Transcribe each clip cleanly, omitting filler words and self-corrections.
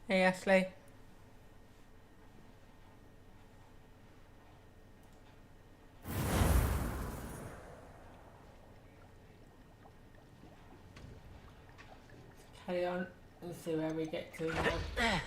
Hey, Ashley. Carry on and see where we get to now.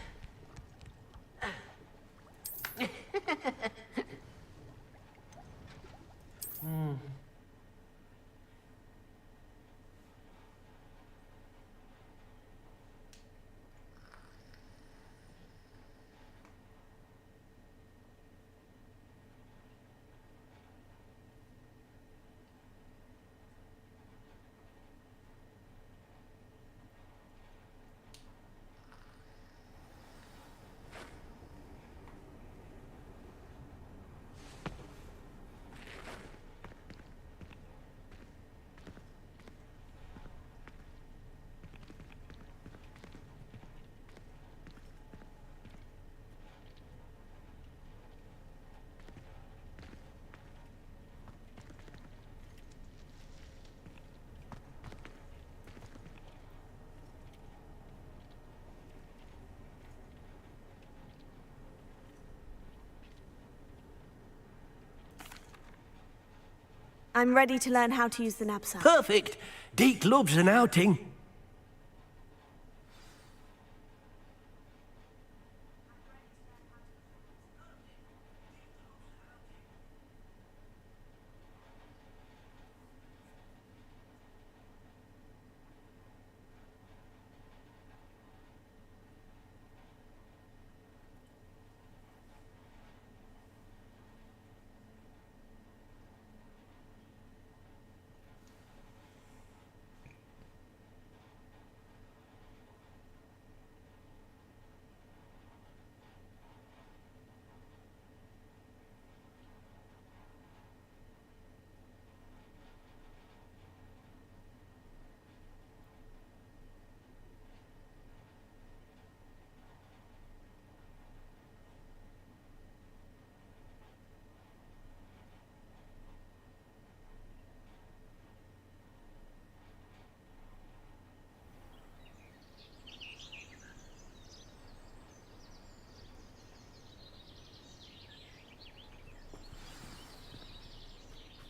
I'm ready to learn how to use the knapsack. Perfect! Deke loves an outing.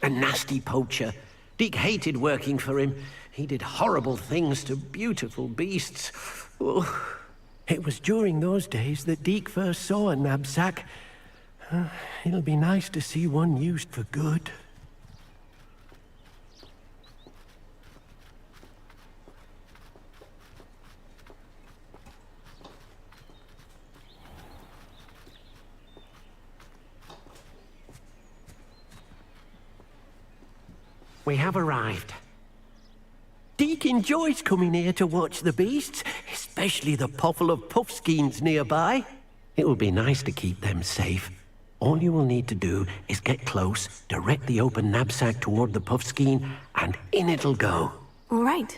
A nasty poacher. Deke hated working for him. He did horrible things to beautiful beasts. Oh. It was during those days that Deke first saw a knapsack. It'll be nice to see one used for good. We have arrived. Deke enjoys coming here to watch the beasts, especially the potful of puffskeins nearby. It will be nice to keep them safe. All you will need to do is get close, direct the open knapsack toward the puffskein, and in it'll go. All right.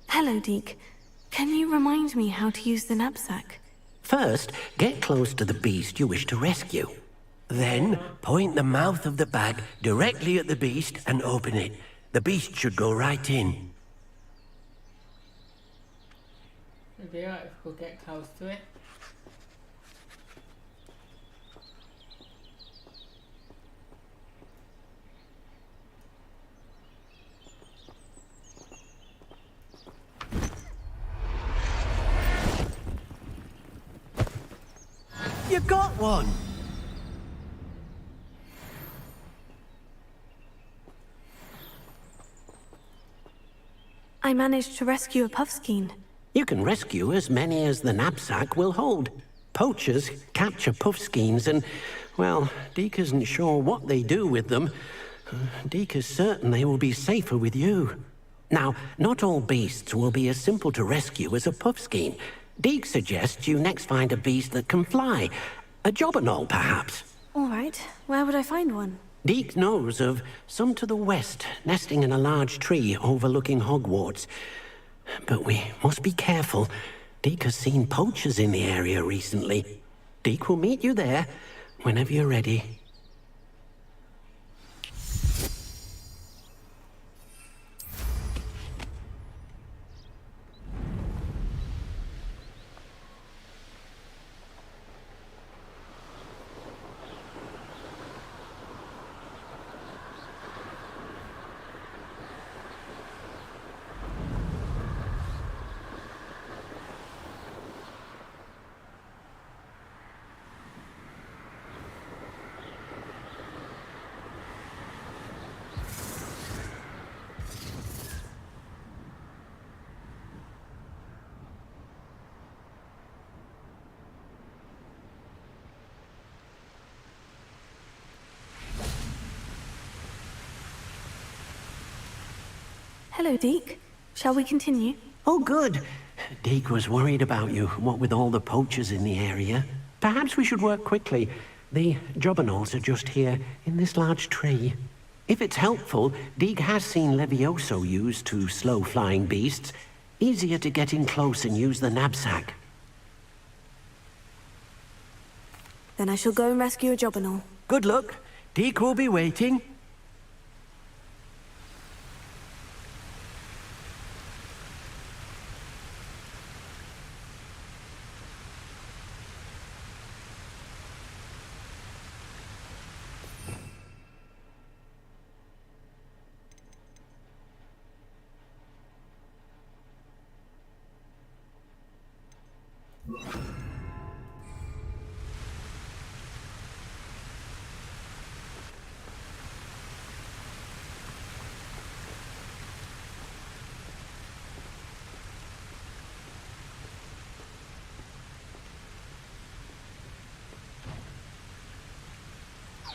Hello, Deke. Can you remind me how to use the knapsack? First, get close to the beast you wish to rescue. Then, point the mouth of the bag directly at the beast and open it. The beast should go right in. It'd be alright if we could get close to it. You got one! I managed to rescue a puffskein. You can rescue as many as the knapsack will hold. Poachers capture puffskeins and, well, Deke isn't sure what they do with them. Deke is certain they will be safer with you. Now, not all beasts will be as simple to rescue as a puffskein. Deke suggests you next find a beast that can fly. A jobberknoll, perhaps. All right, where would I find one? Deke knows of some to the west, nesting in a large tree overlooking Hogwarts. But we must be careful. Deke has seen poachers in the area recently. Deke will meet you there whenever you're ready. Hello, Deke. Shall we continue? Oh, good. Deke was worried about you, what with all the poachers in the area. Perhaps we should work quickly. The jobberknolls are just here, in this large tree. If it's helpful, Deke has seen Levioso used to slow flying beasts. Easier to get in close and use the knapsack. Then I shall go and rescue a jobberknoll. Good luck. Deke will be waiting.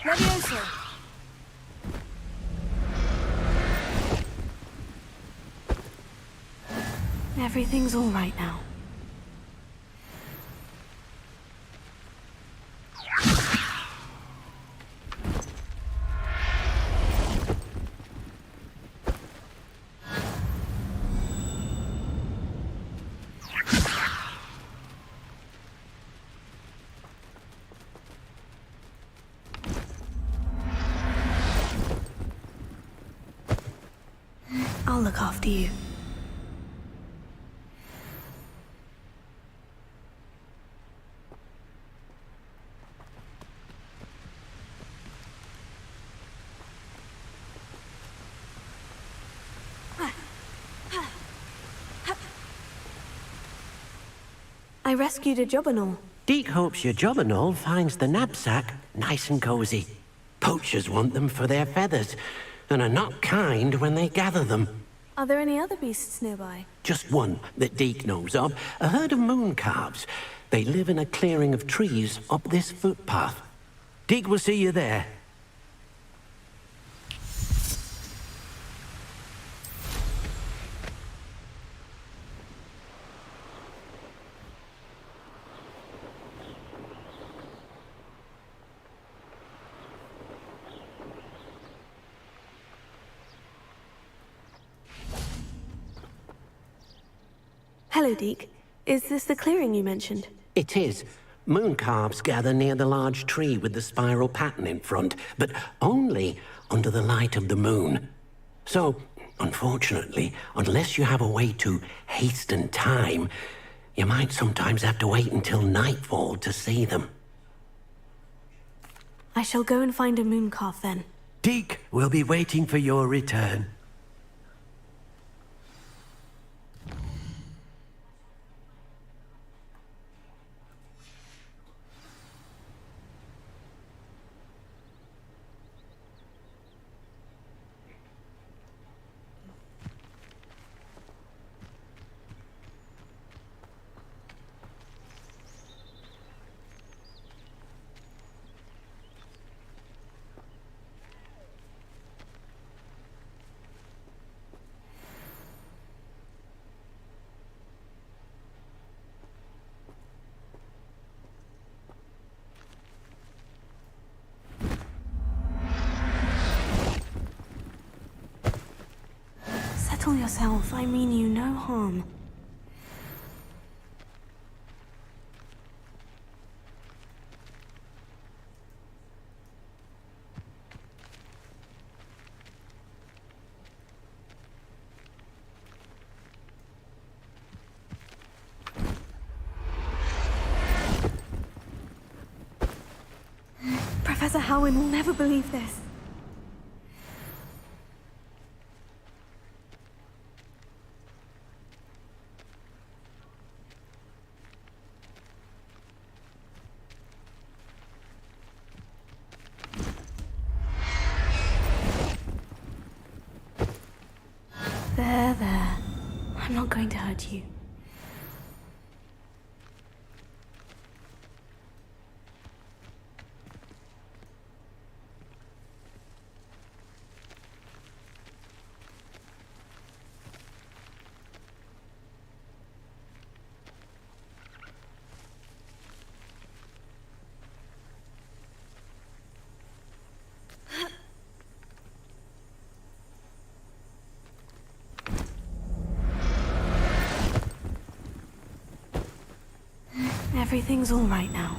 Levioso! Everything's all right now. I'll look after you. I rescued a jobberknoll. Deke hopes your jobberknoll finds the knapsack nice and cozy. Poachers want them for their feathers, and are not kind when they gather them. Are there any other beasts nearby? Just one that Deke knows of, a herd of moon calves. They live in a clearing of trees up this footpath. Deke will see you there. Hello, Deke. Is this the clearing you mentioned? It is. Moon calves gather near the large tree with the spiral pattern in front, but only under the light of the moon. So, unfortunately, unless you have a way to hasten time, you might sometimes have to wait until nightfall to see them. I shall go and find a mooncalf then. Deke will be waiting for your return. settle yourself. I mean you no harm. Professor Howin will never believe this. There. I'm not going to hurt you. Everything's all right now.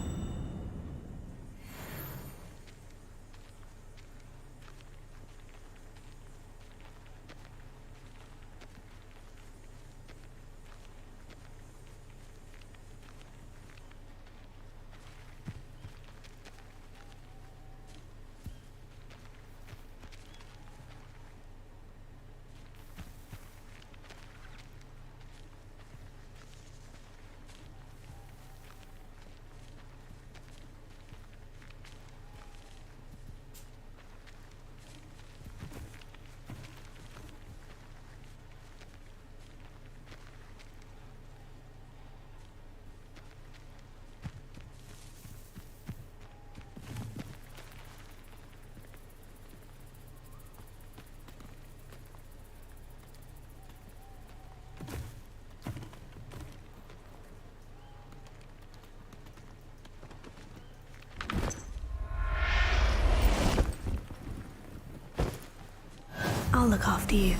I'll look after you.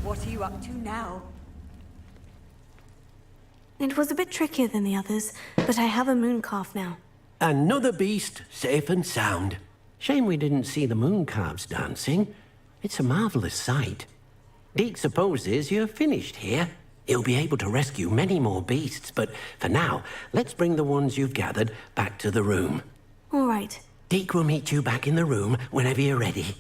What are you up to now? It was a bit trickier than the others, but I have a moon calf now. Another beast, safe and sound. Shame we didn't see the moon calves dancing. It's a marvelous sight. Deke supposes you're finished here. He'll be able to rescue many more beasts, but for now, let's bring the ones you've gathered back to the room. All right. Deke will meet you back in the room whenever you're ready.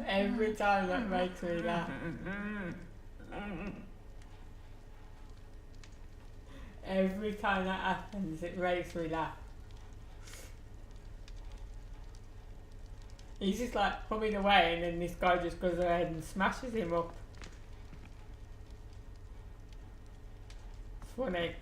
Every time that makes me laugh. Every time that happens, it makes me laugh. He's just like coming away, and then this guy just goes ahead and smashes him up. It's funny.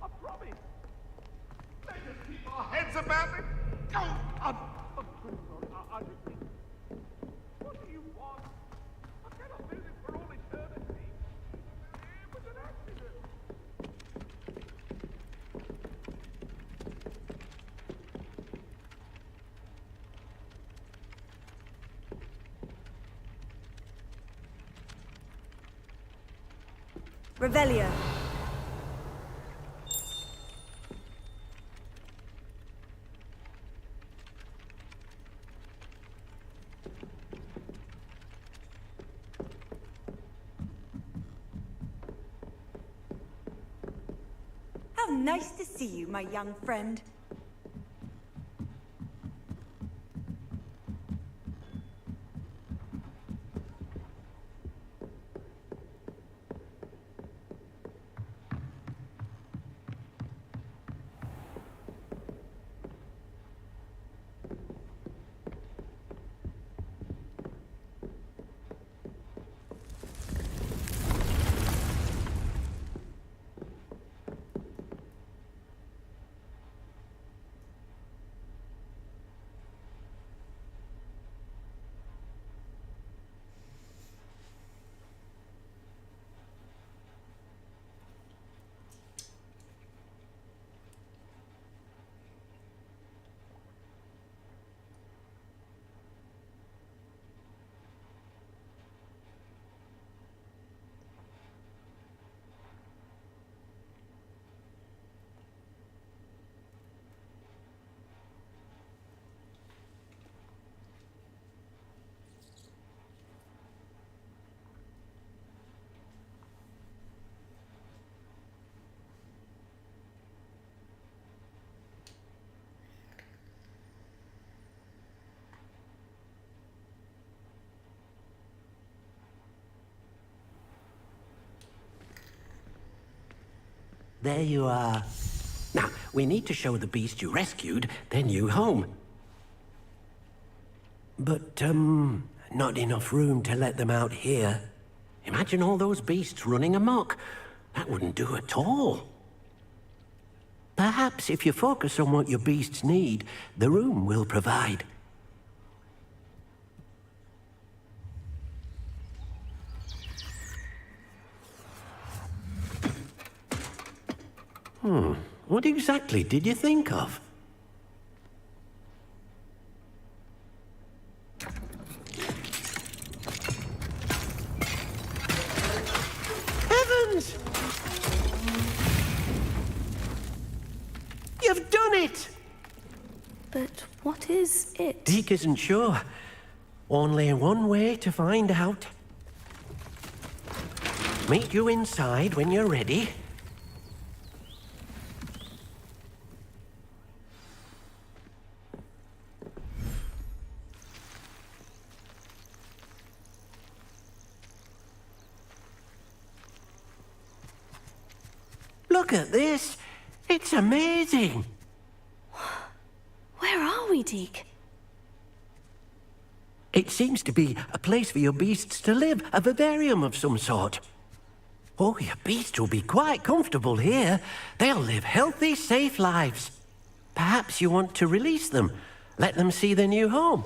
I promise. They just keep our heads about it. Oh, I'm pretty sorry. I just think. What do you want? I cannot do this for all eternity. It was an accident. Revelio. How nice to see you, my young friend. There you are. Now, we need to show the beast you rescued their new home. But, not enough room to let them out here. Imagine all those beasts running amok. That wouldn't do at all. Perhaps if you focus on what your beasts need, the room will provide. What exactly did you think of? Heavens! You've done it! But what is it? Deke isn't sure. Only one way to find out. meet you inside when you're ready. Look at this. It's amazing. Where are we, Deke? It seems to be a place for your beasts to live, a vivarium of some sort. Oh, your beasts will be quite comfortable here. They'll live healthy, safe lives. Perhaps you want to release them, let them see their new home.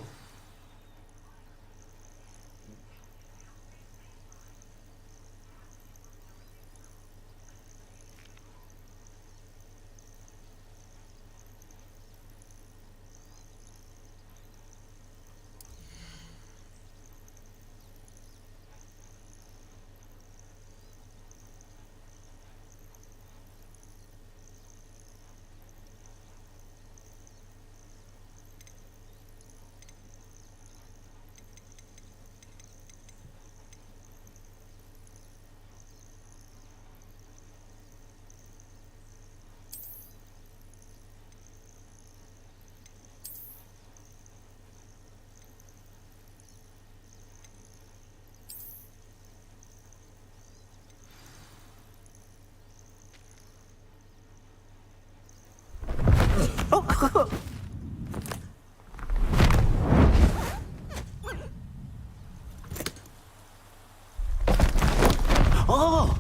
Oh!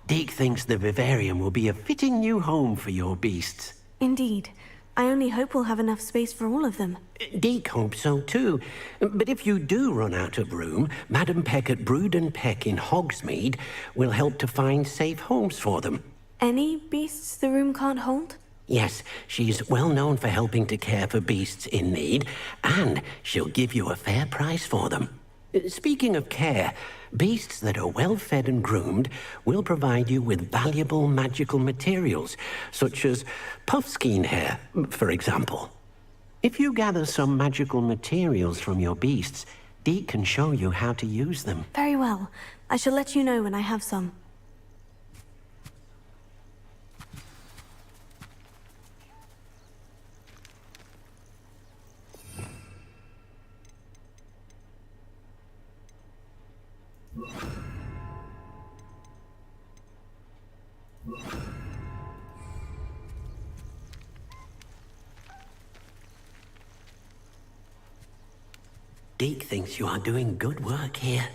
Deke thinks the vivarium will be a fitting new home for your beasts. Indeed. I only hope we'll have enough space for all of them. Deke hopes so too. But if you do run out of room, Madam Peck at Brood and Peck in Hogsmeade will help to find safe homes for them. Any beasts the room can't hold? Yes, she's well known for helping to care for beasts in need, and she'll give you a fair price for them. Speaking of care, beasts that are well fed and groomed will provide you with valuable magical materials, such as puffskein hair, for example. If you gather some magical materials from your beasts, Deke can show you how to use them. Very well. I shall let you know when I have some. Deke thinks you are doing good work here.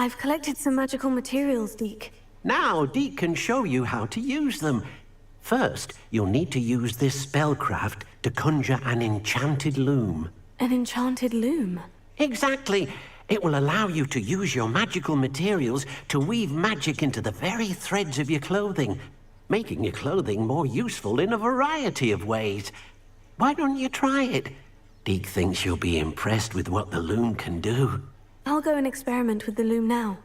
I've collected some magical materials, Deke. Now, Deke can show you how to use them. First, you'll need to use this spellcraft to conjure an enchanted loom. An enchanted loom. Exactly. It will allow you to use your magical materials to weave magic into the very threads of your clothing, making your clothing more useful in a variety of ways. Why don't you try it? Deke thinks you'll be impressed with what the loom can do. I'll go and experiment with the loom now.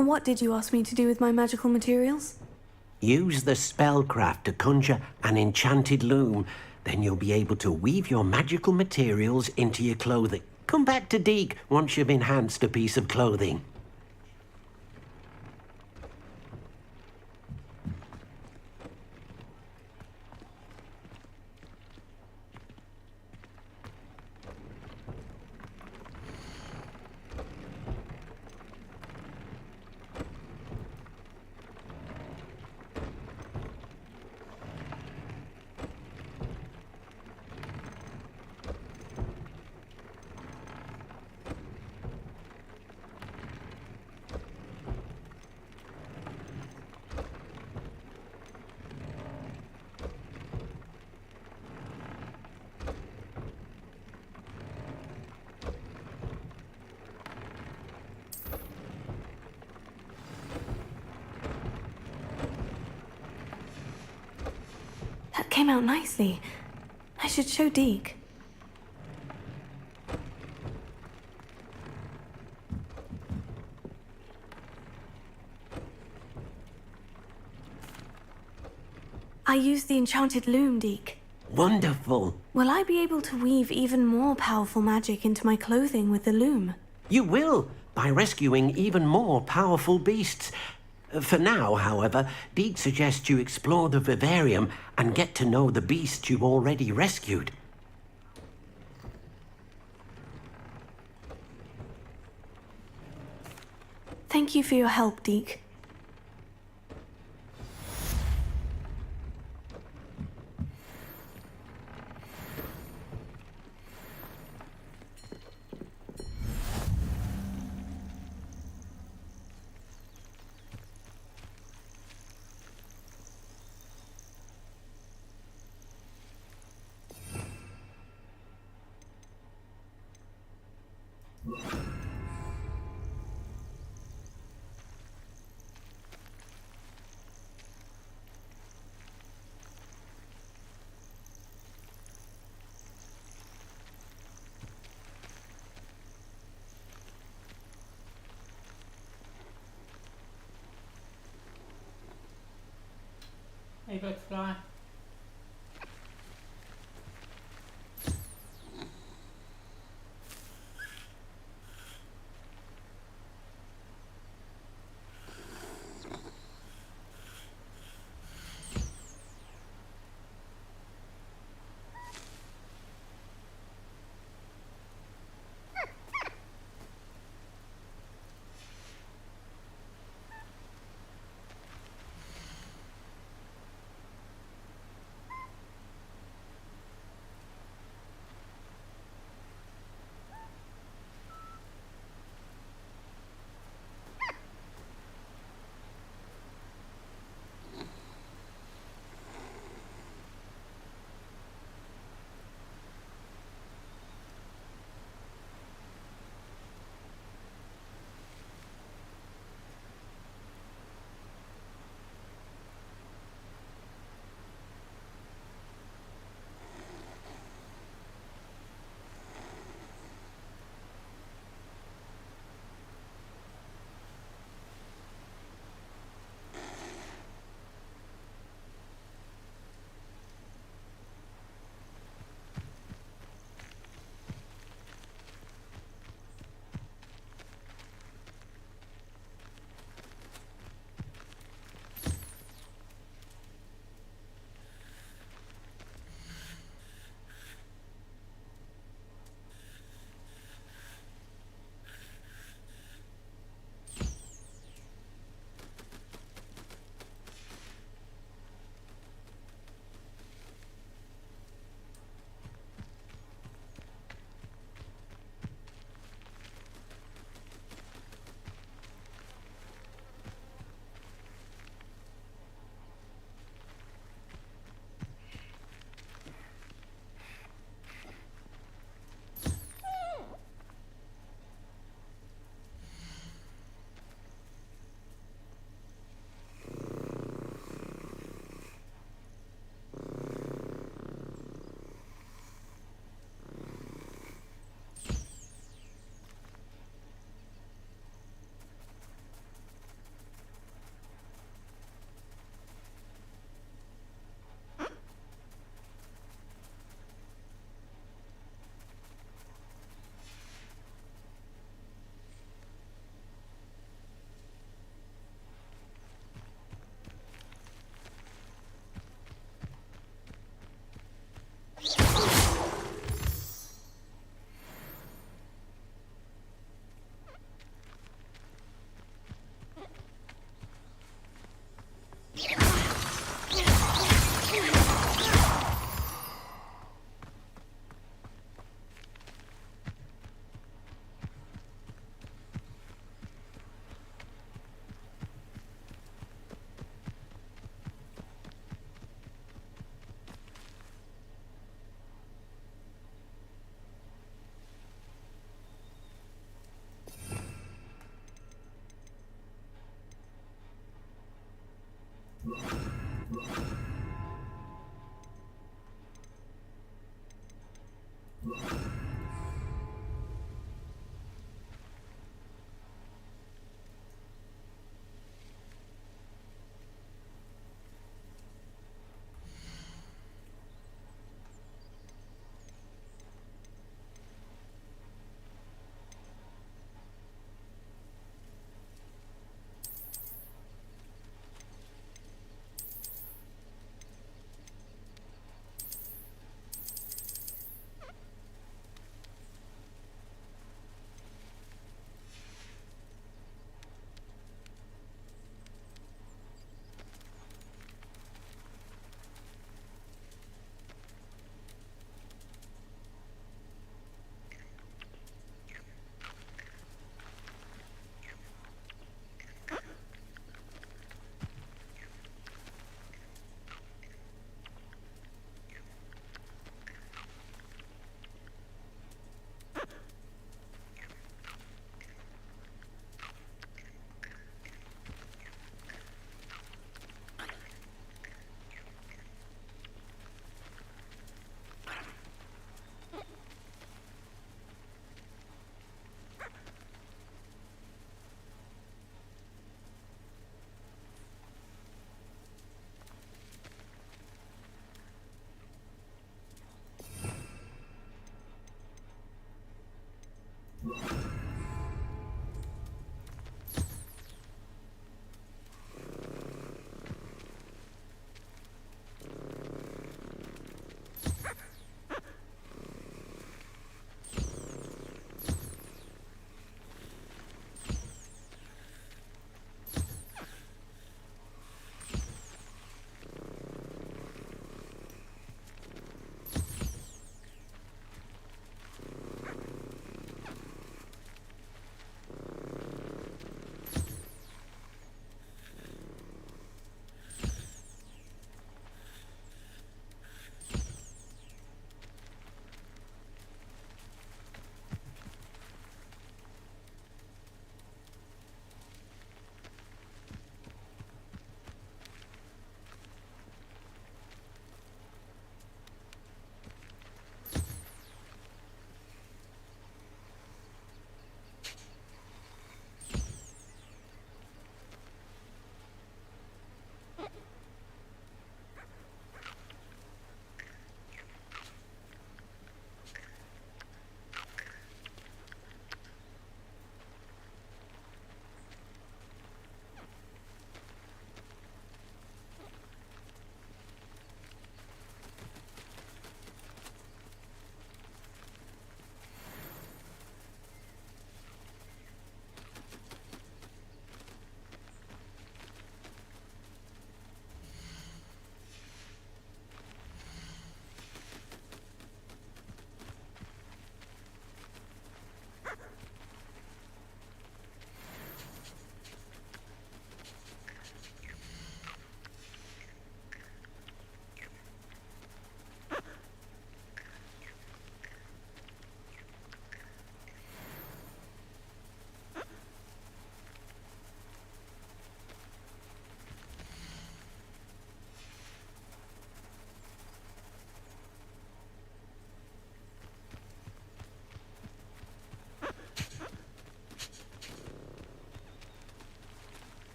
And what did you ask me to do with my magical materials? Use the spellcraft to conjure an enchanted loom. Then you'll be able to weave your magical materials into your clothing. Come back to Deke once you've enhanced a piece of clothing. That came out nicely. I should show Deke. I used the enchanted loom, Deke. Wonderful. Will I be able to weave even more powerful magic into my clothing with the loom? You will, by rescuing even more powerful beasts. For now, however, Deke suggests you explore the vivarium and get to know the beasts you've already rescued. Thank you for your help, Deke. Hey, butterfly.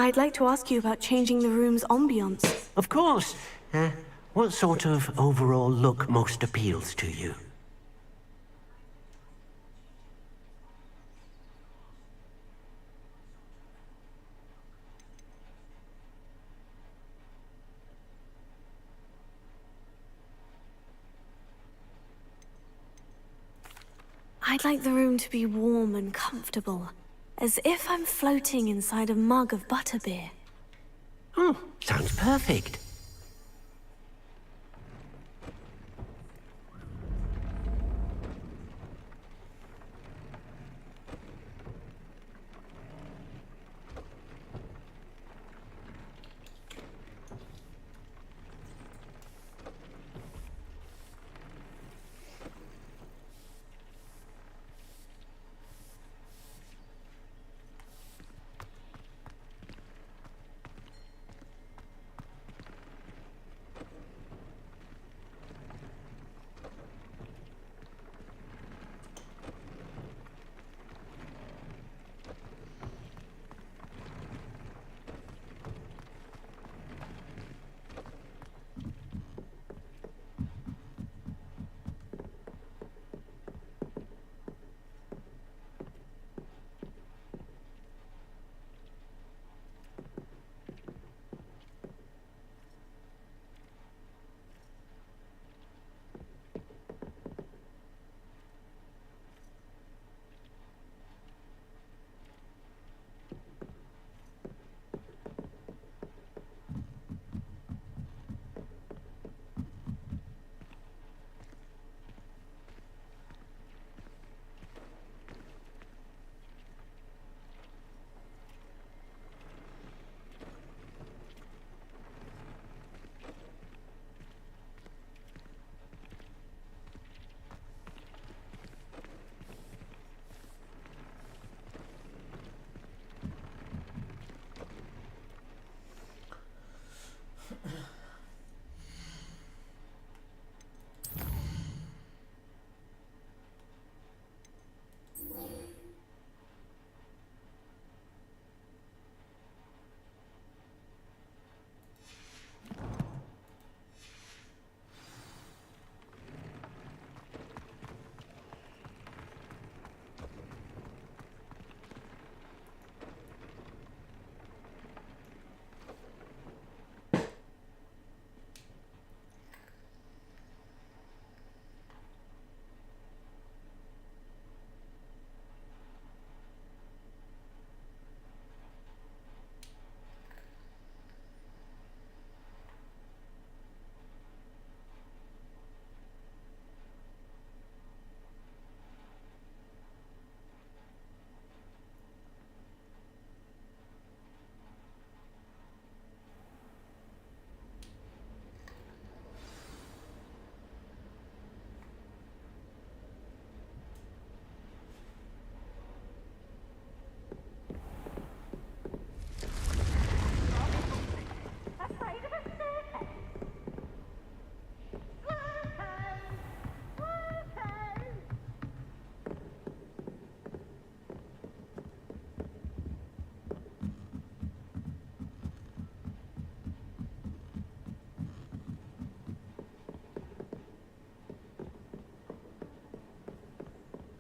I'd like to ask you about changing the room's ambiance. Of course. What sort of overall look most appeals to you? I'd like the room to be warm and comfortable, as if I'm floating inside a mug of butterbeer. Oh, sounds perfect.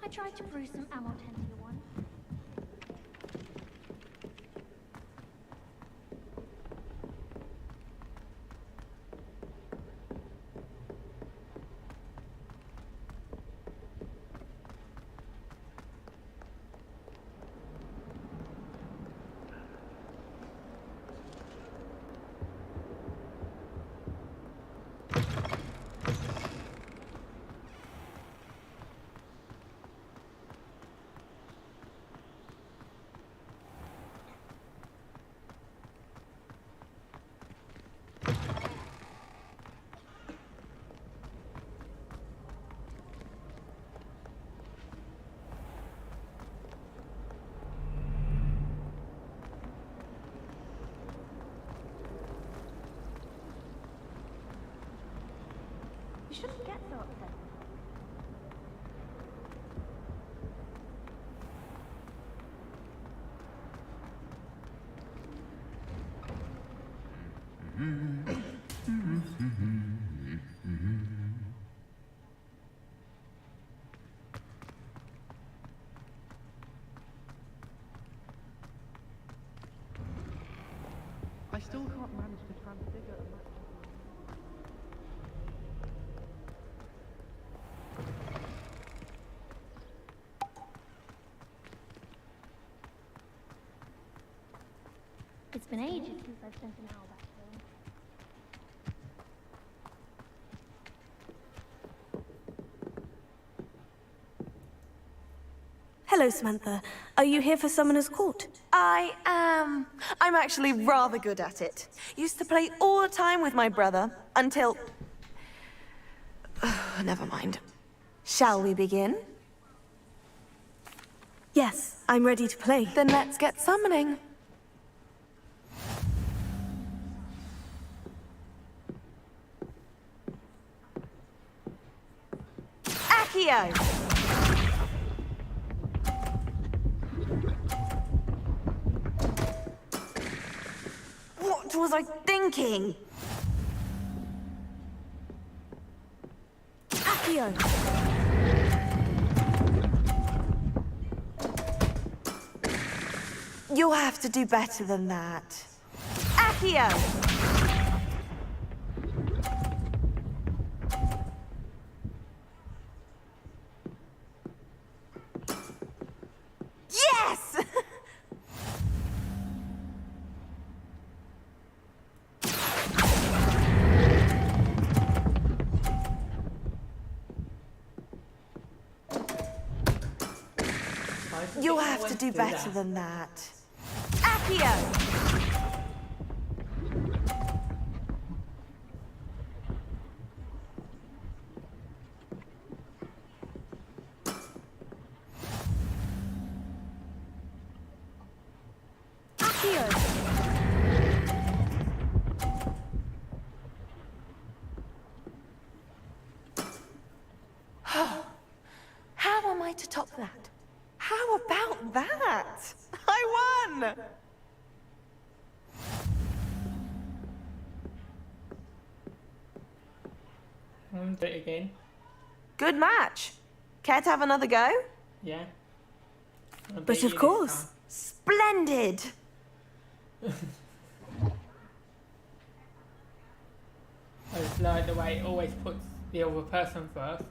I tried to brew some amortentia one. You shouldn't get so upset. I still can't manage to transfigure a match. It's been ages since I've spent an hour back home. Hello, Samantha. Are you here for Summoner's Court? I am. I'm actually rather good at it. Used to play all the time with my brother, until... Never mind. Shall we begin? Yes, I'm ready to play. Then let's get summoning. Accio! What was I thinking? Accio! You'll have to do better than that. Accio! Yes! You'll have to do better than that. Accio! Accio! How am I to top that? How about that? I won! Do it again. Good match. Care to have another go? Yeah. I'll But beat you of this course. time. Splendid! I just like the way it always puts the other person first.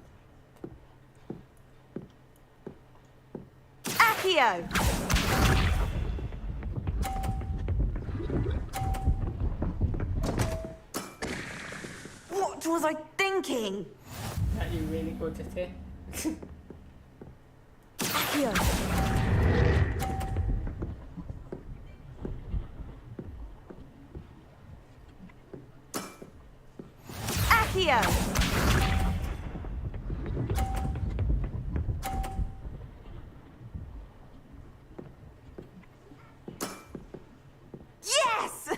Accio! What was I thinking? That you're really good at it. Accio! Accio! Yes!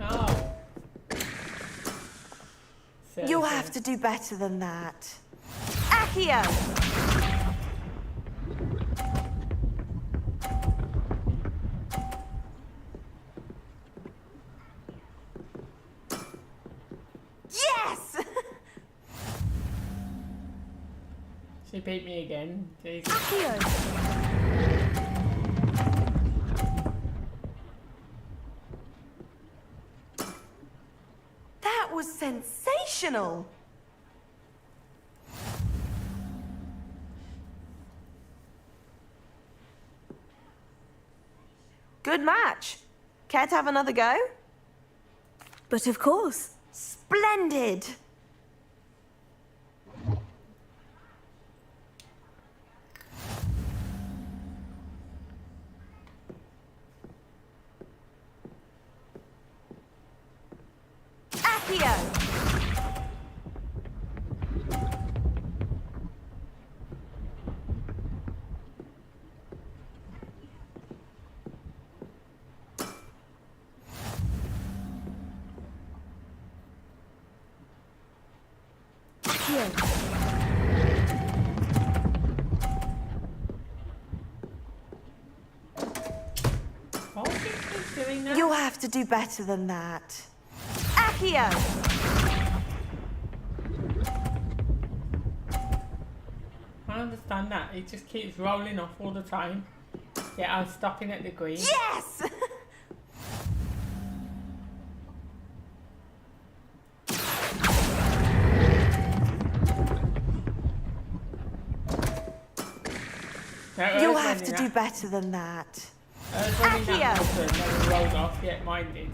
Oh. You'll have to do better than that. Accio! Yes! She beat me again. Jeez. Accio! That was sensational! Good match. Care to have another go? But of course. Splendid! Accio! Accio! have to do better than that. Accio! I understand that. It just keeps rolling off all the time. Yeah, I'm stopping at the green. Yes! You'll have to do better than that. Accio! Never rolled off yet, mine did.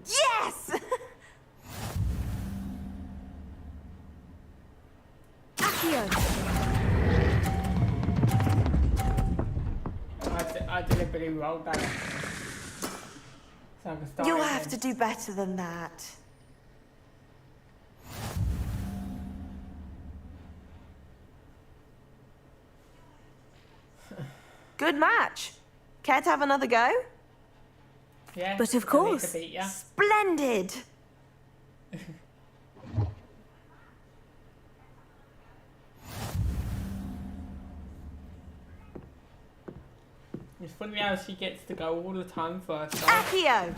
Yes! Accio! I deliberately rolled that. So I can start. You'll have to do better than that. Good match. Care to have another go? Yeah. But of course. Splendid. It's funny how she gets to go all the time first. Accio!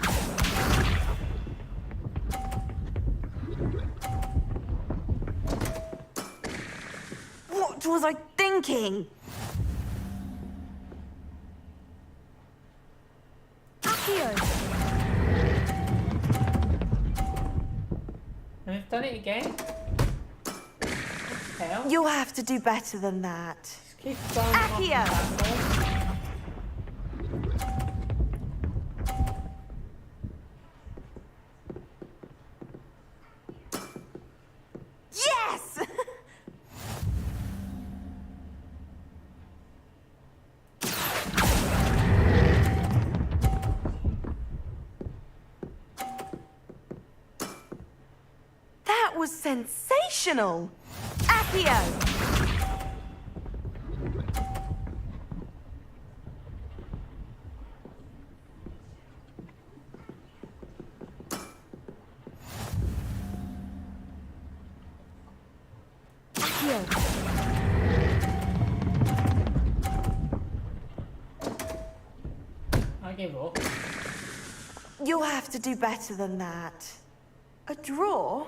What was I thinking? Accio! And it's done it again. Hell. You'll have to do better than that. Just keep throwing them off the Accio! platform. Yes! That was sensational! Accio! I give up. You'll have to do better than that. A draw?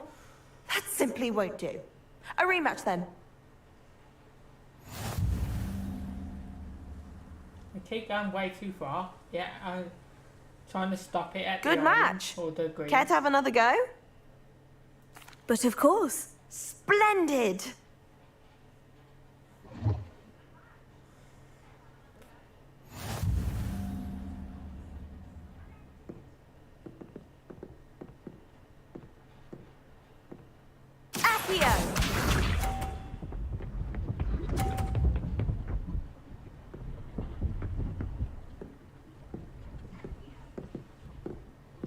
That simply won't do. A rematch then. We keep going way too far. Yeah, I'm trying to stop it at Good the match. orange or the green. Care to have another go? But of course. Splendid! Accio!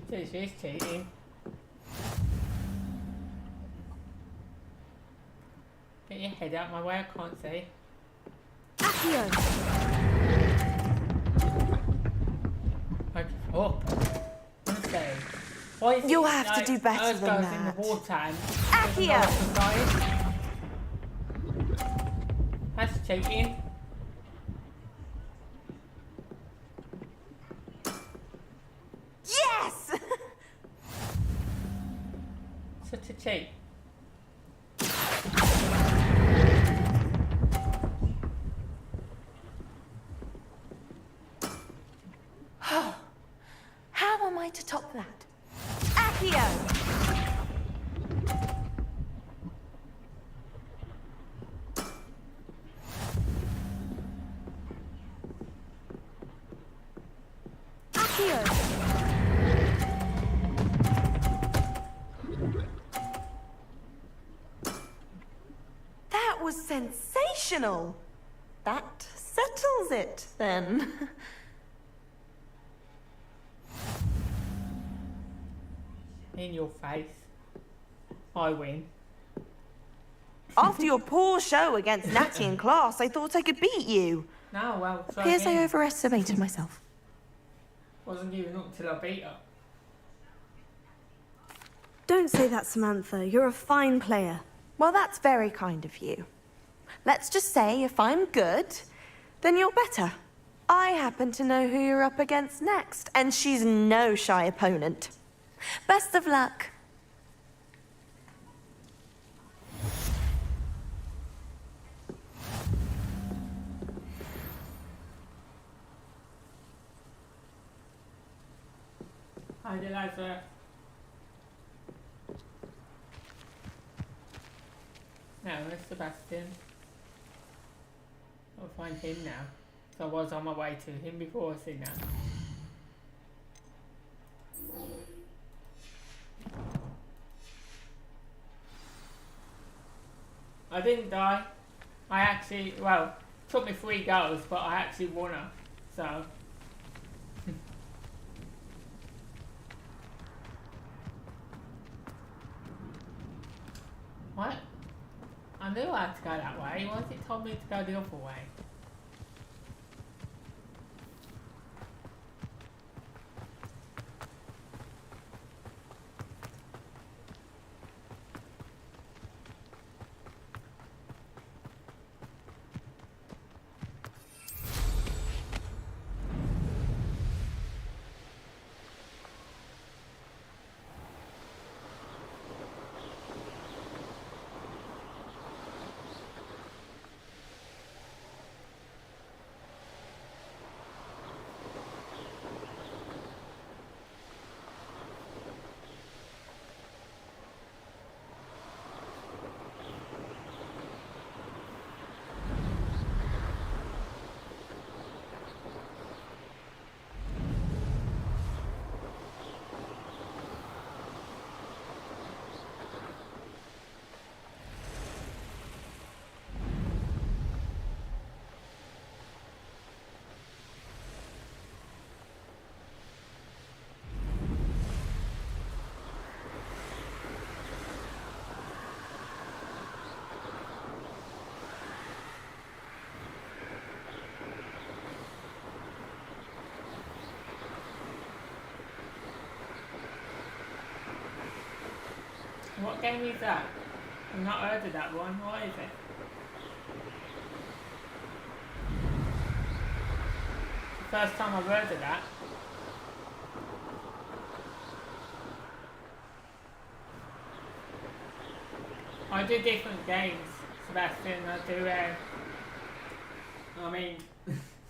This is cheating. Get your head out my way, I can't see. Accio! I give up. Honestly. Why is You'll it, have to like, do better Earth than goes in that. the water and Accio! doesn't know what to die? That's cheating. Yes! Such a cheat. How am I to top that? Accio! Accio! That was sensational. That settles it, then. In your face. I win. After your poor show against Natty in class, I thought I could beat you. No, well, try Appears I again. overestimated myself. Wasn't giving up till I beat her. Don't say that, Samantha. You're a fine player. Well, that's very kind of you. Let's just say if I'm good, then you're better. I happen to know who you're up against next, and she's no shy opponent. Best of luck. Hi, Eliza. Now, where's Sebastian? I'll find him now. So I was on my way to him before, I see now. I didn't die. I actually, well, took me 3 goes, but I actually won her. So. What? I knew I had to go that way. Why has it told me to go the other way? What game is that? I've not heard of that one. What is it? The first time I've heard of that. I do different games, Sebastian. I do, I mean,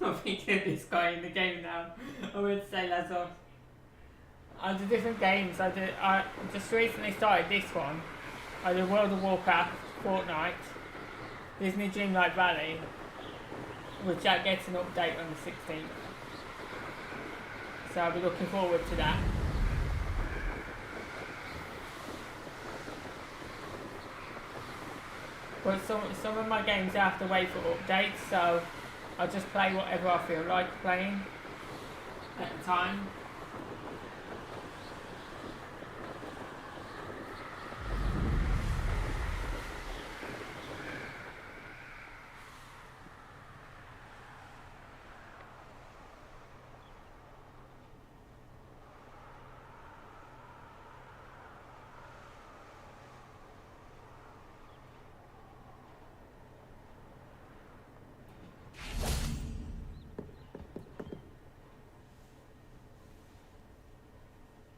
I'm thinking of this guy in the game now. I would say Lazar. I do different games. I just recently started this one. I do World of Warcraft, Fortnite, Disney Dreamlight Valley, which that gets an update on the 16th. So I'll be looking forward to that. But some of my games I have to wait for updates, so I just play whatever I feel like playing at the time.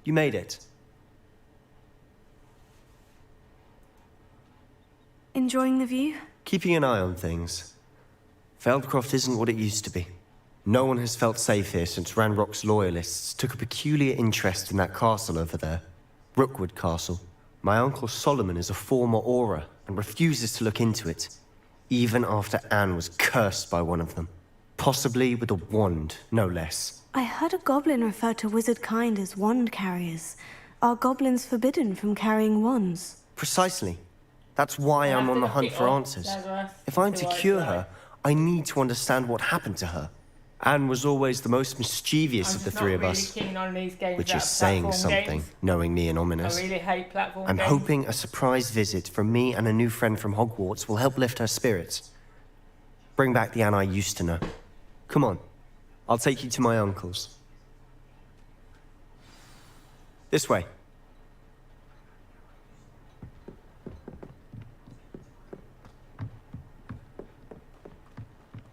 You made it. Enjoying the view? Keeping an eye on things. Feldcroft isn't what it used to be. No one has felt safe here since Ranrock's loyalists took a peculiar interest in that castle over there. Rookwood Castle. My uncle Solomon is a former Auror and refuses to look into it, even after Anne was cursed by one of them. Possibly with a wand, no less. I heard a goblin refer to wizard kind as wand carriers. Are goblins forbidden from carrying wands? Precisely. That's why I'm on the hunt for answers. If I'm to cure her, I need to understand what happened to her. Anne was always the most mischievous of the three of us, which is saying something, knowing me and ominous. I really hate platform games. I'm hoping a surprise visit from me and a new friend from Hogwarts will help lift her spirits. Bring back the Anne I used to know. Come on, I'll take you to my uncle's. This way.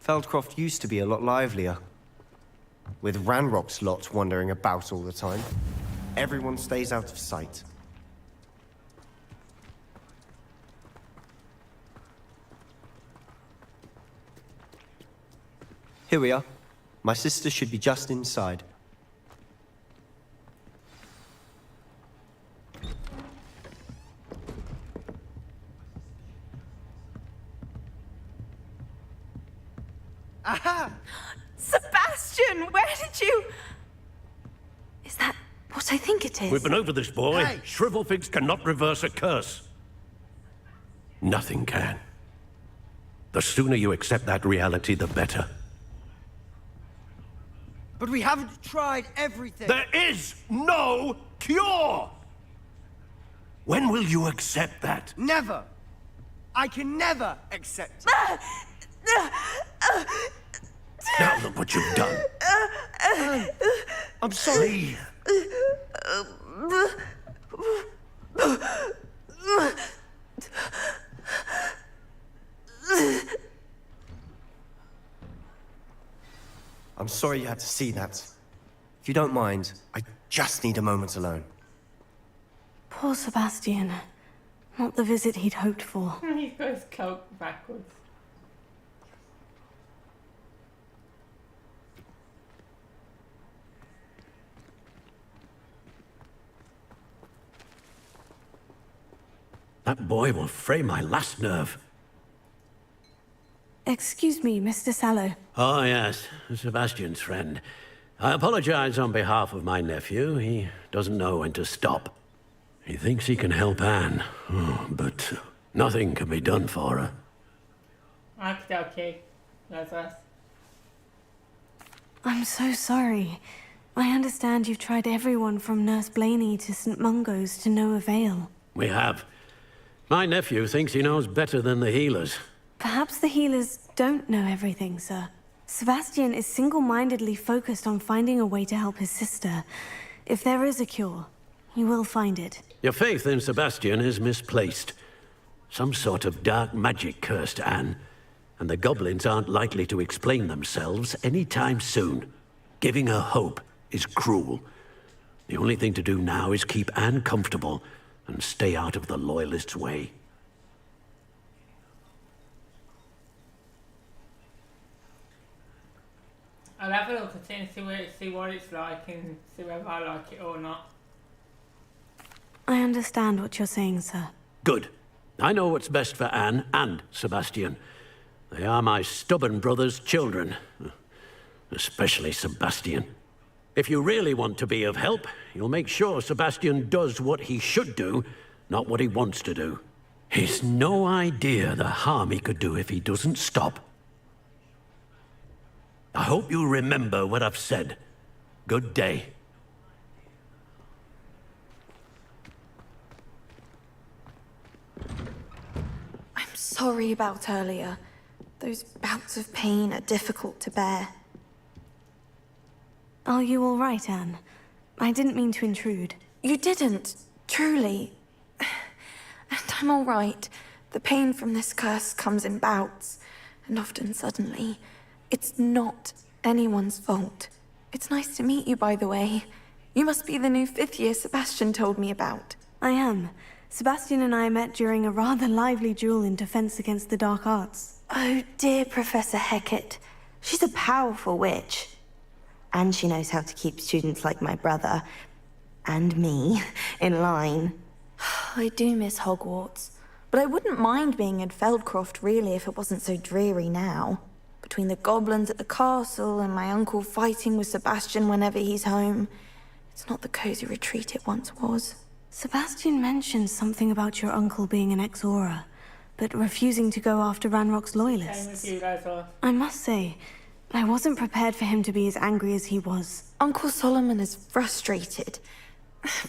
Feldcroft used to be a lot livelier. With Ranrock's lot wandering about all the time. Everyone stays out of sight. Here we are. My sister should be just inside. Aha! Sebastian, where did you... Is that what I think it is? We've been over this, boy. Hey! Shrivelfigs cannot reverse a curse. Nothing can. The sooner you accept that reality, the better. But we haven't tried everything. There is no cure! When will you accept that? Never. I can never accept it. Now look what you've done. I'm sorry. I'm sorry you had to see that. If you don't mind, I just need a moment alone. Poor Sebastian. Not the visit he'd hoped for. He goes coat backwards. That boy will fray my last nerve. Excuse me, Mr. Sallow. Oh, yes, Sebastian's friend. I apologize on behalf of my nephew. He doesn't know when to stop. He thinks he can help Anne, but nothing can be done for her. Okay. That's us. I'm so sorry. I understand you've tried everyone from Nurse Blaney to St. Mungo's to no avail. We have. My nephew thinks he knows better than the healers. Perhaps the healers don't know everything, sir. Sebastian is single-mindedly focused on finding a way to help his sister. If there is a cure, he will find it. Your faith in Sebastian is misplaced. Some sort of dark magic cursed Anne, and the goblins aren't likely to explain themselves anytime soon. Giving her hope is cruel. The only thing to do now is keep Anne comfortable and stay out of the Loyalists' way. I'll have a look at it and see what it's like and see whether I like it or not. I understand what you're saying, sir. Good. I know what's best for Anne and Sebastian. They are my stubborn brother's children. Especially Sebastian. If you really want to be of help, you'll make sure Sebastian does what he should do, not what he wants to do. He's no idea the harm he could do if he doesn't stop. I hope you remember what I've said. Good day. I'm sorry about earlier. Those bouts of pain are difficult to bear. Are you all right, Anne? I didn't mean to intrude. You didn't, truly. And I'm all right. The pain from this curse comes in bouts, and often suddenly. It's not anyone's fault. It's nice to meet you, by the way. You must be the new 5th year Sebastian told me about. I am. Sebastian and I met during a rather lively duel in defense against the dark arts. Oh, dear Professor Hecat. She's a powerful witch. And she knows how to keep students like my brother, and me, in line. I do miss Hogwarts, but I wouldn't mind being in Feldcroft, really, if it wasn't so dreary now. Between the goblins at the castle and my uncle fighting with Sebastian whenever he's home, it's not the cozy retreat it once was. Sebastian mentioned something about your uncle being an ex-Aura, but refusing to go after Ranrock's Same loyalists. with you guys are. I must say, I wasn't prepared for him to be as angry as he was. Uncle Solomon is frustrated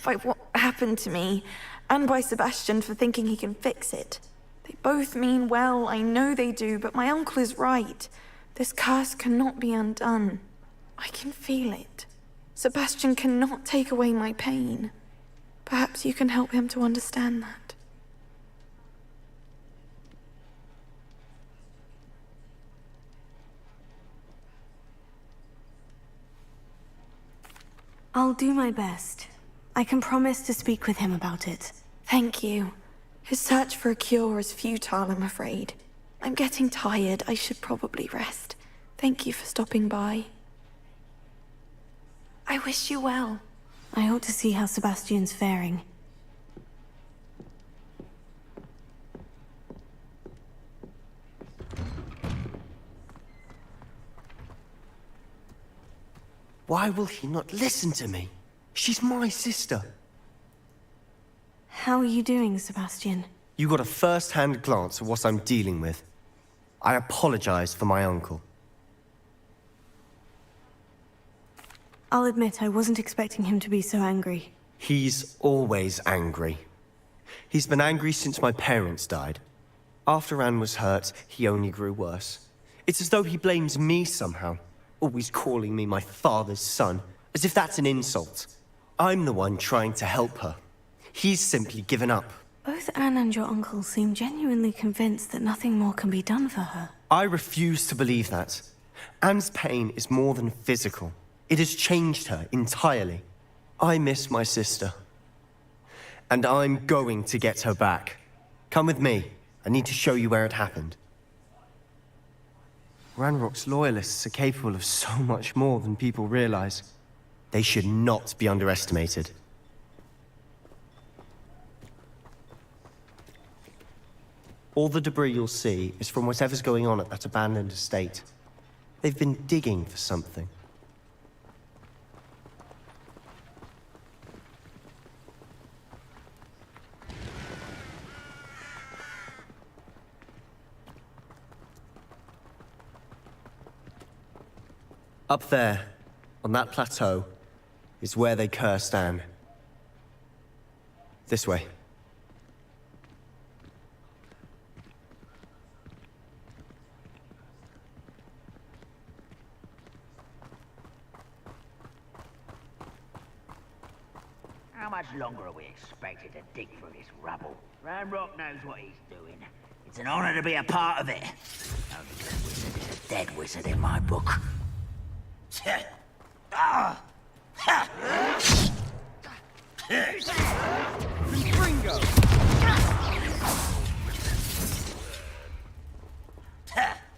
by what happened to me, and by Sebastian for thinking he can fix it. They both mean well, I know they do, but my uncle is right. This curse cannot be undone. I can feel it. Sebastian cannot take away my pain. Perhaps you can help him to understand that. I'll do my best. I can promise to speak with him about it. Thank you. His search for a cure is futile, I'm afraid. I'm getting tired. I should probably rest. Thank you for stopping by. I wish you well. I ought to see how Sebastian's faring. Why will he not listen to me? She's my sister. How are you doing, Sebastian? You got a first-hand glance at what I'm dealing with. I apologize for my uncle. I'll admit I wasn't expecting him to be so angry. He's always angry. He's been angry since my parents died. After Anne was hurt, he only grew worse. It's as though he blames me somehow, always calling me my father's son, as if that's an insult. I'm the one trying to help her. He's simply given up. Both Anne and your uncle seem genuinely convinced that nothing more can be done for her. I refuse to believe that. Anne's pain is more than physical. It has changed her entirely. I miss my sister. And I'm going to get her back. Come with me. I need to show you where it happened. Ranrock's loyalists are capable of so much more than people realize. They should not be underestimated. All the debris you'll see is from whatever's going on at that abandoned estate. They've been digging for something. Up there, on that plateau, is where they cursed Anne. This way. How much longer are we expected to dig through this rubble? Ranrock knows what he's doing. It's an honor to be a part of it. Only a wizard is a dead wizard in my book. Bingo!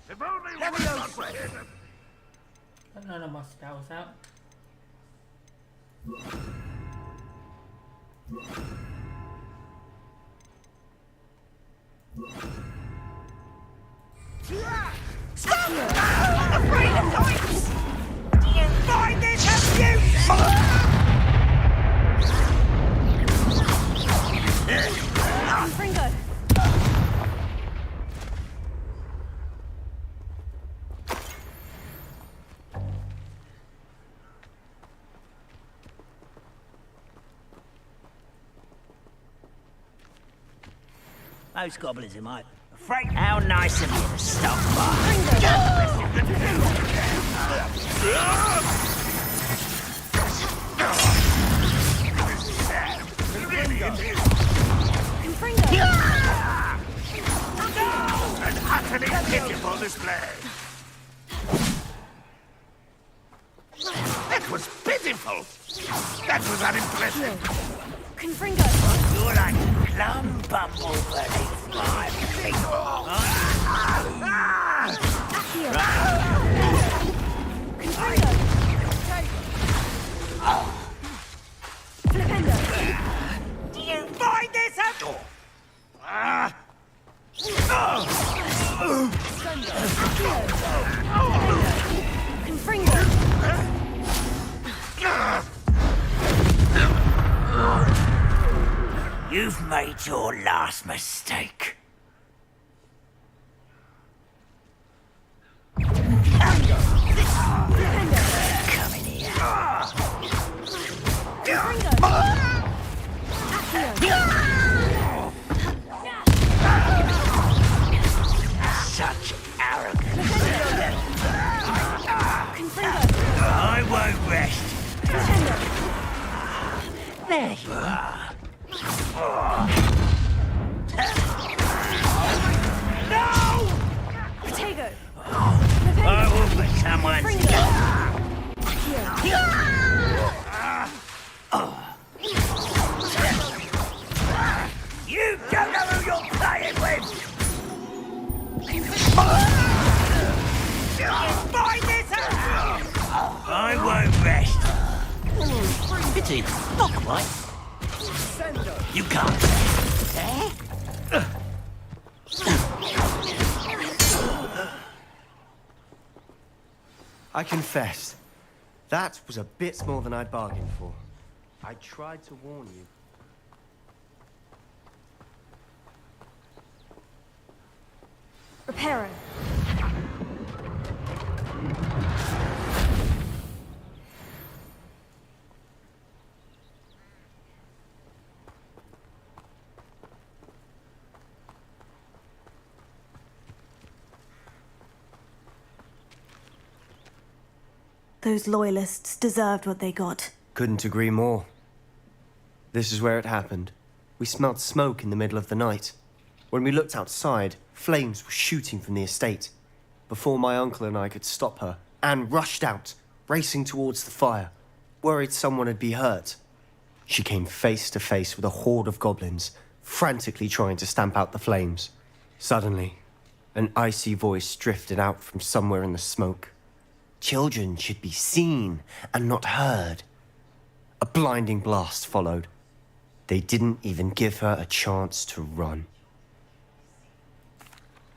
If only we Let me were go not first. here. Got none of my spells out. Stop! I'm afraid of heights! Do you find this amusing? Fringo! Most goblins in my... Afraid how nice of you to stop by. An utterly pitiful display. That was pitiful. That was unimpressive. Confringo! You're like a plum bumble beneath my feet. Accio! Confringo! Flipendo! Do you find this out? Confringo! You've made your last mistake. Come in here. Such arrogance. I won't rest. There you are. No! Protego! I will put someone. spotted. Not quite. You can't. Eh? I confess, that was a bit more than I'd bargained for. I tried to warn you. Reparo. Those loyalists deserved what they got. Couldn't agree more. This is where it happened. We smelled smoke in the middle of the night. When we looked outside, flames were shooting from the estate. Before my uncle and I could stop her, Anne rushed out, racing towards the fire, worried someone had been hurt. She came face to face with a horde of goblins, frantically trying to stamp out the flames. Suddenly, an icy voice drifted out from somewhere in the smoke. Children should be seen and not heard. A blinding blast followed. They didn't even give her a chance to run.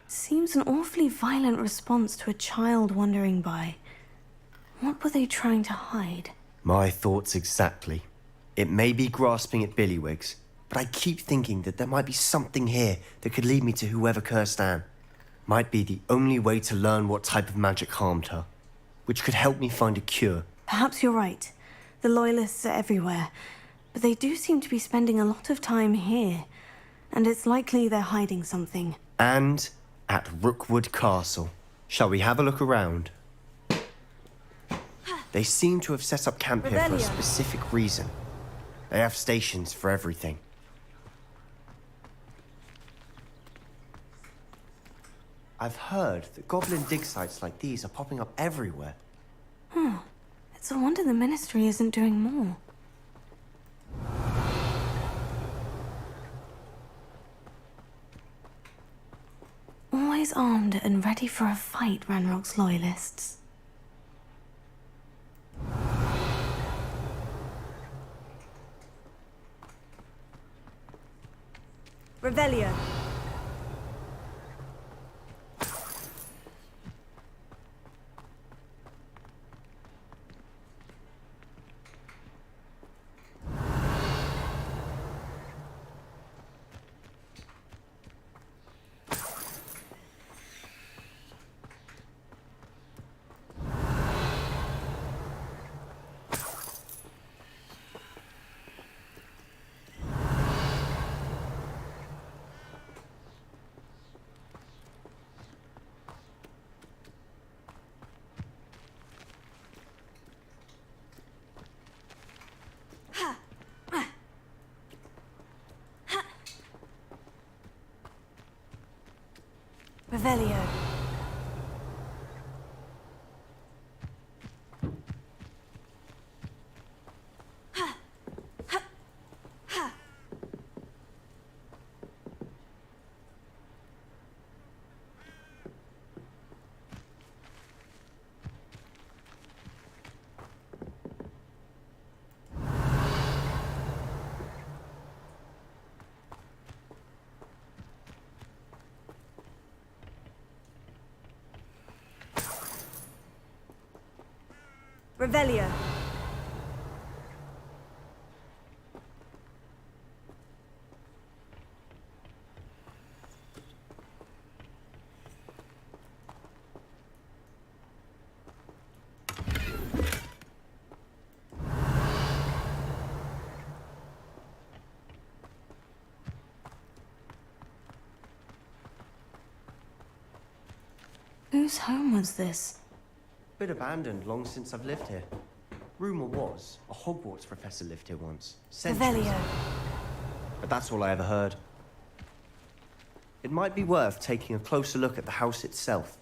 Seems an awfully violent response to a child wandering by. What were they trying to hide? My thoughts exactly. It may be grasping at Billywigs, but I keep thinking that there might be something here that could lead me to whoever cursed Anne. Might be the only way to learn what type of magic harmed her, which could help me find a cure. Perhaps you're right. The Loyalists are everywhere, but they do seem to be spending a lot of time here, and it's likely they're hiding something. And at Rookwood Castle. Shall we have a look around? They seem to have set up camp here for a specific reason. They have stations for everything. I've heard that goblin dig sites like these are popping up everywhere. It's a wonder the Ministry isn't doing more. Always armed and ready for a fight, Ranrock's Loyalists. Revelio. Revelio. Revelio. Whose home was this? Bit abandoned long since I've lived here. Rumour was, a Hogwarts professor lived here once. Centuries. Revelio. But that's all I ever heard. It might be worth taking a closer look at the house itself.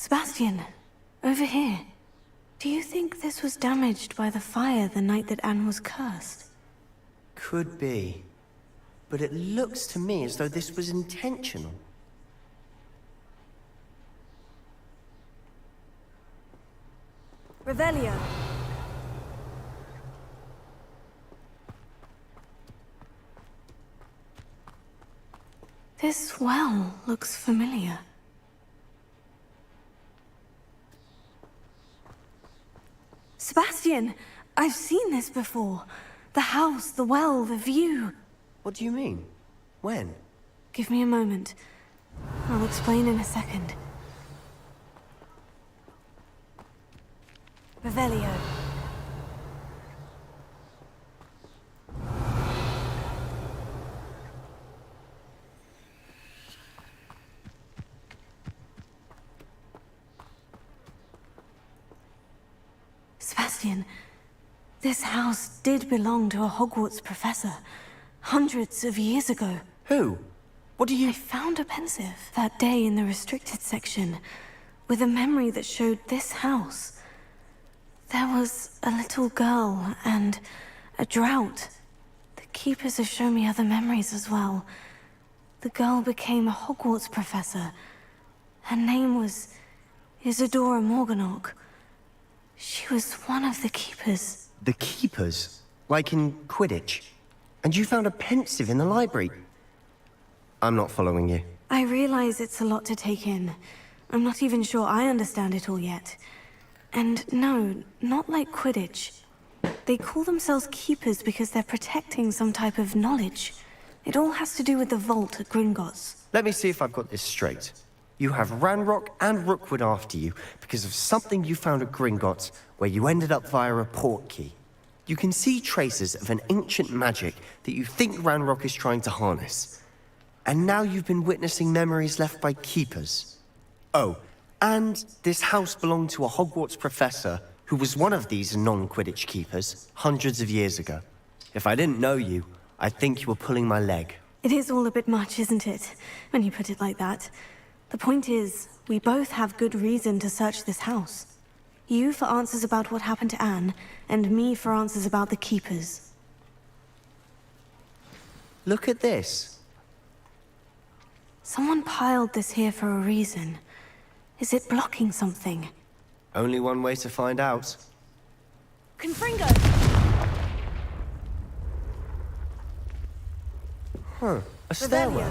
Sebastian, over here. Do you think this was damaged by the fire the night that Anne was cursed? Could be. But it looks to me as though this was intentional. Revelio. This well looks familiar. Sebastian, I've seen this before. The house, the well, the view. What do you mean? When? Give me a moment. I'll explain in a second. Revelio. Sebastian, this house did belong to a Hogwarts professor, hundreds of years ago. Who? What do you... I found a pensive that day in the restricted section, with a memory that showed this house. There was a little girl and a drought. The keepers have shown me other memories as well. The girl became a Hogwarts professor. Her name was Isadora Morganach. She was one of the keepers. The keepers? Like in Quidditch? And you found a pensive in the library? I'm not following you. I realize it's a lot to take in. I'm not even sure I understand it all yet. And no, not like Quidditch. They call themselves keepers because they're protecting some type of knowledge. It all has to do with the vault at Gringotts. Let me see if I've got this straight. You have Ranrock and Rookwood after you because of something you found at Gringotts where you ended up via a portkey. You can see traces of an ancient magic that you think Ranrock is trying to harness. And now you've been witnessing memories left by keepers. Oh, and this house belonged to a Hogwarts professor who was one of these non-Quidditch keepers hundreds of years ago. If I didn't know you, I'd think you were pulling my leg. It is all a bit much, isn't it? When you put it like that. The point is, we both have good reason to search this house. You for answers about what happened to Anne, and me for answers about the keepers. Look at this. Someone piled this here for a reason. Is it blocking something? Only one way to find out. Confringo! Huh, a stairwell.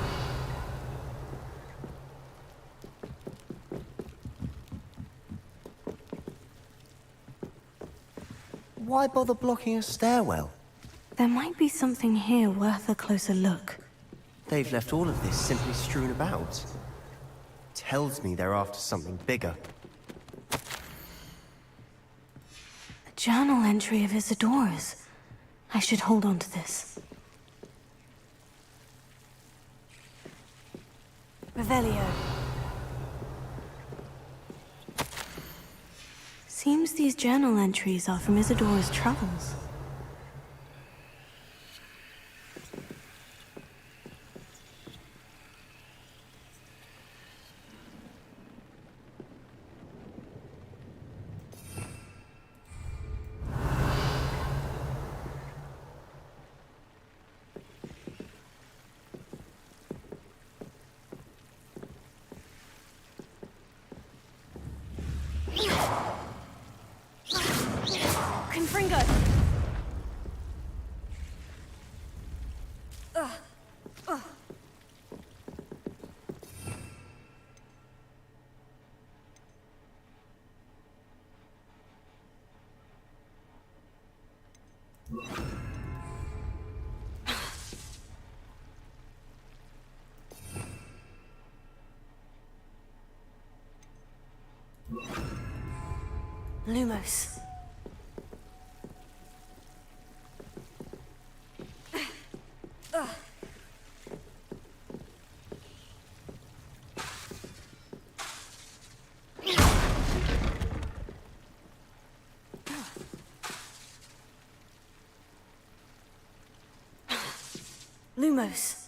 Why bother blocking a stairwell? There might be something here worth a closer look. They've left all of this simply strewn about. Tells me they're after something bigger. A journal entry of Isadora's. I should hold on to this. Revelio. Seems these journal entries are from Isadora's travels. Confringo! Lumos. Lumos.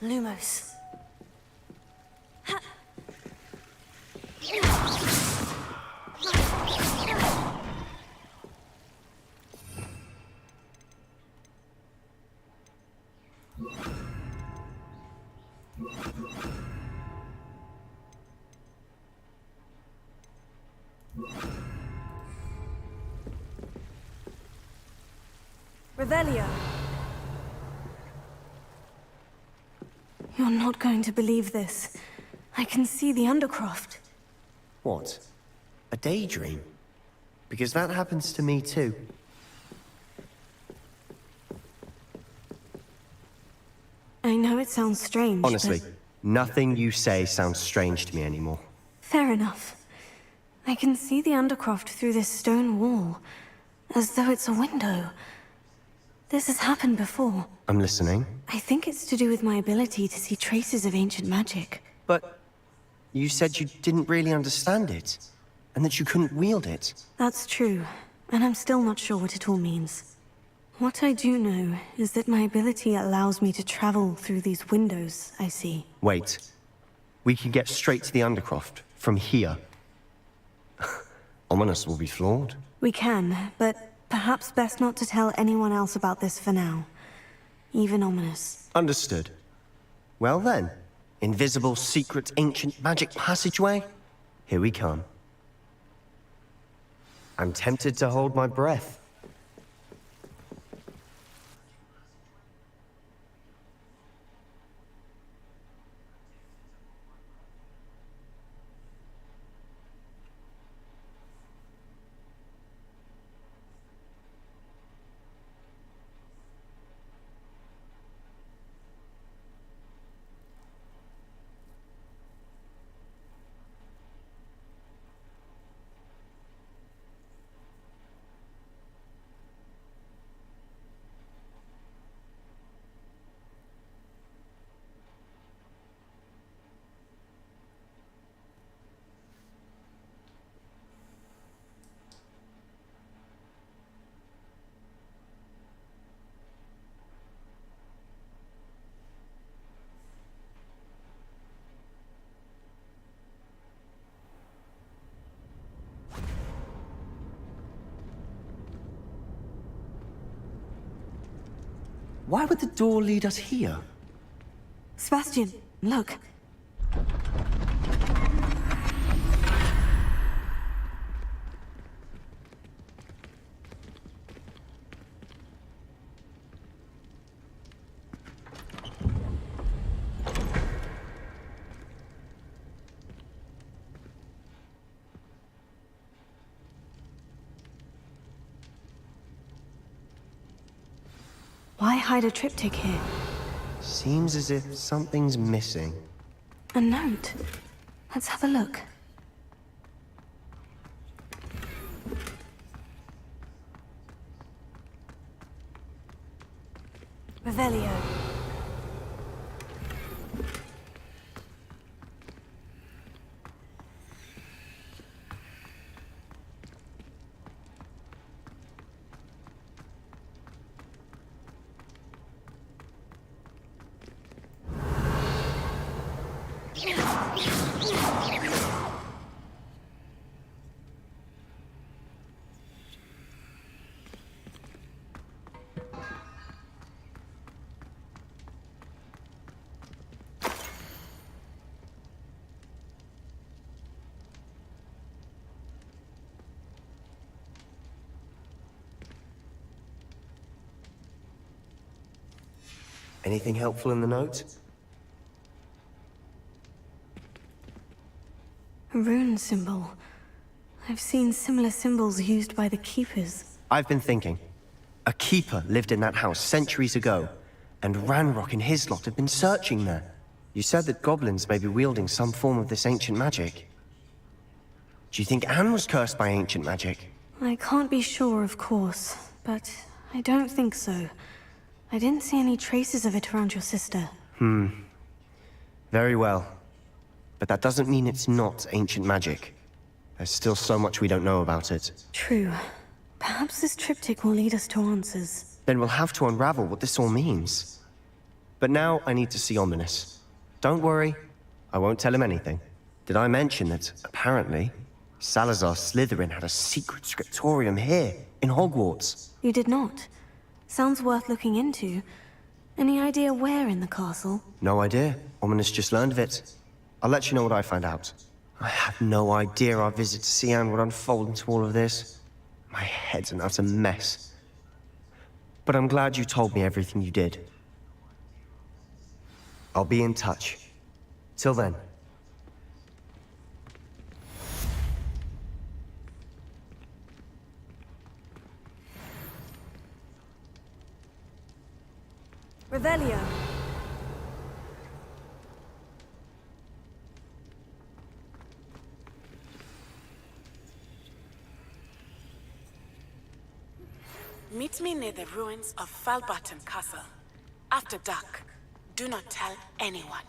Lumos. Revelio. You're not going to believe this. I can see the Undercroft. What? A daydream? Because that happens to me too. I know it sounds strange, Honestly, but... nothing you say sounds strange to me anymore. Fair enough. I can see the Undercroft through this stone wall, as though it's a window. This has happened before. I'm listening. I think it's to do with my ability to see traces of ancient magic. But you said you didn't really understand it, and that you couldn't wield it. That's true, and I'm still not sure what it all means. What I do know is that my ability allows me to travel through these windows I see. Wait. We can get straight to the Undercroft from here. Ominous will be flawed. We can, but perhaps best not to tell anyone else about this for now. Even Ominous. Understood. Well then, invisible, secret, ancient magic passageway? Here we come. I'm tempted to hold my breath. Why would the door lead us here? Sebastian, look. Why hide a triptych here? Seems as if something's missing. A note. Let's have a look. Revelio. Anything helpful in the note? A rune symbol. I've seen similar symbols used by the Keepers. I've been thinking. A keeper lived in that house centuries ago, and Ranrock and his lot have been searching there. You said that goblins may be wielding some form of this ancient magic. Do you think Anne was cursed by ancient magic? I can't be sure, of course, but I don't think so. I didn't see any traces of it around your sister. Very well. But that doesn't mean it's not ancient magic. There's still so much we don't know about it. True. Perhaps this triptych will lead us to answers. Then we'll have to unravel what this all means. But now I need to see Ominous. Don't worry, I won't tell him anything. Did I mention that, apparently, Salazar Slytherin had a secret scriptorium here, in Hogwarts? You did not. Sounds worth looking into. Any idea where in the castle? No idea. Ominous just learned of it. I'll let you know what I find out. I had no idea our visit to Cian would unfold into all of this. My head's an utter mess. But I'm glad you told me everything you did. I'll be in touch. Till then. Revelio. Meet me near the ruins of Falbaton Castle. After dark. Do not tell anyone.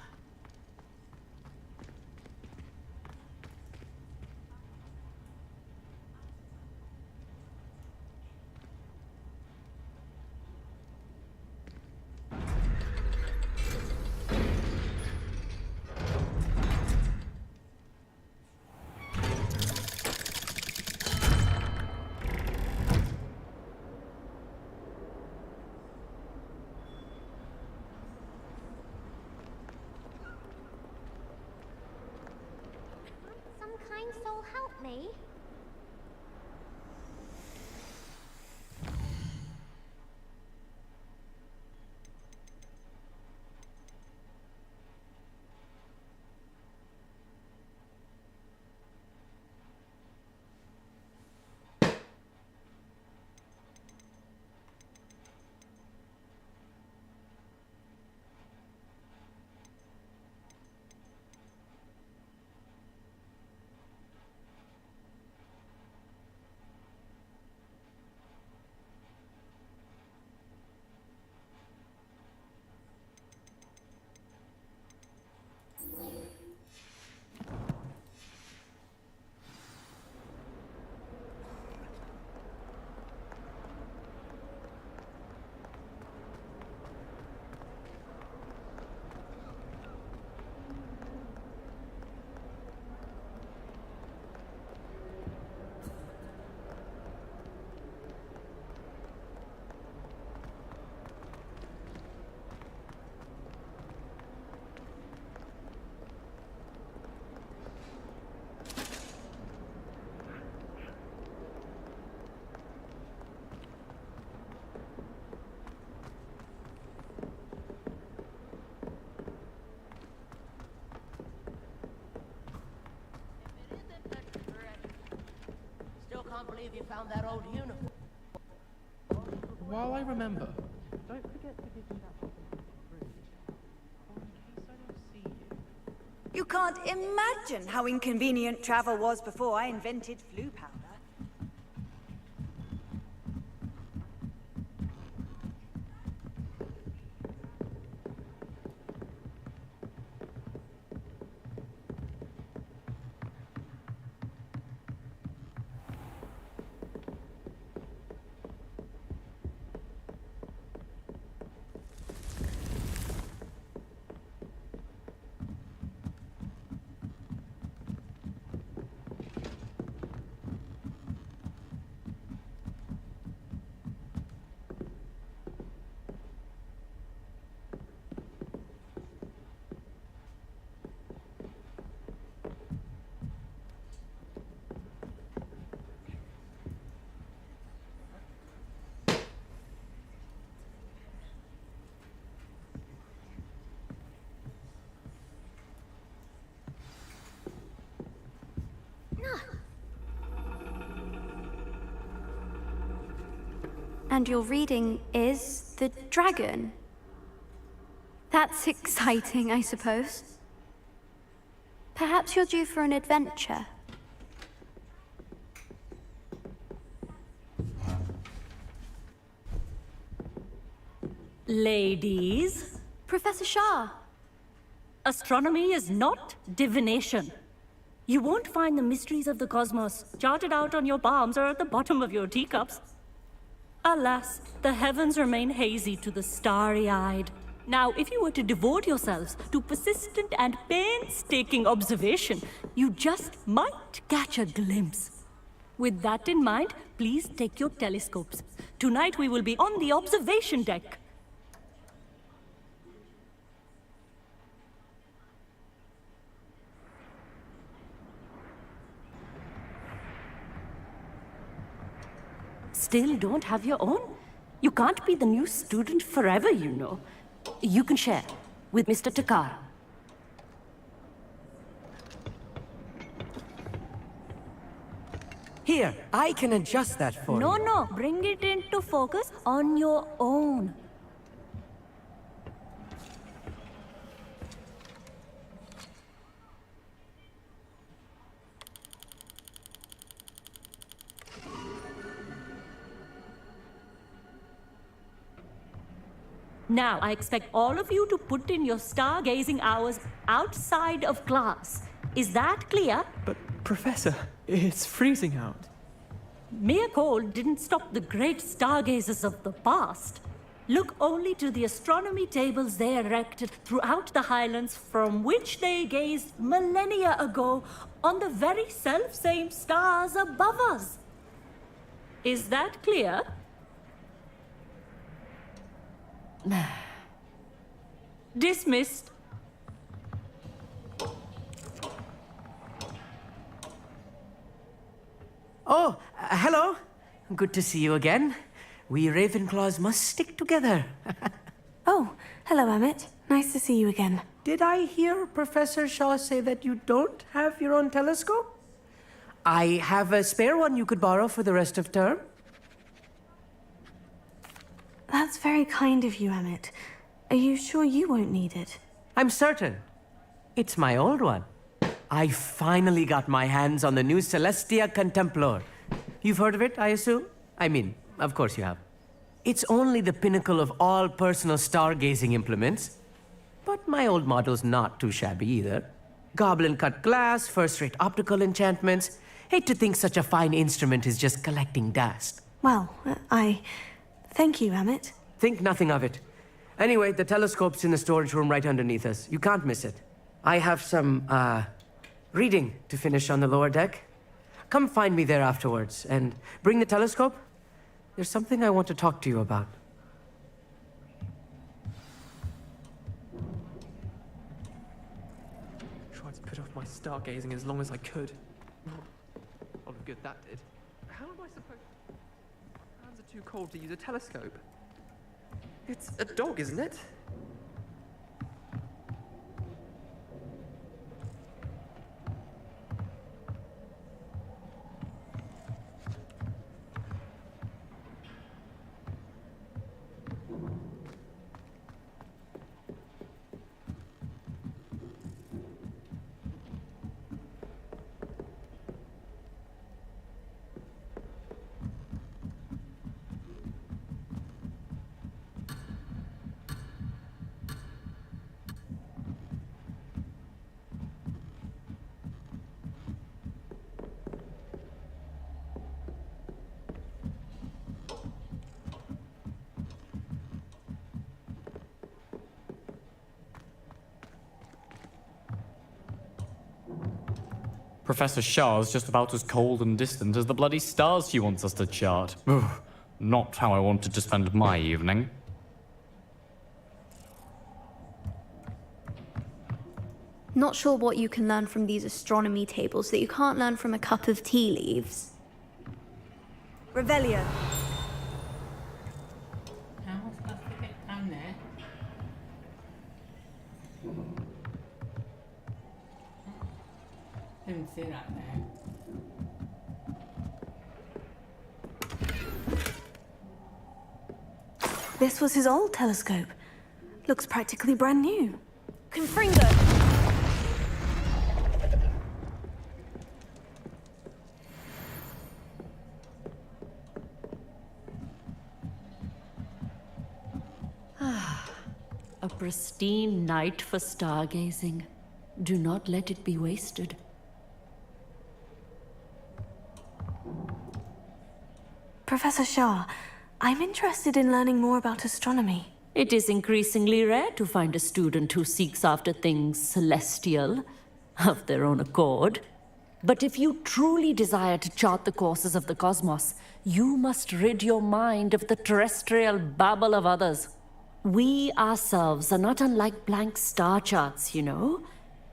Some kind soul help me. Still can't believe you found that old uniform. While I remember, don't forget to give me that bottle from the fridge. Or in case I don't see you. You can't imagine how inconvenient travel was before I invented flu powder. And your reading is the dragon. That's exciting, I suppose. Perhaps you're due for an adventure. Ladies, Professor Shah. astronomy is not divination. You won't find the mysteries of the cosmos charted out on your palms or at the bottom of your teacups. Alas, the heavens remain hazy to the starry-eyed. Now, if you were to devote yourselves to persistent and painstaking observation, you just might catch a glimpse. With that in mind, please take your telescopes. Tonight we will be on the observation deck. Still don't have your own? You can't be the new student forever, you know. You can share with Mr. Takara. Here, I can adjust that for you. No, bring it into focus on your own. Now, I expect all of you to put in your stargazing hours outside of class. Is that clear? But, Professor, it's freezing out. Mere cold didn't stop the great stargazers of the past. Look only to the astronomy tables they erected throughout the highlands from which they gazed millennia ago on the very self-same stars above us. Is that clear? Dismissed. Oh, hello. Good to see you again. We Ravenclaws must stick together. Oh, hello, Emmett. Nice to see you again. Did I hear Professor Shaw say that you don't have your own telescope? I have a spare one you could borrow for the rest of term. That's very kind of you, Emmett. Are you sure you won't need it? I'm certain. It's my old one. I finally got my hands on the new Celestia Contemplor. You've heard of it, I assume? I mean, of course you have. It's only the pinnacle of all personal stargazing implements. But my old model's not too shabby either. Goblin-cut glass, first-rate optical enchantments. Hate to think such a fine instrument is just collecting dust. Well, thank you, Emmett. Think nothing of it. Anyway, the telescope's in the storage room right underneath us. You can't miss it. I have some, reading to finish on the lower deck. Come find me there afterwards, and bring the telescope. There's something I want to talk to you about. Tried to put off my stargazing as long as I could. All the good that did. How am I supposed... Hands are too cold to use a telescope. It's a dog, isn't it? Professor Shah's just about as cold and distant as the bloody stars she wants us to chart. Ugh, not how I wanted to spend my evening. Not sure what you can learn from these astronomy tables that you can't learn from a cup of tea leaves. Revelio. How am I supposed to get down there? Didn't see that there. This was his old telescope. Looks practically brand new. Confringo. A pristine night for stargazing. Do not let it be wasted. Professor Shah, I'm interested in learning more about astronomy. It is increasingly rare to find a student who seeks after things celestial of their own accord. But if you truly desire to chart the courses of the cosmos, you must rid your mind of the terrestrial babble of others. We ourselves are not unlike blank star charts, you know?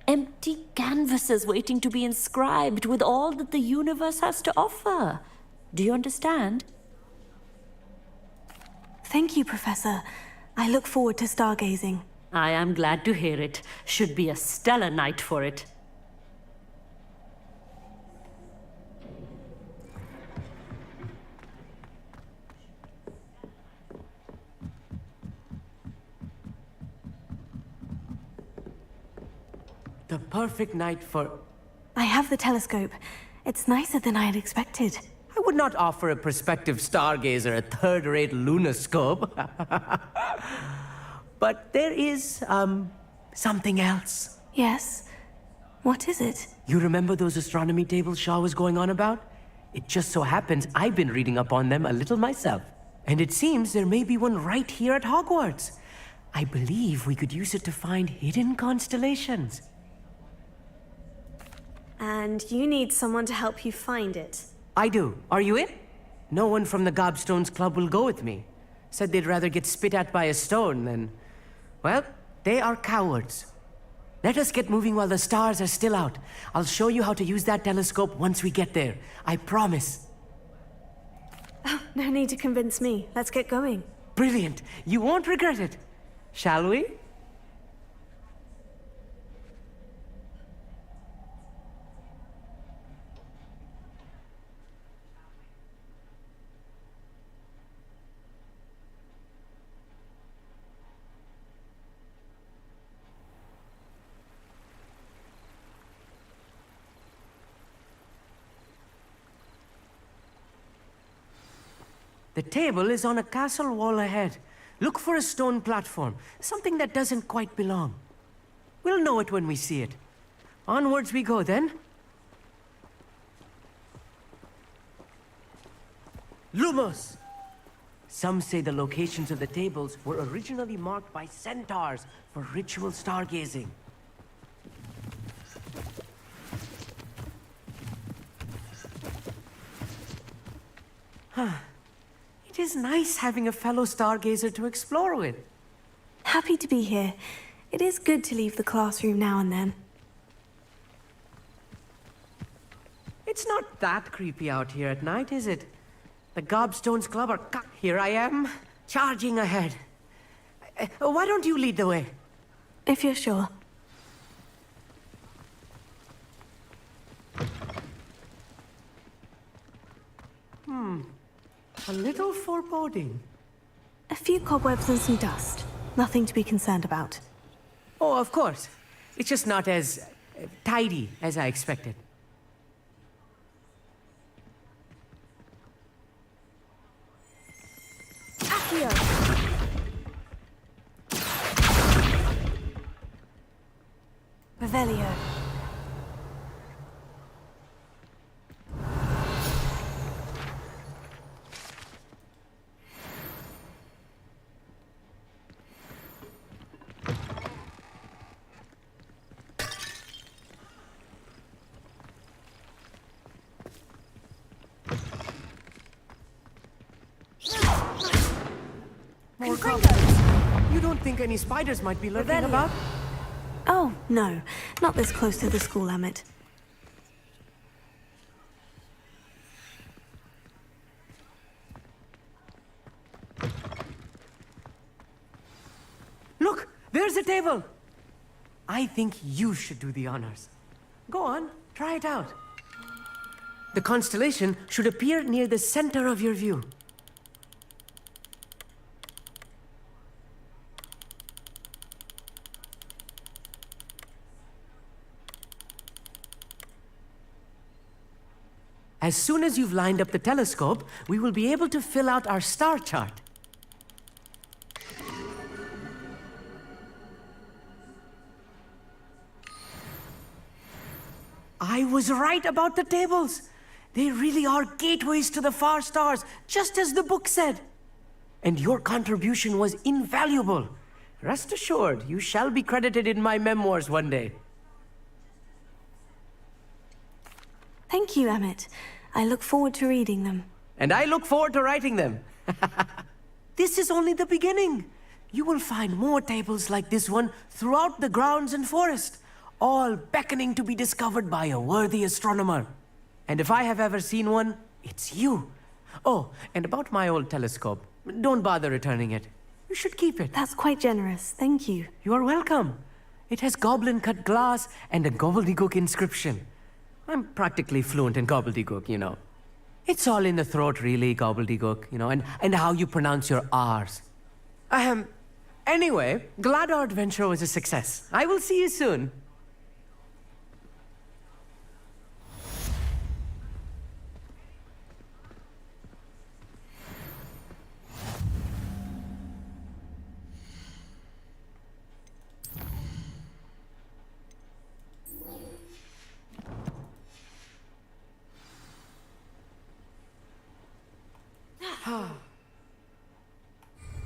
Empty canvases waiting to be inscribed with all that the universe has to offer. Do you understand? Thank you, Professor. I look forward to stargazing. I am glad to hear it. Should be a stellar night for it. The perfect night for... I have the telescope. It's nicer than I had expected. I would not offer a prospective stargazer a third-rate lunoscope. But there is, something else. Yes? What is it? You remember those astronomy tables Shaw was going on about? It just so happens I've been reading up on them a little myself. And it seems there may be one right here at Hogwarts. I believe we could use it to find hidden constellations. And you need someone to help you find it. I do. Are you in? No one from the Gobstones Club will go with me. Said they'd rather get spit at by a stone than... Well, they are cowards. Let us get moving while the stars are still out. I'll show you how to use that telescope once we get there. I promise. Oh, no need to convince me. Let's get going. Brilliant. You won't regret it. Shall we? The table is on a castle wall ahead. Look for a stone platform, something that doesn't quite belong. We'll know it when we see it. Onwards we go, then. Lumos! Some say the locations of the tables were originally marked by centaurs for ritual stargazing. It is nice having a fellow stargazer to explore with. Happy to be here. It is good to leave the classroom now and then. It's not that creepy out here at night, is it? The Gobstones Club are... Here I am, charging ahead. Why don't you lead the way? If you're sure. A little foreboding. A few cobwebs and some dust. Nothing to be concerned about. Oh, of course. It's just not as tidy as I expected. Accio! Revelio. More cobwebs. You don't think any spiders might be lurking about? Oh, no. Not this close to the school, Emmett. Look! There's a table! I think you should do the honors. Go on, try it out. The constellation should appear near the center of your view. As soon as you've lined up the telescope, we will be able to fill out our star chart. I was right about the tables. They really are gateways to the far stars, just as the book said. and your contribution was invaluable. Rest assured, you shall be credited in my memoirs one day. Thank you, Emmett. I look forward to reading them. And I look forward to writing them. This is only the beginning. You will find more tables like this one throughout the grounds and forest, all beckoning to be discovered by a worthy astronomer. And if I have ever seen one, it's you. Oh, and about my old telescope, don't bother returning it. You should keep it. That's quite generous. Thank you. You are welcome. It has goblin-cut glass and a gobbledygook inscription. I'm practically fluent in gobbledygook, you know. It's all in the throat, really, gobbledygook, you know, and how you pronounce your R's. Anyway, glad our adventure was a success. I will see you soon.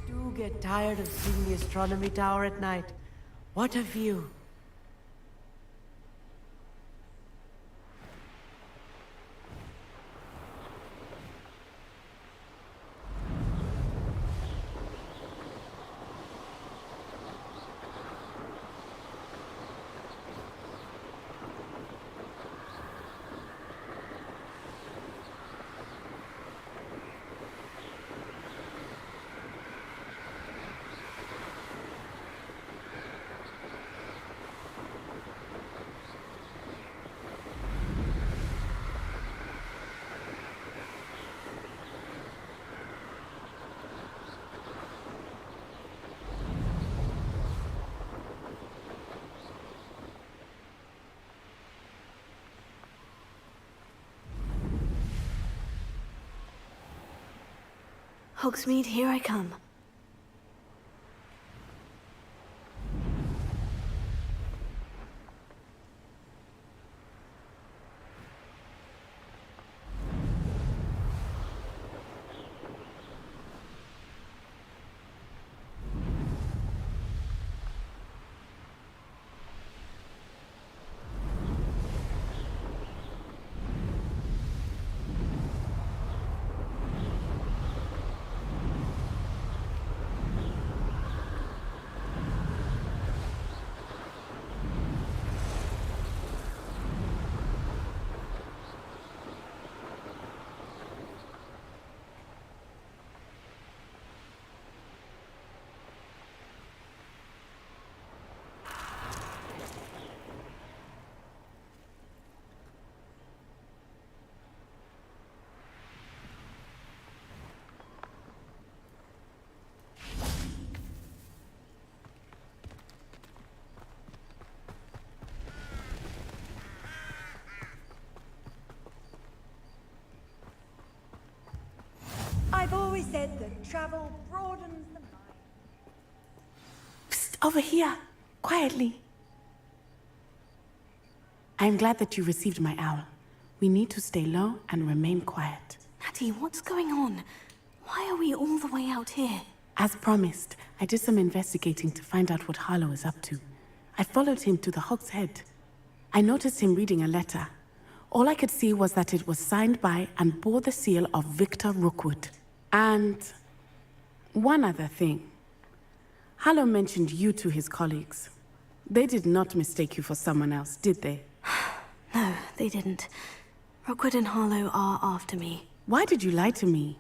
Do get tired of seeing the astronomy tower at night. What a view. Hogsmeade, here I come. I've always said that travel broadens the mind. Psst, over here, quietly. I'm glad that you received my owl. We need to stay low and remain quiet. Natty, what's going on? Why are we all the way out here? As promised, I did some investigating to find out what Harlow is up to. I followed him to the Hog's Head. I noticed him reading a letter. All I could see was that it was signed by and bore the seal of Victor Rookwood. And one other thing. Harlow mentioned you to his colleagues. They did not mistake you for someone else, did they? No, they didn't. Rookwood and Harlow are after me. Why did you lie to me?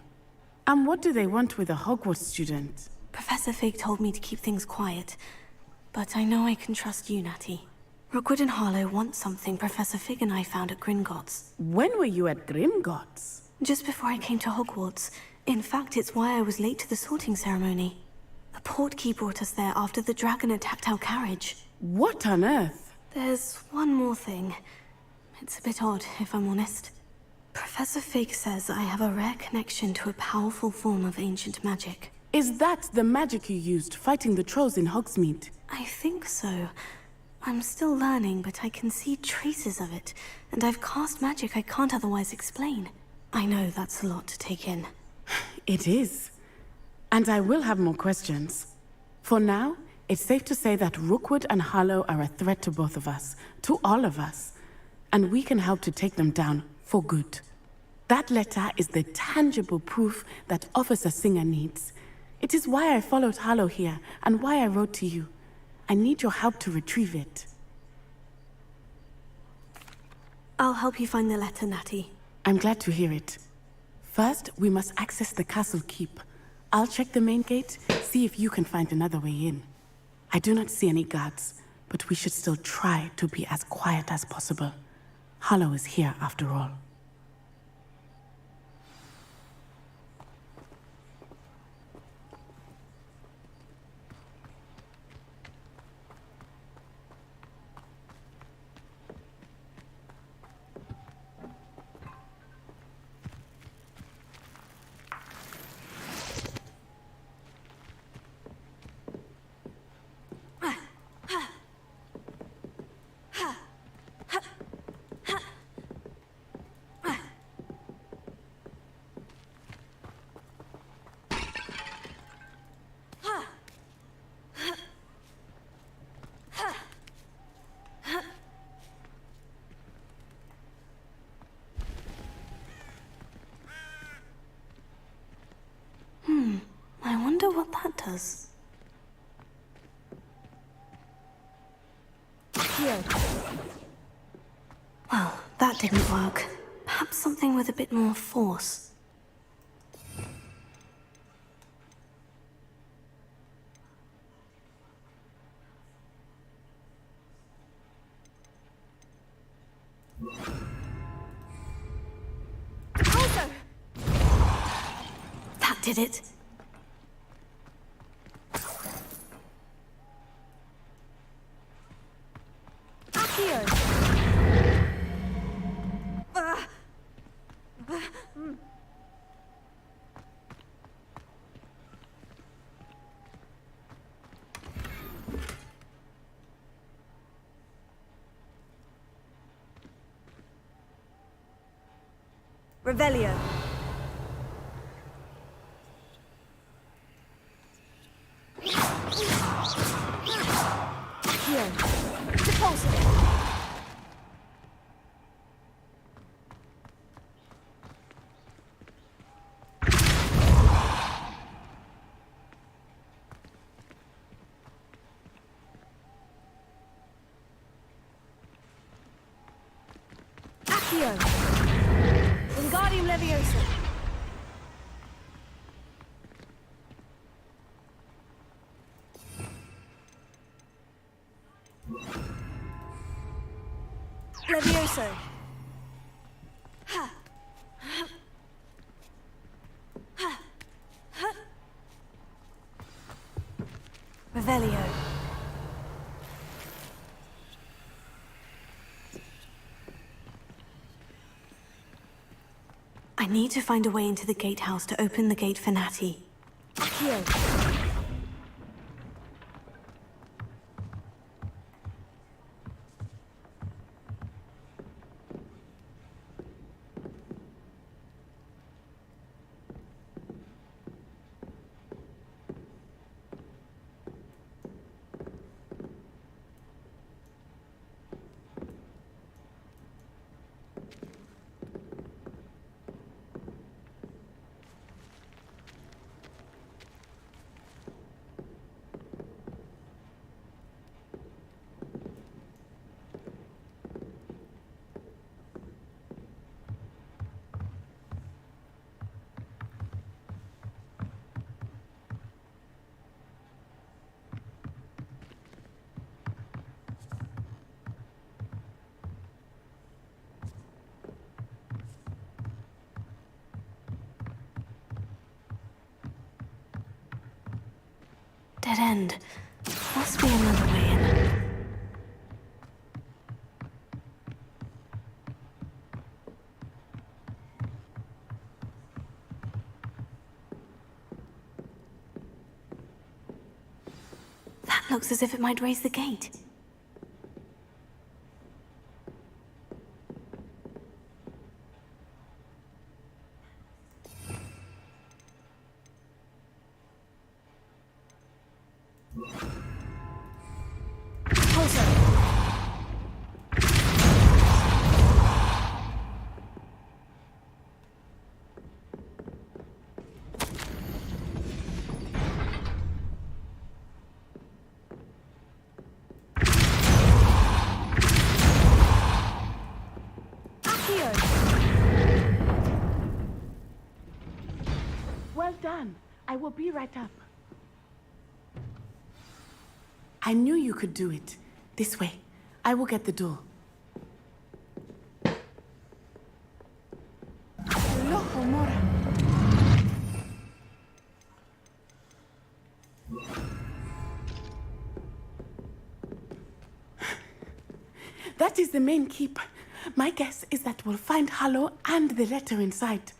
And what do they want with a Hogwarts student? Professor Fig told me to keep things quiet. But I know I can trust you, Natty. Rookwood and Harlow want something Professor Fig and I found at Gringotts. When were you at Gringotts? Just before I came to Hogwarts. In fact, it's why I was late to the sorting ceremony. The portkey brought us there after the dragon attacked our carriage. What on earth? There's one more thing. It's a bit odd, if I'm honest. Professor Fig says I have a rare connection to a powerful form of ancient magic. Is that the magic you used fighting the trolls in Hogsmeade? I think so. I'm still learning, but I can see traces of it, and I've cast magic I can't otherwise explain. I know that's a lot to take in. It is. And I will have more questions. For now, it's safe to say that Rookwood and Harlow are a threat to both of us, to all of us. And we can help to take them down for good. That letter is the tangible proof that Officer Singer needs. It is why I followed Harlow here, and why I wrote to you. I need your help to retrieve it. I'll help you find the letter, Natty. I'm glad to hear it. First, we must access the castle keep. I'll check the main gate, see if you can find another way in. I do not see any guards, but we should still try to be as quiet as possible. Harlow is here after all. I wonder what that does. Here. Well, that didn't work. Perhaps something with a bit more force. Also! That did it. Here. Revelio. Here. Depulso. Accio. Wingardium Leviosa. Levioso. Ha. Ha. Ha. Revelio. I need to find a way into the gatehouse to open the gate for Natty. Here. Dead end. Must be another way in. That looks as if it might raise the gate. Well done. I will be right up. I knew you could do it. This way. I will get the door. Loco, Mora. That is the main keep. My guess is that we'll find Hollow and the letter inside.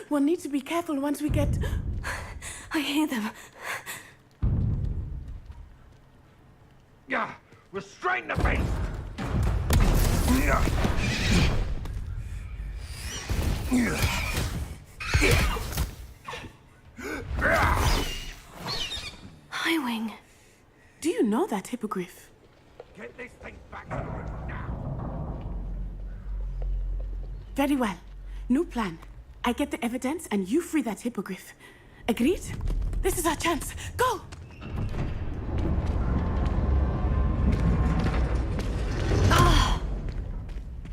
We'll need to be careful once we get... I hear them. Yeah, restrain the beast! Highwing. Do you know that hippogriff? Get this thing back to the room now! Very well. New plan. I get the evidence and you free that hippogriff. Agreed? This is our chance. Go! Ah!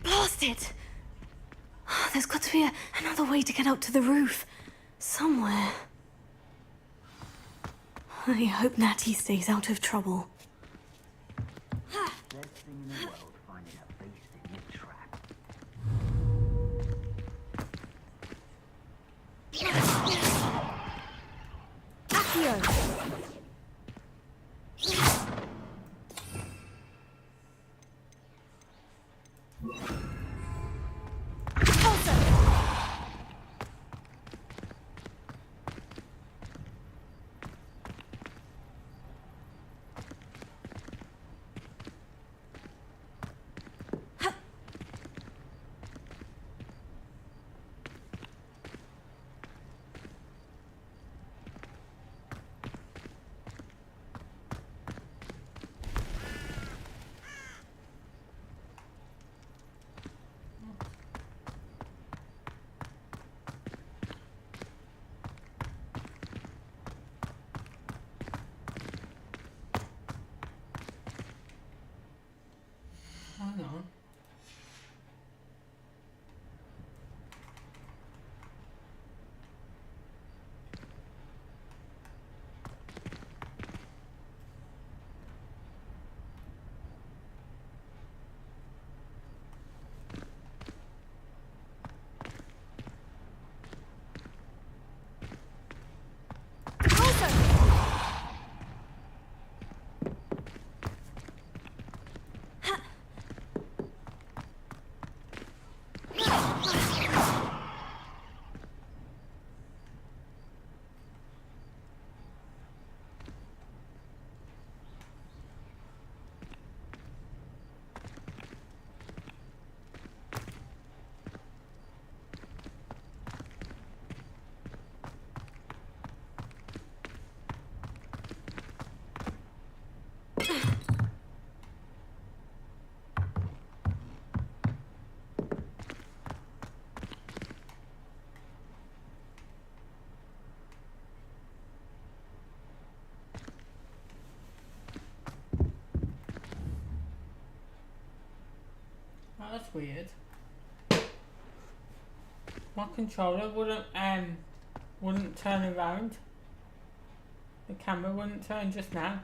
Blast it! There's got to be another way to get up to the roof. Somewhere. I hope Natty stays out of trouble. Best thing in the world, finding a beast in your trap. Hang on. Oh, that's weird. My controller wouldn't turn around. The camera wouldn't turn just now.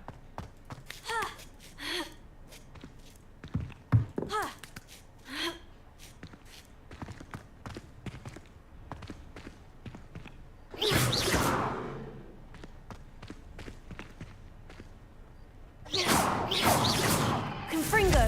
Confringo!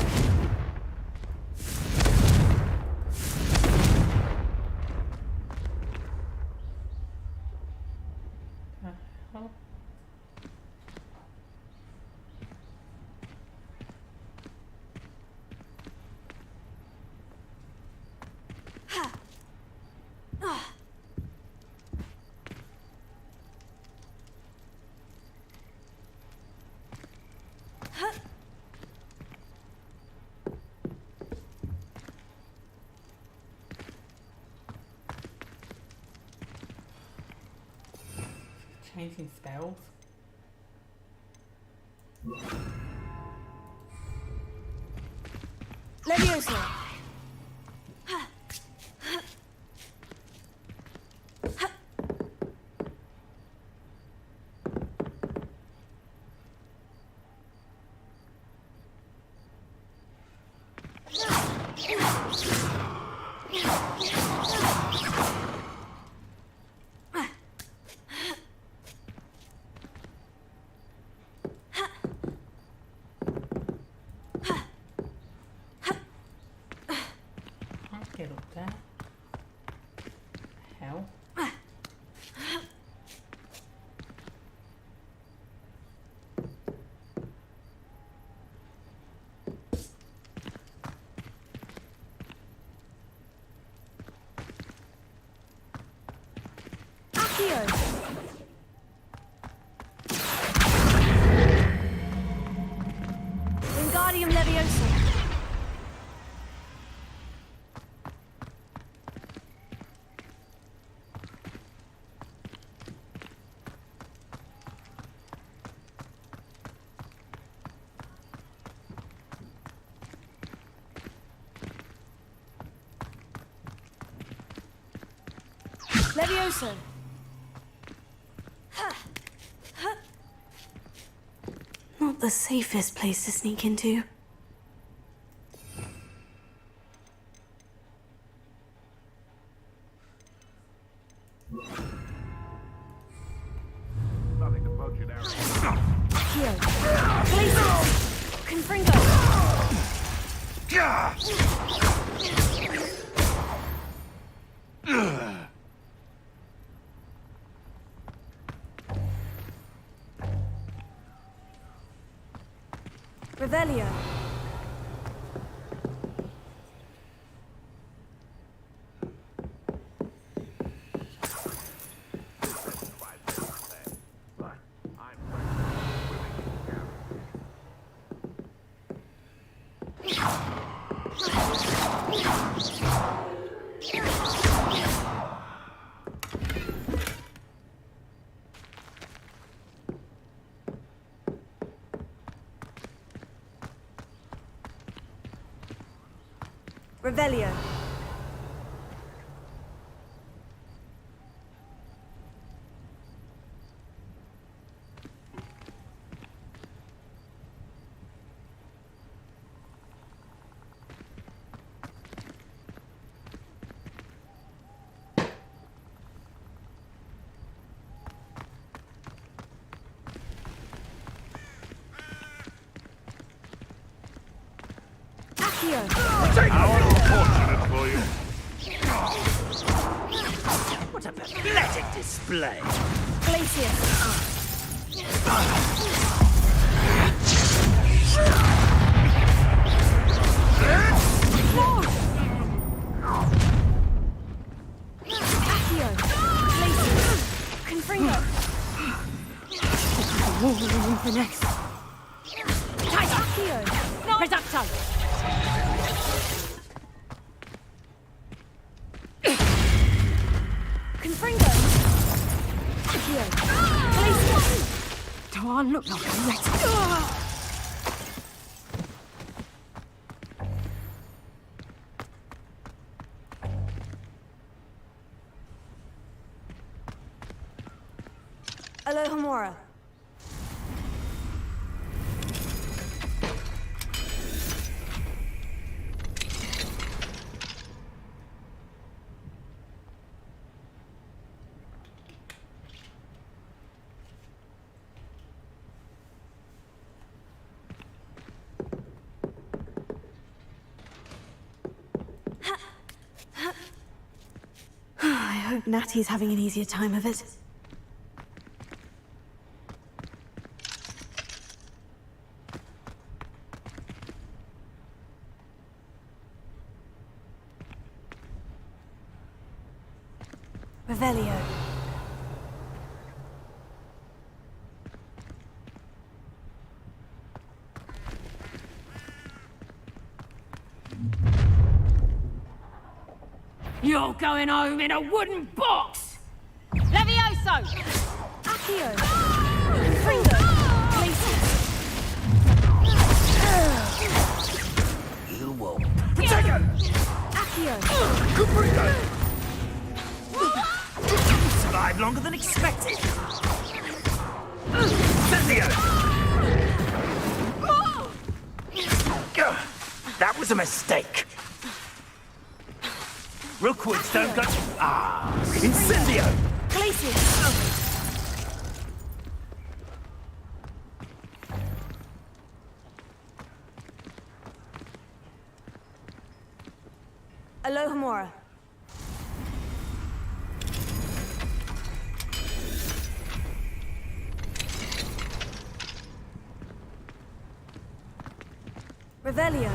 changing spells. Leviosa! Can't get up there. Hell. Accio! Wingardium Leviosa! Leviosa! Not the safest place to sneak into. Nothing to poach an arrow. Accio! Glacius! Confringo! Revelio. Revelio. Accio. How unfortunate for you. What a pathetic display. Glacius. No! Accio. Glacius. Confringo. The next. Accio. No! Reducto. Confringo! Accio! Glacius! Don't look like a rat. Alohomora. I hope Natty's having an easier time of it. Revelio. You're going home in a wooden box! Levioso! Accio! Accio! Confringo! Glacius! You won't. Protego! Accio! Confringo! Survived longer than expected. Incendio! That was a mistake. Rookwoods don't go... Ah! Incendio! Glacius! Alohomora. Revelio.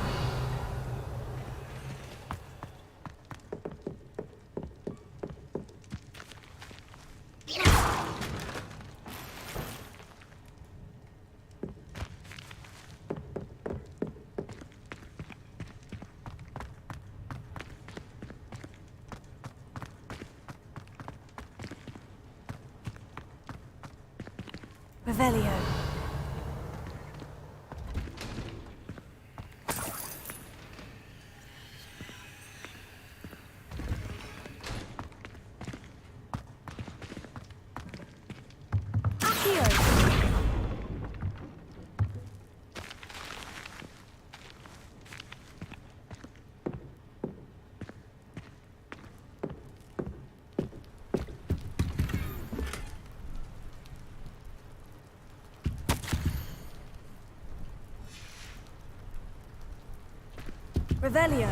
Revelio. Accio. Revelio.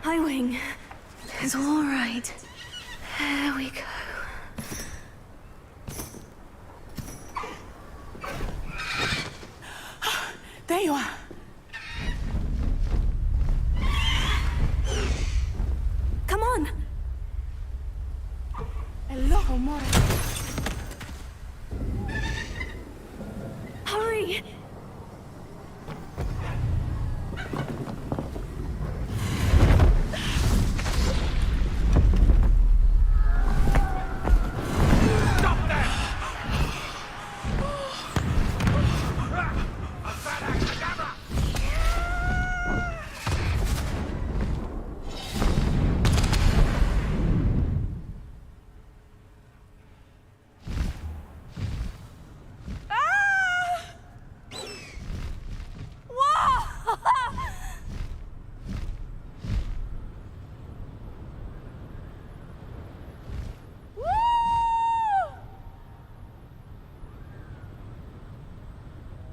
Highwing. It's all right. There we go. There you are. Come on. Alohomora. Hurry.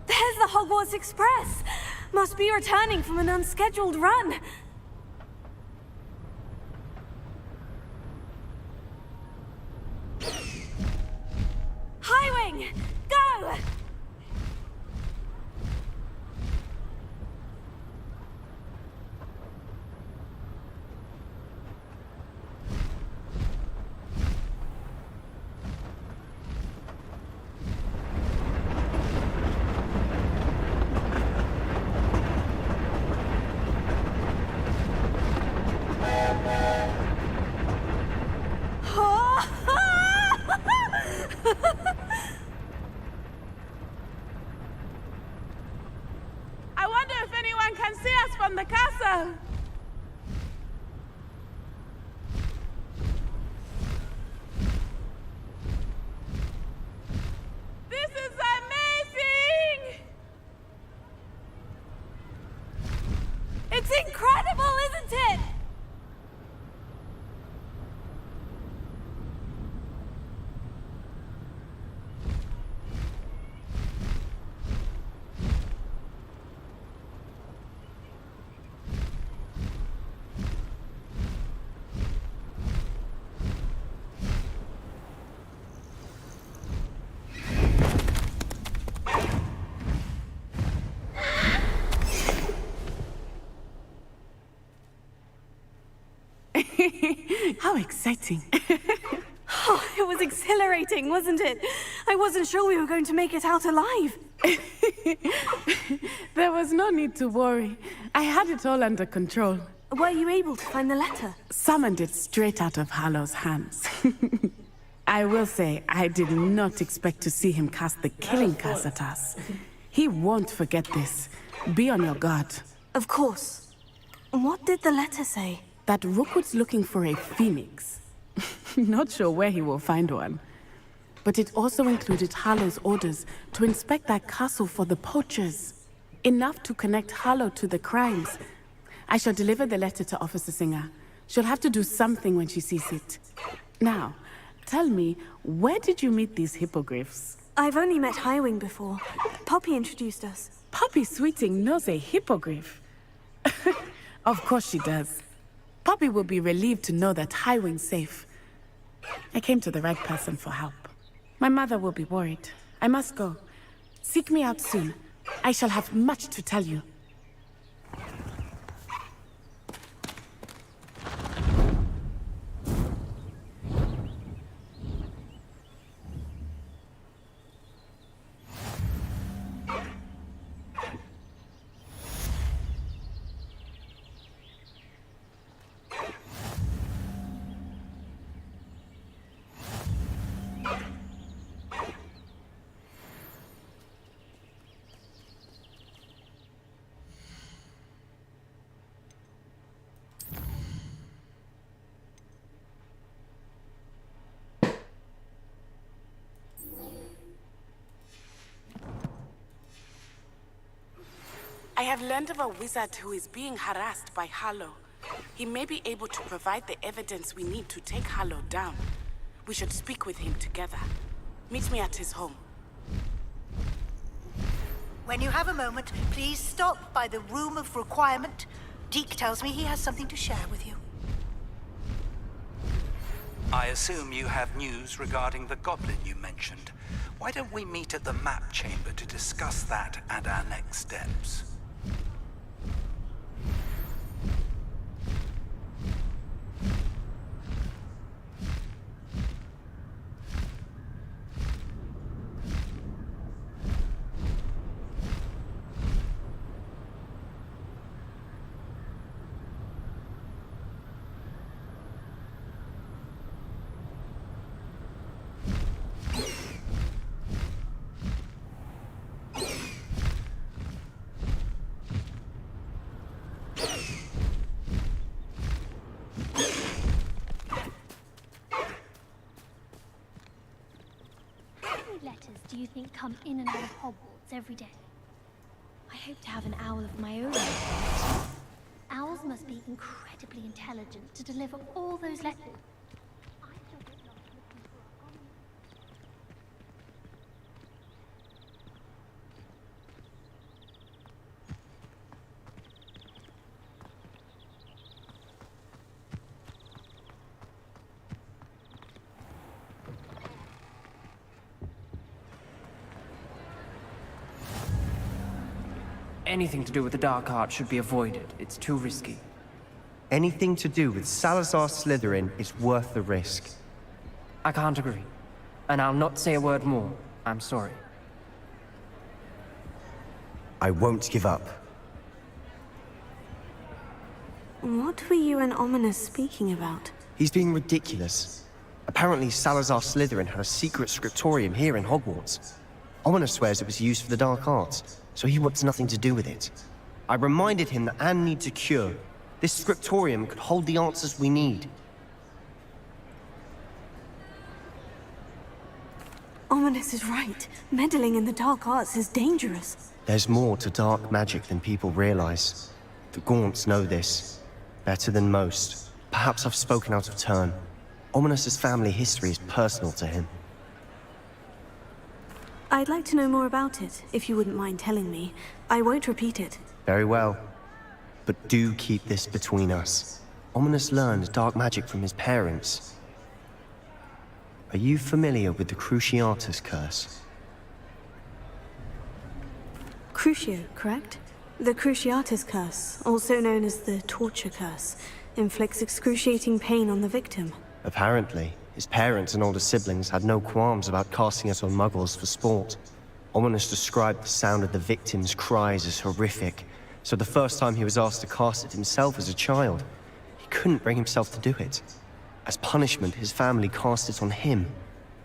There's the Hogwarts Express! Must be returning from an unscheduled run. Highwing! Go! How exciting. Oh, it was exhilarating, wasn't it? I wasn't sure we were going to make it out alive. There was no need to worry. I had it all under control. Were you able to find the letter? Summoned it straight out of Harlow's hands. I will say, I did not expect to see him cast the killing curse at us. He won't forget this. Be on your guard. Of course. What did the letter say? That Rookwood's looking for a phoenix. Not sure where he will find one. But it also included Harlow's orders to inspect that castle for the poachers. Enough to connect Harlow to the crimes. I shall deliver the letter to Officer Singer. She'll have to do something when she sees it. Now, tell me, where did you meet these hippogriffs? I've only met Highwing before. Poppy introduced us. Poppy Sweeting knows a hippogriff. Of course she does. Poppy will be relieved to know that Highwing's safe. I came to the right person for help. My mother will be worried. I must go. Seek me out soon. I shall have much to tell you. I have learned of a wizard who is being harassed by Harlow. He may be able to provide the evidence we need to take Harlow down. We should speak with him together. Meet me at his home. When you have a moment, please stop by the Room of Requirement. Deke tells me he has something to share with you. I assume you have news regarding the goblin you mentioned. Why don't we meet at the map chamber to discuss that and our next steps? Letters do you think come in and out of Hogwarts every day? I hope to have an owl of my own. Owls must be incredibly intelligent to deliver all those letters. I still get lost looking for a Anything to do with the dark art should be avoided. It's too risky. Anything to do with Salazar Slytherin is worth the risk. I can't agree. And I'll not say a word more. I'm sorry. I won't give up. What were you and Ominous speaking about? He's being ridiculous. Apparently Salazar Slytherin had a secret scriptorium here in Hogwarts. Ominous swears it was used for the dark arts, so he wants nothing to do with it. I reminded him that Anne needs a cure. This scriptorium could hold the answers we need. Ominous is right. Meddling in the dark arts is dangerous. There's more to dark magic than people realize. The Gaunts know this. Better than most. Perhaps I've spoken out of turn. Ominous's family history is personal to him. I'd like to know more about it, if you wouldn't mind telling me. I won't repeat it. Very well. But do keep this between us. Ominous learned dark magic from his parents. Are you familiar with the Cruciatus curse? Crucio, correct? The Cruciatus Curse, also known as the Torture Curse, inflicts excruciating pain on the victim. Apparently, his parents and older siblings had no qualms about casting it on muggles for sport. Ominous described the sound of the victim's cries as horrific, so the first time he was asked to cast it himself as a child, he couldn't bring himself to do it. As punishment, his family cast it on him.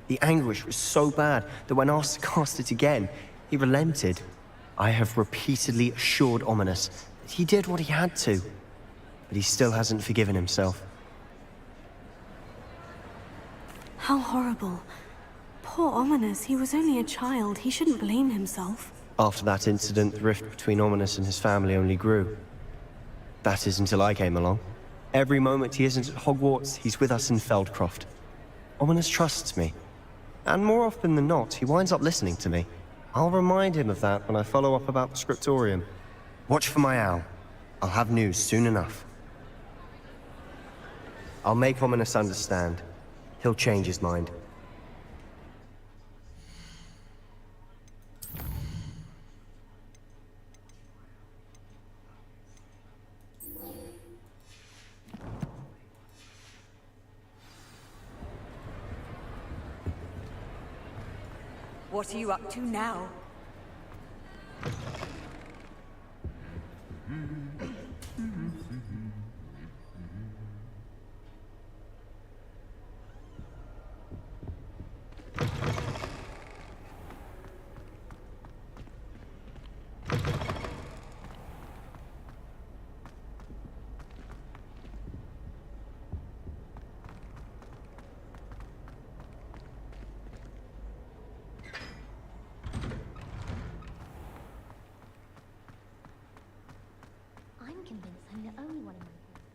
The anguish was so bad that when asked to cast it again, he relented. I have repeatedly assured Ominous that he did what he had to, but he still hasn't forgiven himself. How horrible. Poor Ominous, he was only a child. He shouldn't blame himself. After that incident, the rift between Ominous and his family only grew. That is until I came along. Every moment he isn't at Hogwarts, he's with us in Feldcroft. Ominous trusts me. And more often than not, he winds up listening to me. I'll remind him of that when I follow up about the scriptorium. Watch for my owl. I'll have news soon enough. I'll make Ominous understand. He'll change his mind. What are you up to now? I'm convinced I'm the only one in my group.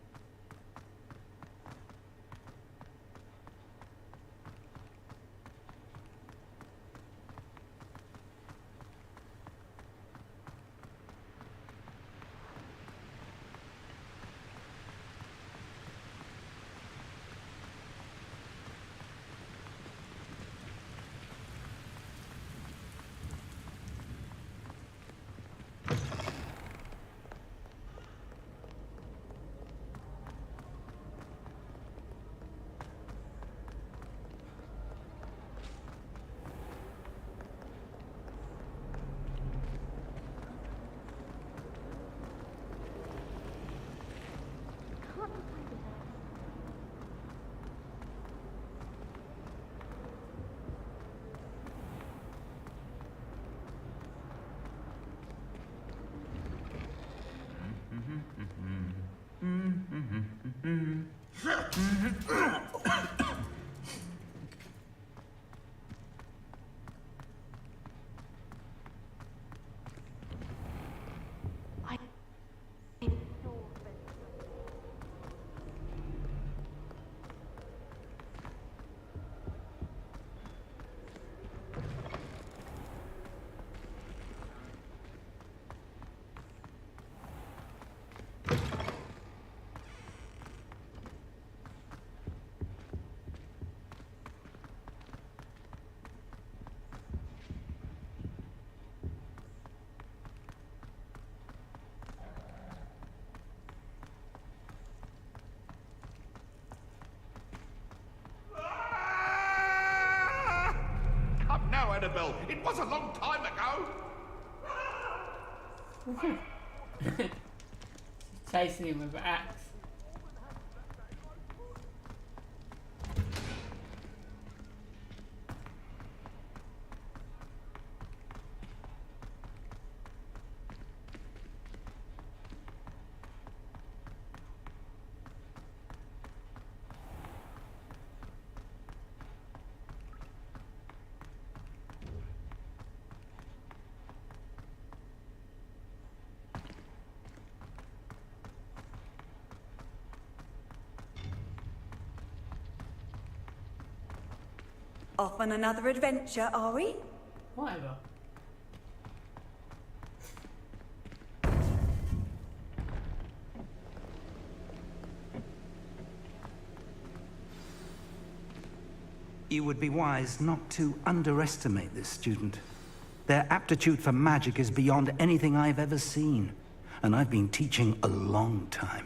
Come now, Annabelle. It was a long time ago. Chasing him with an axe. Off on another adventure, are we? Whatever. You would be wise not to underestimate this student. Their aptitude for magic is beyond anything I've ever seen. and I've been teaching a long time.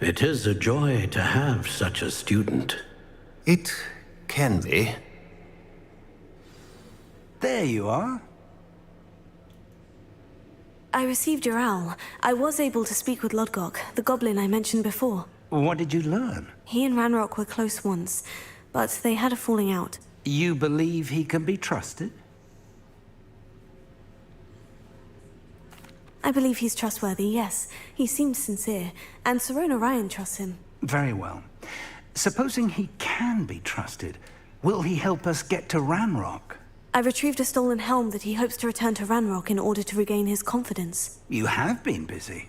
It is a joy to have such a student. It can be. There you are. I received your owl. I was able to speak with Lodgok, the goblin I mentioned before. What did you learn? He and Ranrock were close once, but they had a falling out. You believe he can be trusted? I believe he's trustworthy, yes. He seems sincere, and Sirona Ryan trusts him. Very well. Supposing he can be trusted, will he help us get to Ranrock? I retrieved a stolen helm that he hopes to return to Ranrock in order to regain his confidence. You have been busy.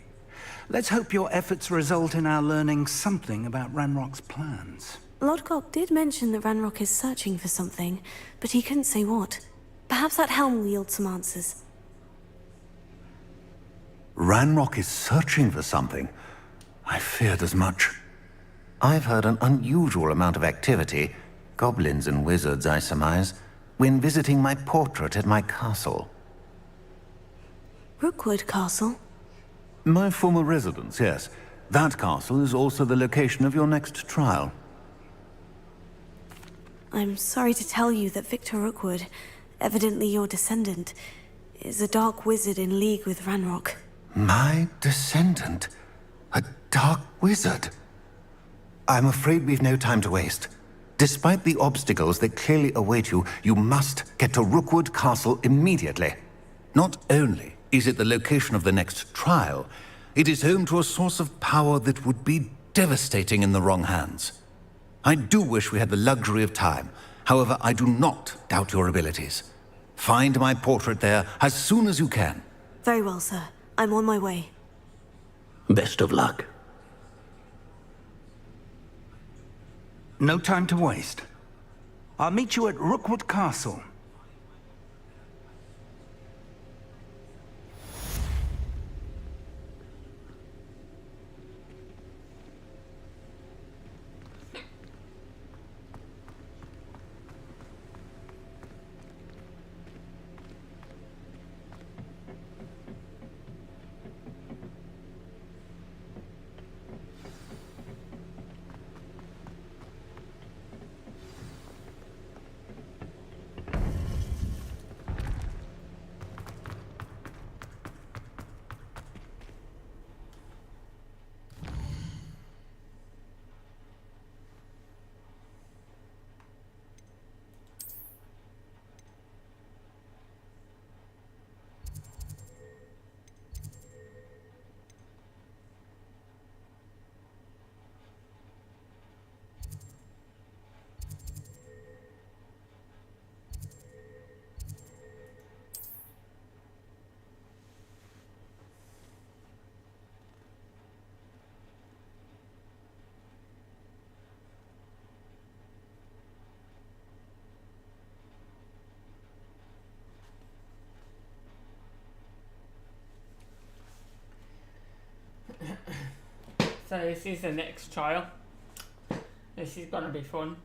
Let's hope your efforts result in our learning something about Ranrock's plans. Lodgok did mention that Ranrock is searching for something, but he couldn't say what. Perhaps that helm will yield some answers. Ranrock is searching for something. I feared as much. I've heard an unusual amount of activity, goblins and wizards, I surmise, when visiting my portrait at my castle. Rookwood Castle? My former residence, yes. That castle is also the location of your next trial. I'm sorry to tell you that Victor Rookwood, evidently your descendant, is a dark wizard in league with Ranrock. My descendant? A dark wizard? I'm afraid we've no time to waste. Despite the obstacles that clearly await you, you must get to Rookwood Castle immediately. Not only is it the location of the next trial, it is home to a source of power that would be devastating in the wrong hands. I do wish we had the luxury of time. However, I do not doubt your abilities. Find my portrait there as soon as you can. Very well, sir. I'm on my way. Best of luck. No time to waste. I'll meet you at Rookwood Castle. So this is the next trial. This is gonna be fun.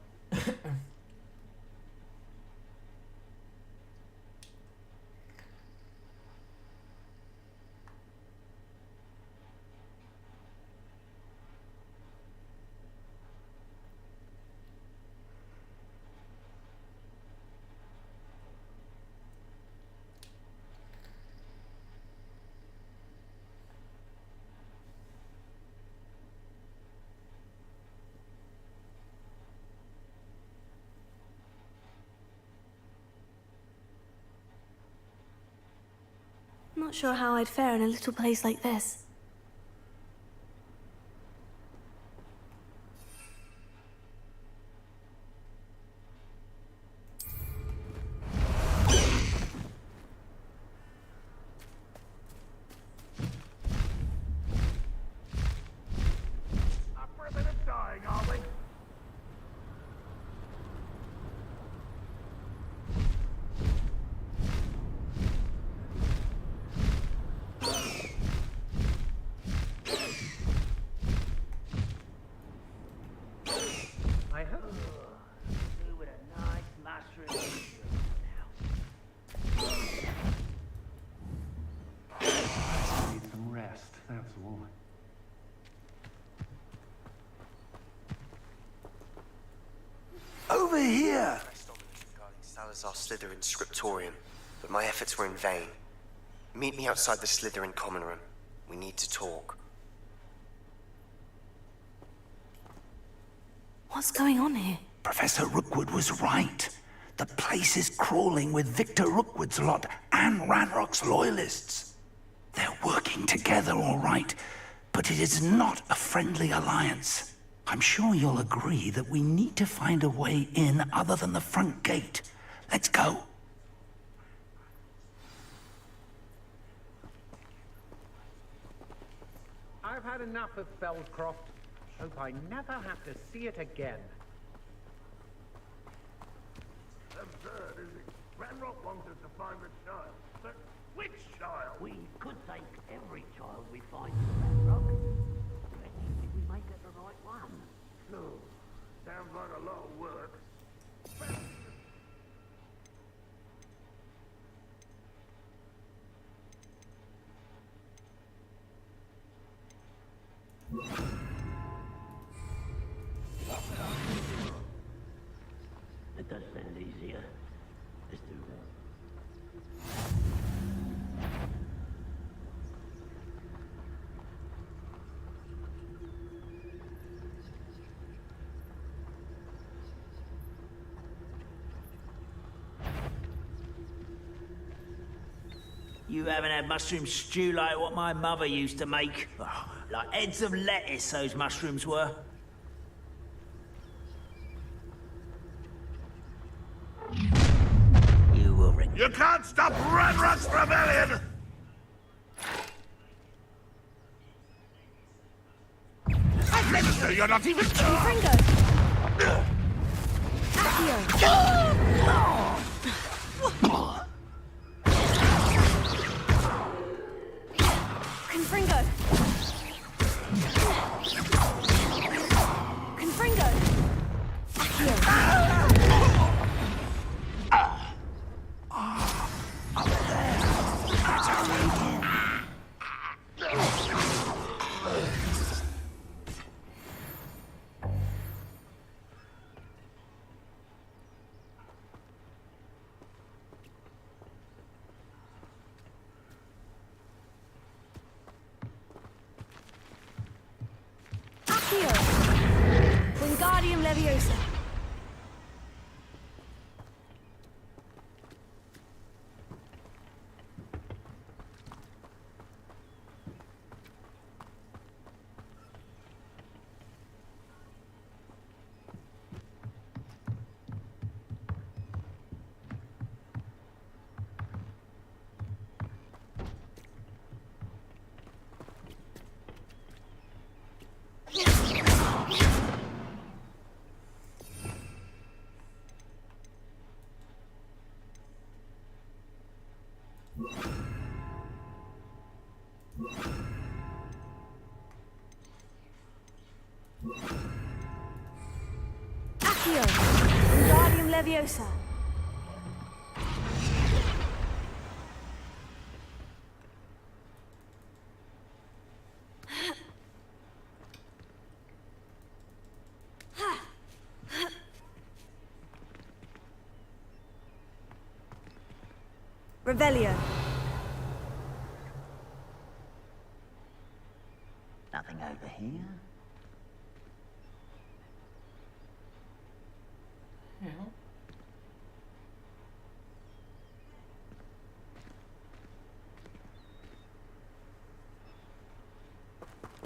Not sure how I'd fare in a little place like this. Up for a bit of dying, are we? as our Slytherin scriptorium, but my efforts were in vain. Meet me outside the Slytherin common room. We need to talk. What's going on here? Professor Rookwood was right. The place is crawling with Victor Rookwood's lot and Ranrock's loyalists. They're working together, all right, but it is not a friendly alliance. I'm sure you'll agree that we need to find a way in other than the front gate. Let's go. I've had enough of Feldcroft. Hope I never have to see it again. Absurd, is it? Ranrock wants us to find the child. But which child? We could take every child we find in Ranrock. If we make it the right one. No. Sounds like a lot of work. It does sound easier. Let's do that. You haven't had mushroom stew like what my mother used to make? Oh, like heads of lettuce, those mushrooms were. You will regret. You can't stop Ranrock's rebellion! Minister, you're not even... Fringo! Confringo! Confringo! Wingardium Leviosa. Accio. Wingardium Leviosa. Revelio. Nothing over here.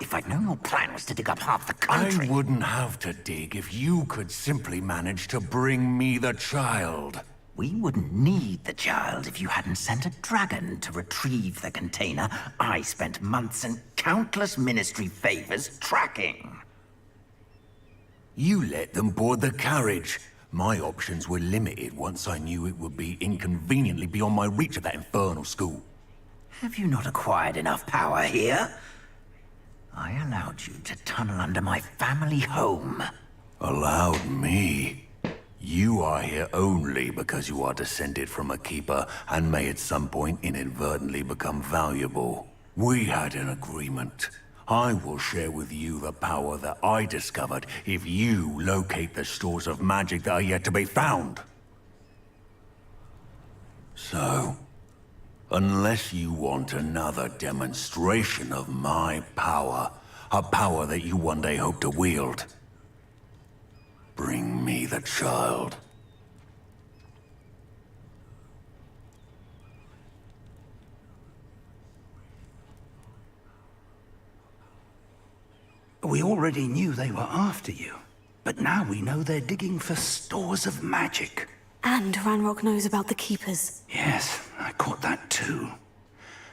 If I'd known your plan was to dig up half the country... I wouldn't have to dig if you could simply manage to bring me the child. We wouldn't need the child if you hadn't sent a dragon to retrieve the container I spent months and countless ministry favors tracking. You let them board the carriage. My options were limited once I knew it would be inconveniently beyond my reach at that infernal school. Have you not acquired enough power here? I allowed you to tunnel under my family home. Allowed me? You are here only because you are descended from a keeper and may at some point inadvertently become valuable. We had an agreement. I will share with you the power that I discovered if you locate the stores of magic that are yet to be found. So, unless you want another demonstration of my power, a power that you one day hope to wield, bring me the child. We already knew they were after you, but now we know they're digging for stores of magic. And Ranrock knows about the Keepers. Yes, I caught that too.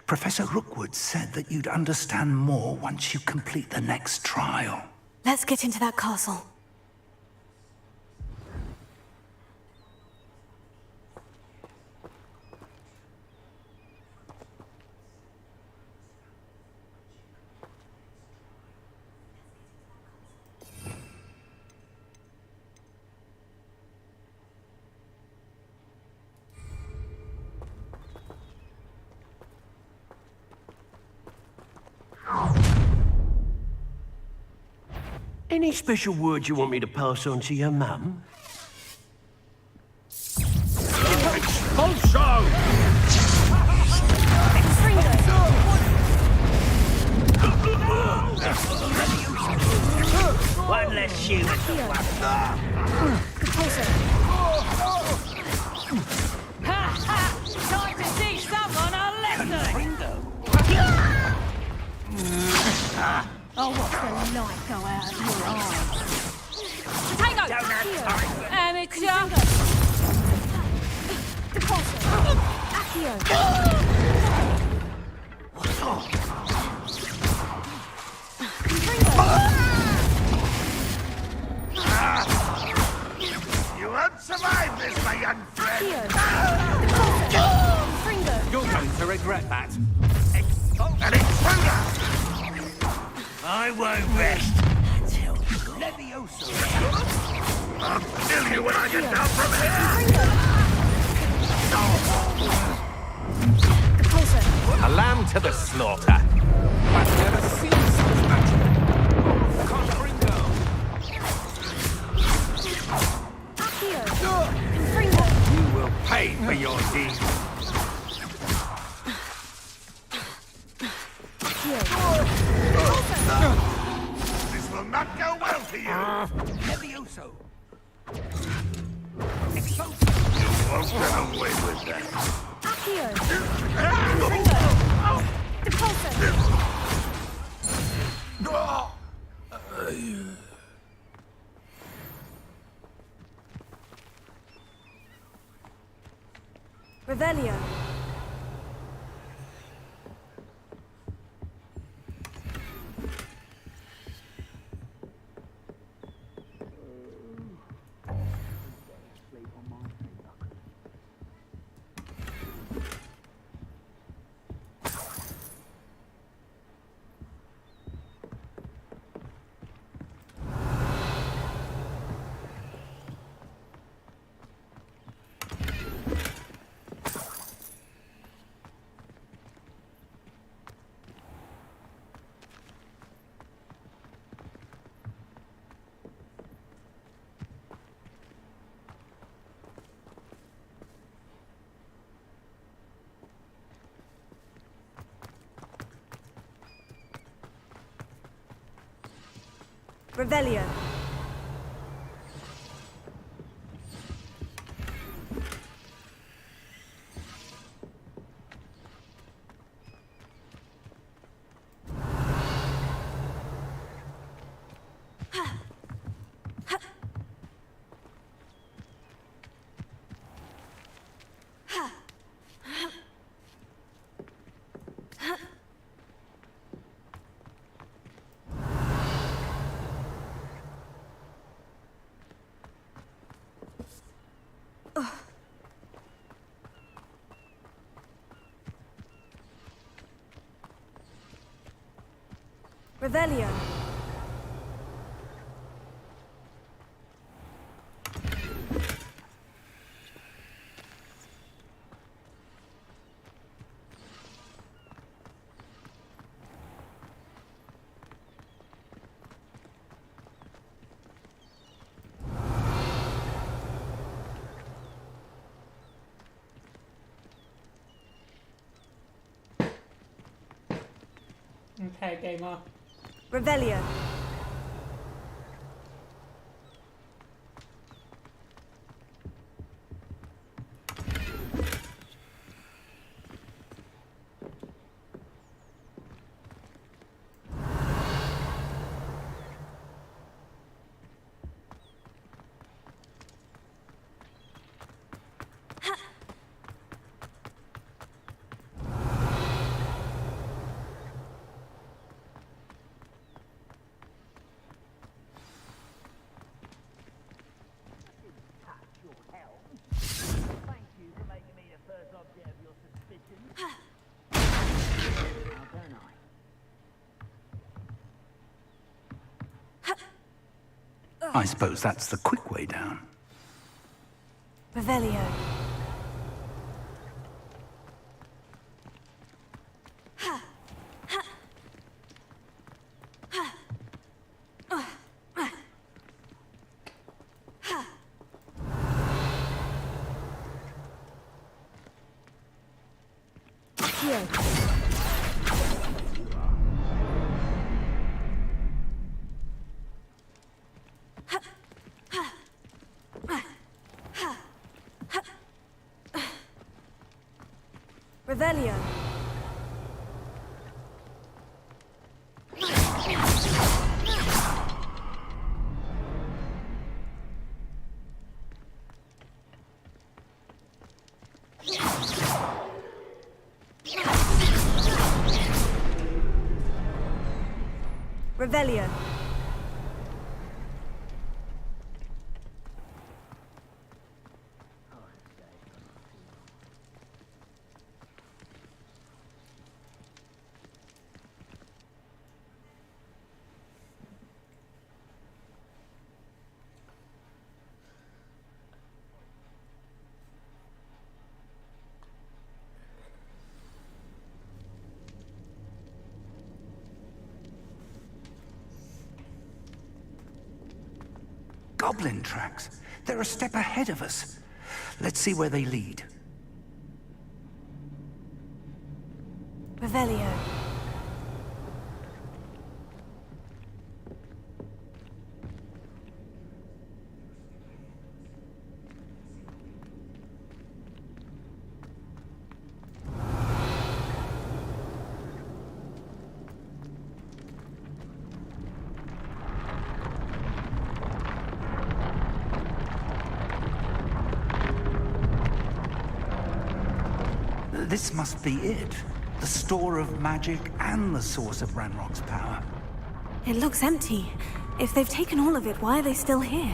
Professor Rookwood said that you'd understand more once you complete the next trial. Let's get into that castle. Any special words you want me to pass on to your mum? Expulso! One less human to Time to teach someone a lesson! Oh, what's the light go out of your eyes? Potato! Amateur! You won't survive this, my young friend! You're going to regret that. An intruder! I won't rest until Levioso! I'll kill you when I get down from here! A lamb to the slaughter. I've never seen such magic. Conquering girl. You will pay for your deeds. This will not go well for you! Levioso! You won't get away with that. Revelio. Revelio. Revelio. Okay, gamer. Revelio. Thank you for making me the first object of your suspicion. How don't I? I suppose that's the quick way down. Revelio. Revelio. Revelio. Goblin tracks. They're a step ahead of us. Let's see where they lead. Revelio. This must be it. The store of magic and the source of Ranrock's power. It looks empty. If they've taken all of it, why are they still here?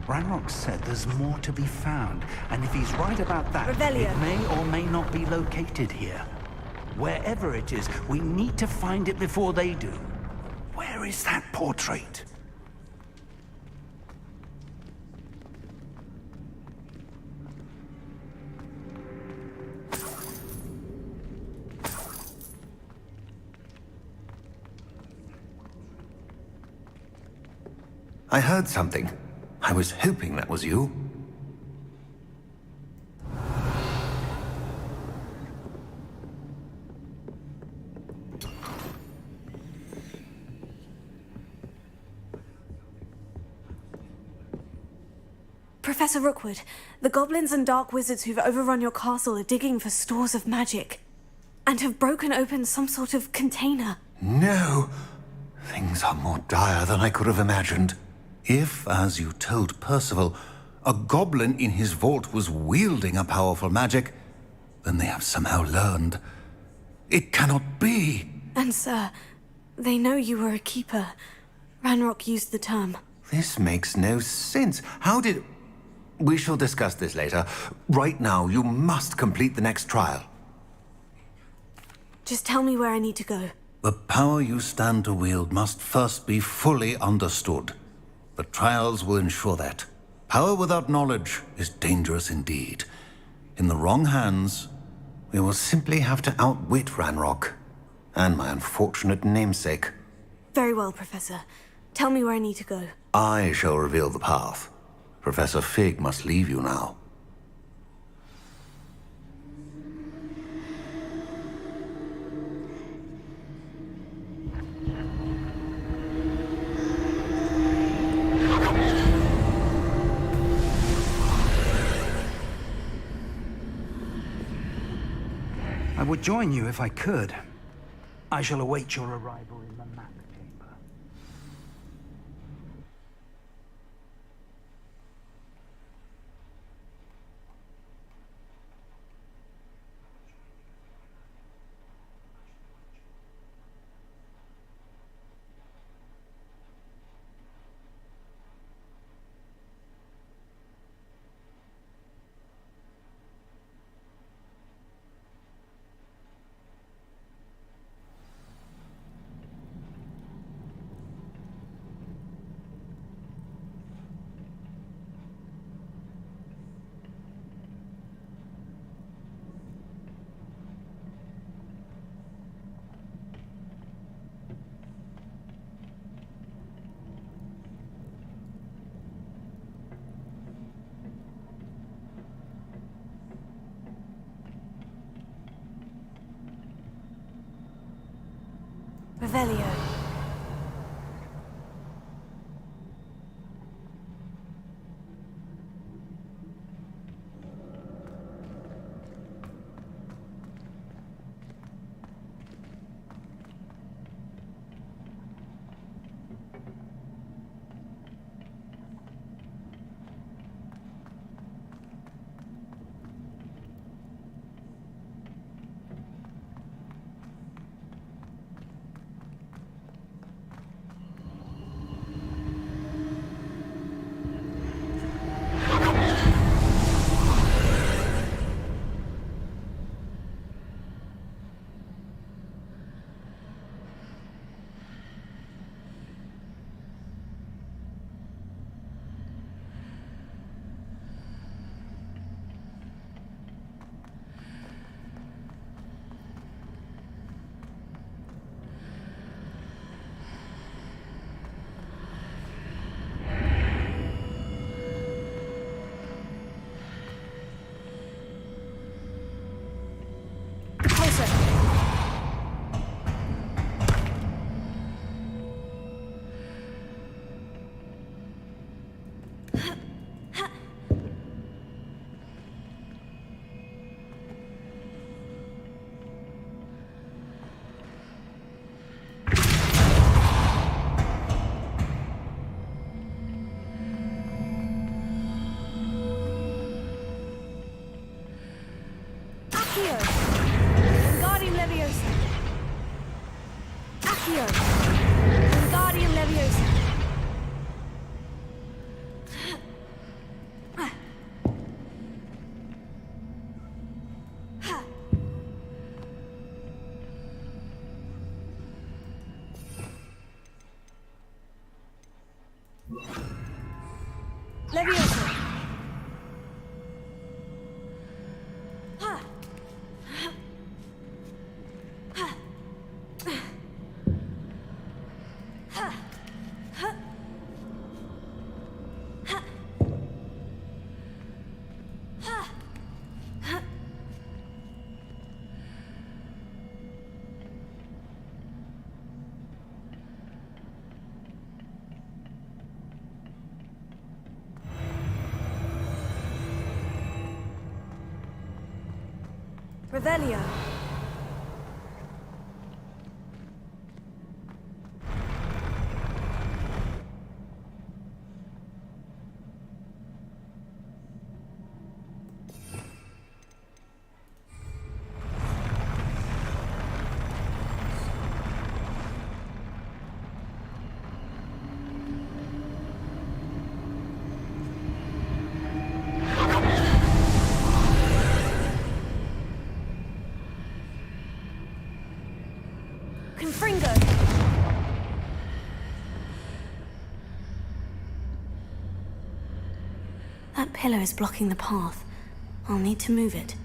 Ranrock said there's more to be found, and if he's right about that, Revelio. it may or may not be located here. Wherever it is, we need to find it before they do. Where is that portrait? I heard something. I was hoping that was you. Professor Rookwood, the goblins and dark wizards who've overrun your castle are digging for stores of magic. And have broken open some sort of container. No! Things are more dire than I could have imagined. If, as you told Percival, a goblin in his vault was wielding a powerful magic, then they have somehow learned. It cannot be! And sir, they know you were a keeper. Ranrock used the term. This makes no sense. How did... We shall discuss this later. Right now, you must complete the next trial. Just tell me where I need to go. The power you stand to wield must first be fully understood. The trials will ensure that. Power without knowledge is dangerous indeed. In the wrong hands, we will simply have to outwit Ranrock and my unfortunate namesake. Very well, Professor. Tell me where I need to go. I shall reveal the path. Professor Fig must leave you now. I would join you if I could. I shall await your arrival in the map chamber. Revelio. Leviosa! Revelio. Confringo! That pillar is blocking the path. I'll need to move it.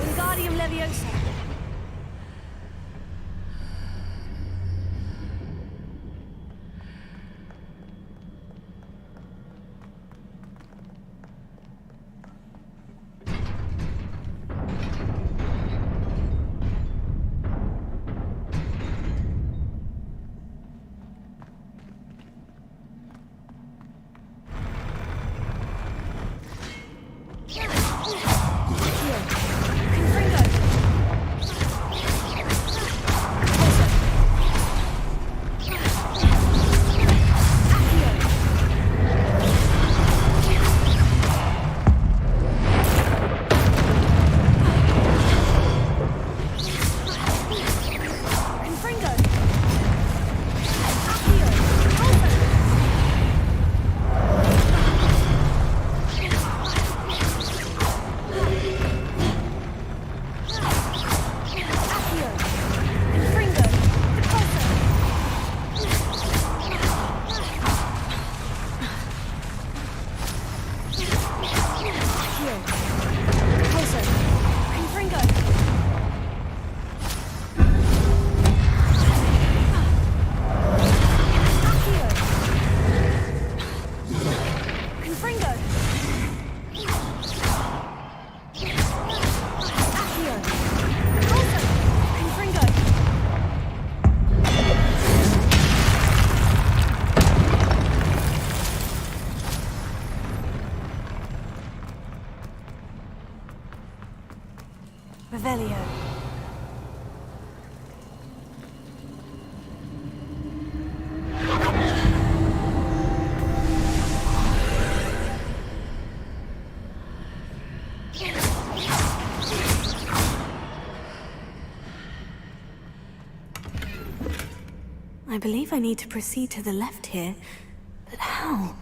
Wingardium Leviosa. Revelio. I believe I need to proceed to the left here, but how?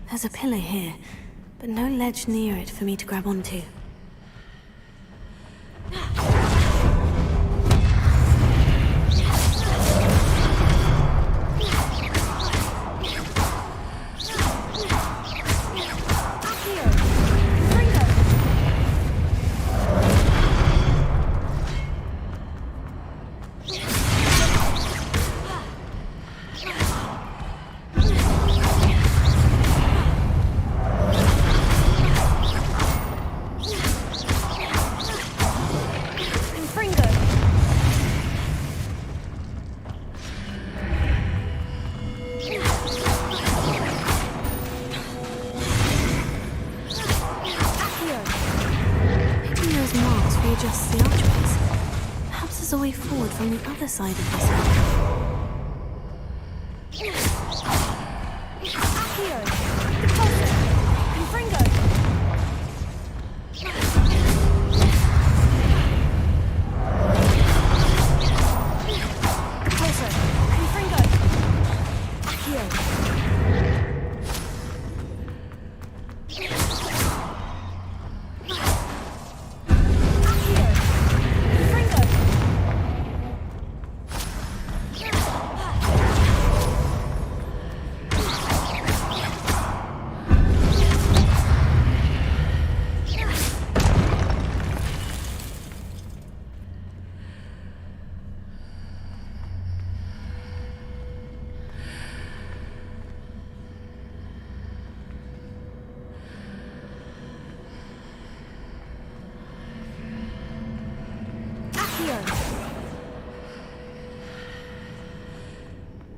There's a pillar here, but no ledge near it for me to grab onto. Readjusts the archways. Perhaps there's a way forward from the other side of this one.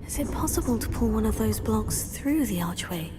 Is it possible to pull one of those blocks through the archway?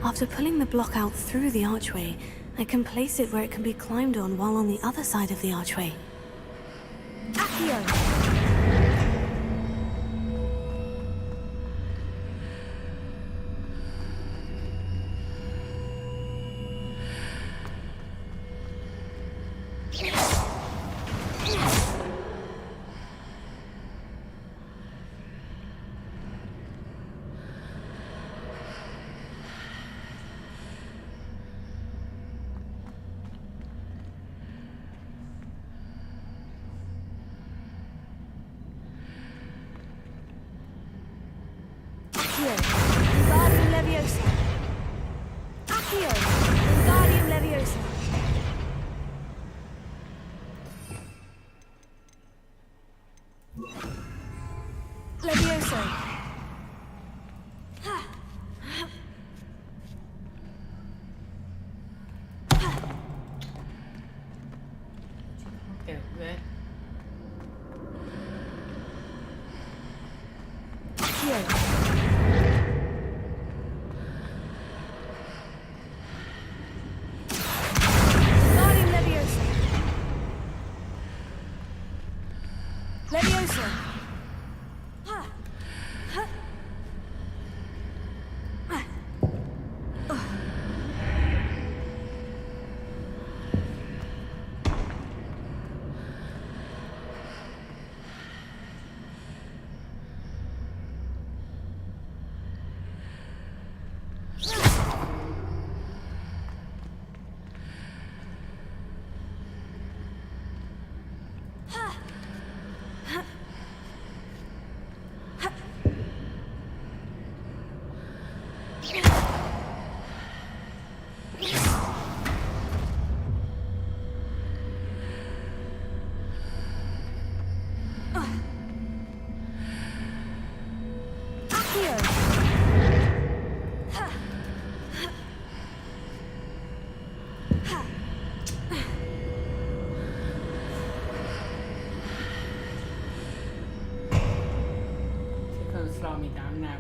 After pulling the block out through the archway, I can place it where it can be climbed on while on the other side of the archway. She's gonna slow me down now.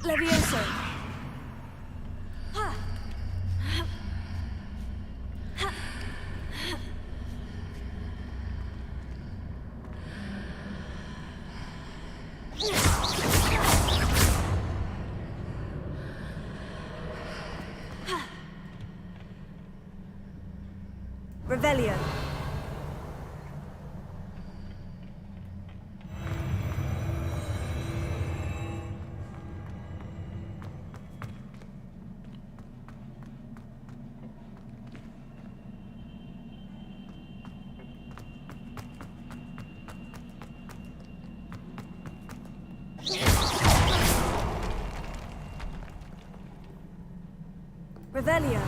Levioso. Revelio. Revelio.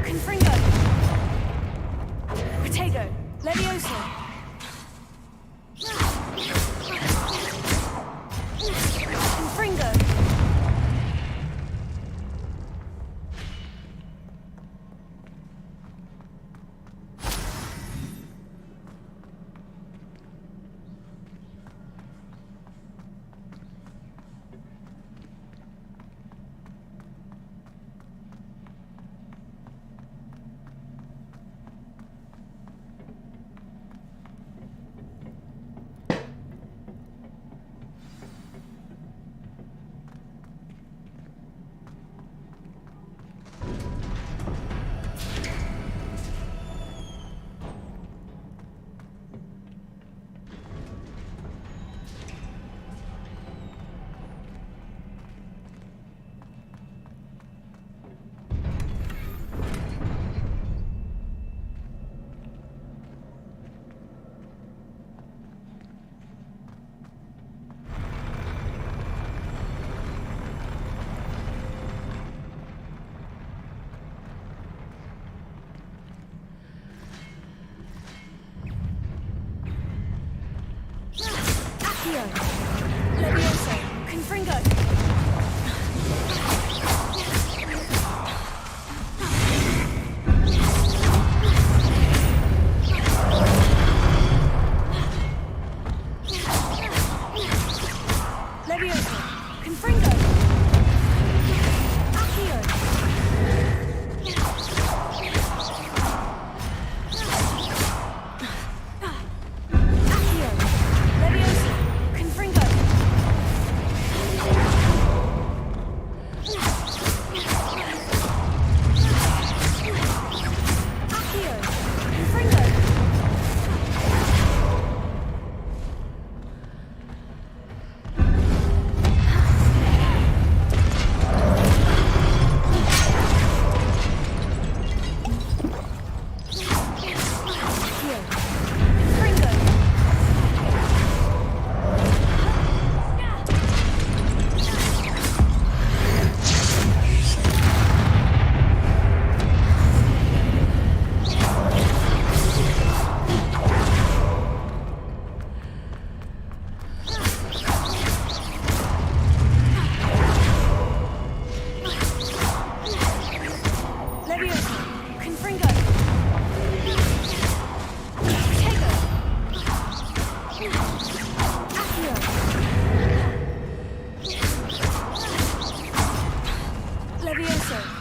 Confringo. Protego. Levioso. Confringo. so.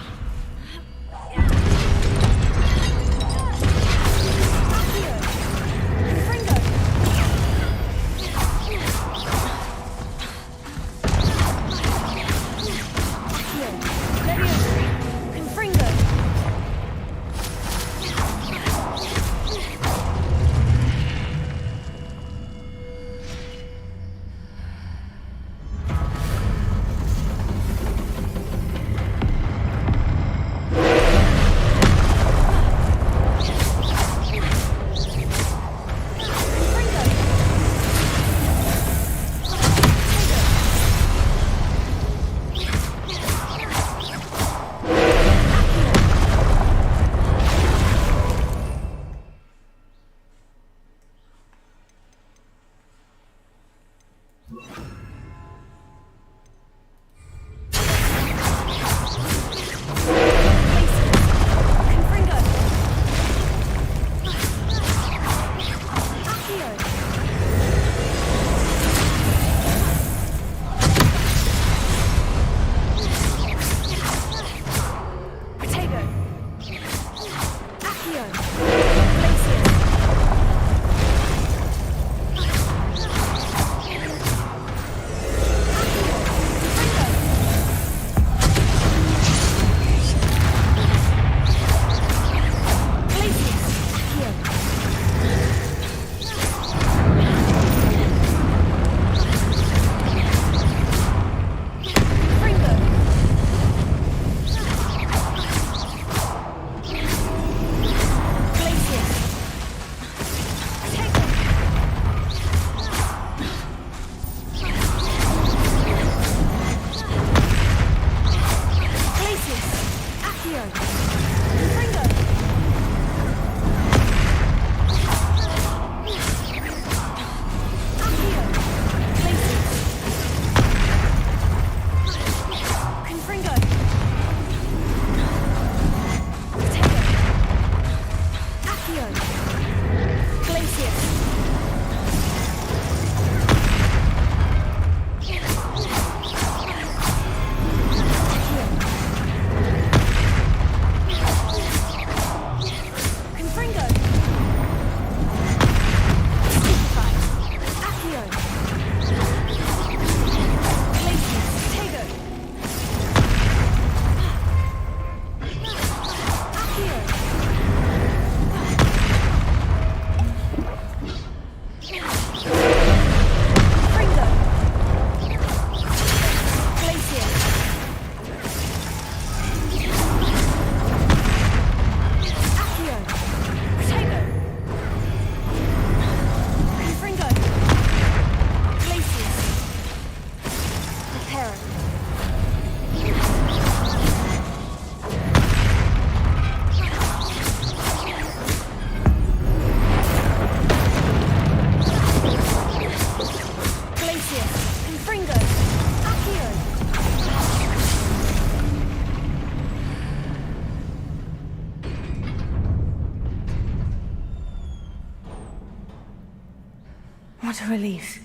What a relief.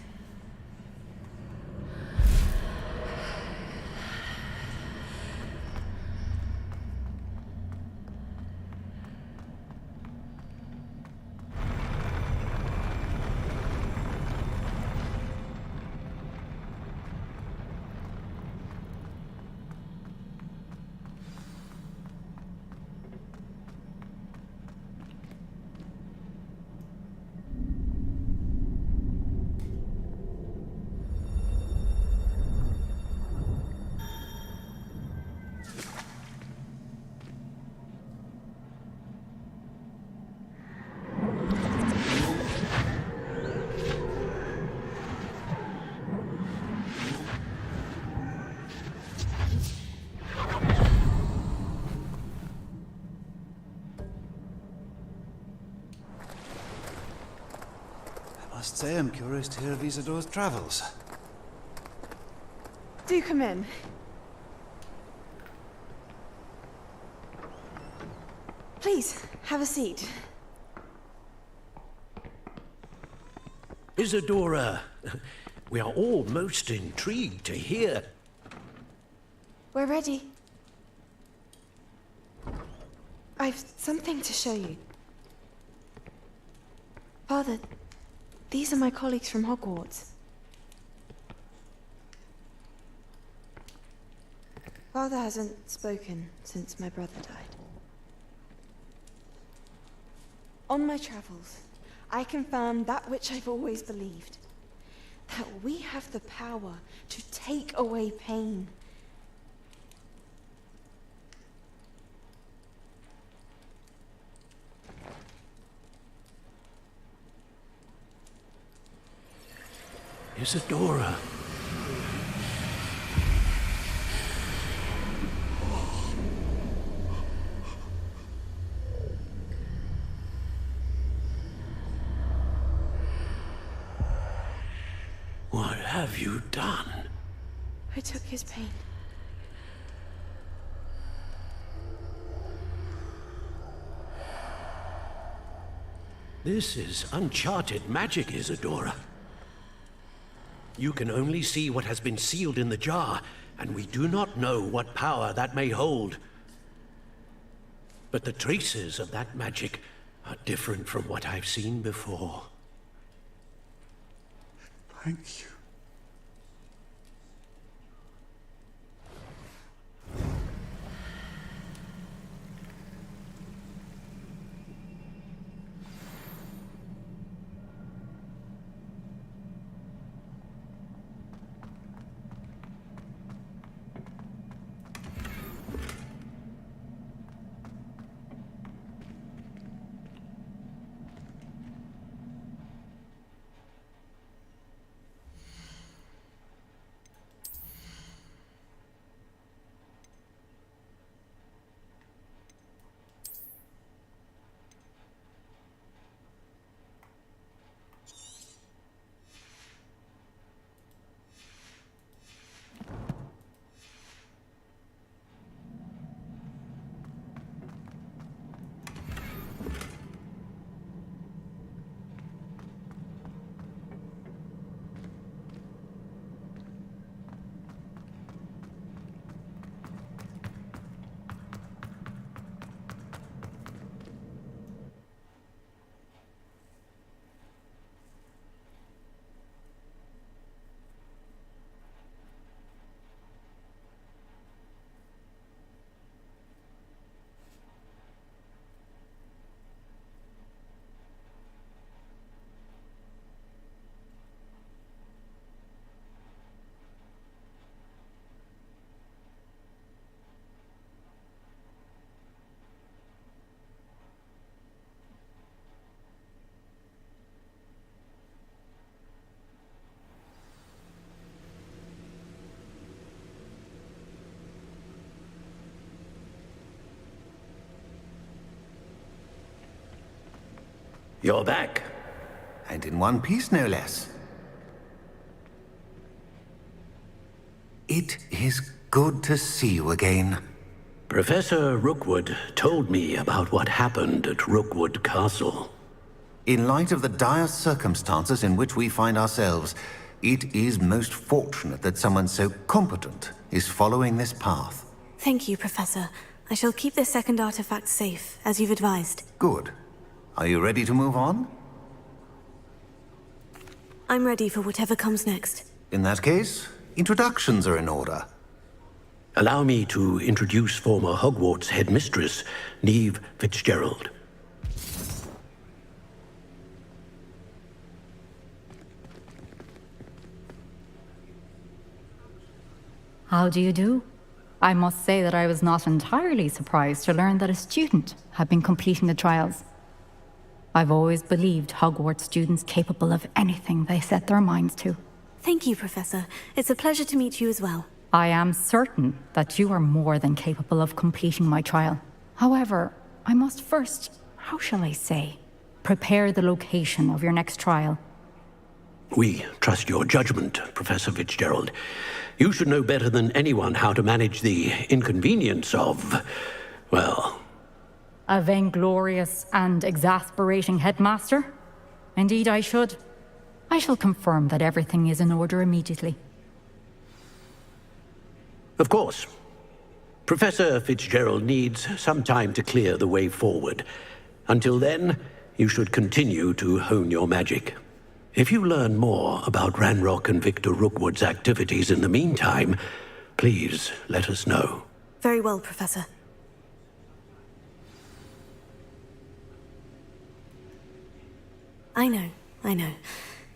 I must say I'm curious to hear of Isadore's travels. Do come in. Please, have a seat. Isadora, we are all most intrigued to hear. We're ready. I've something to show you. Father, these are my colleagues from Hogwarts. Father hasn't spoken since my brother died. On my travels, I confirmed that which I've always believed. That we have the power to take away pain. Isadora. What have you done? I took his pain. This is uncharted magic, Isadora. You can only see what has been sealed in the jar, and we do not know what power that may hold. But the traces of that magic are different from what I've seen before. Thank you. You're back. And in one piece, no less. It is good to see you again. Professor Rookwood told me about what happened at Rookwood Castle. In light of the dire circumstances in which we find ourselves, it is most fortunate that someone so competent is following this path. Thank you, Professor. I shall keep this second artifact safe, as you've advised. Good. Are you ready to move on? I'm ready for whatever comes next. In that case, introductions are in order. Allow me to introduce former Hogwarts headmistress, Neve Fitzgerald. How do you do? I must say that I was not entirely surprised to learn that a student had been completing the trials. I've always believed Hogwarts students capable of anything they set their minds to. Thank you, Professor. It's a pleasure to meet you as well. I am certain that you are more than capable of completing my trial. However, I must first, how shall I say, prepare the location of your next trial. We trust your judgment, Professor Fitzgerald. You should know better than anyone how to manage the inconvenience of, well... A vainglorious and exasperating headmaster? Indeed I should. I shall confirm that everything is in order immediately. Of course. Professor Fitzgerald needs some time to clear the way forward. Until then, you should continue to hone your magic. If you learn more about Ranrock and Victor Rookwood's activities in the meantime, please let us know. Very well, Professor. I know.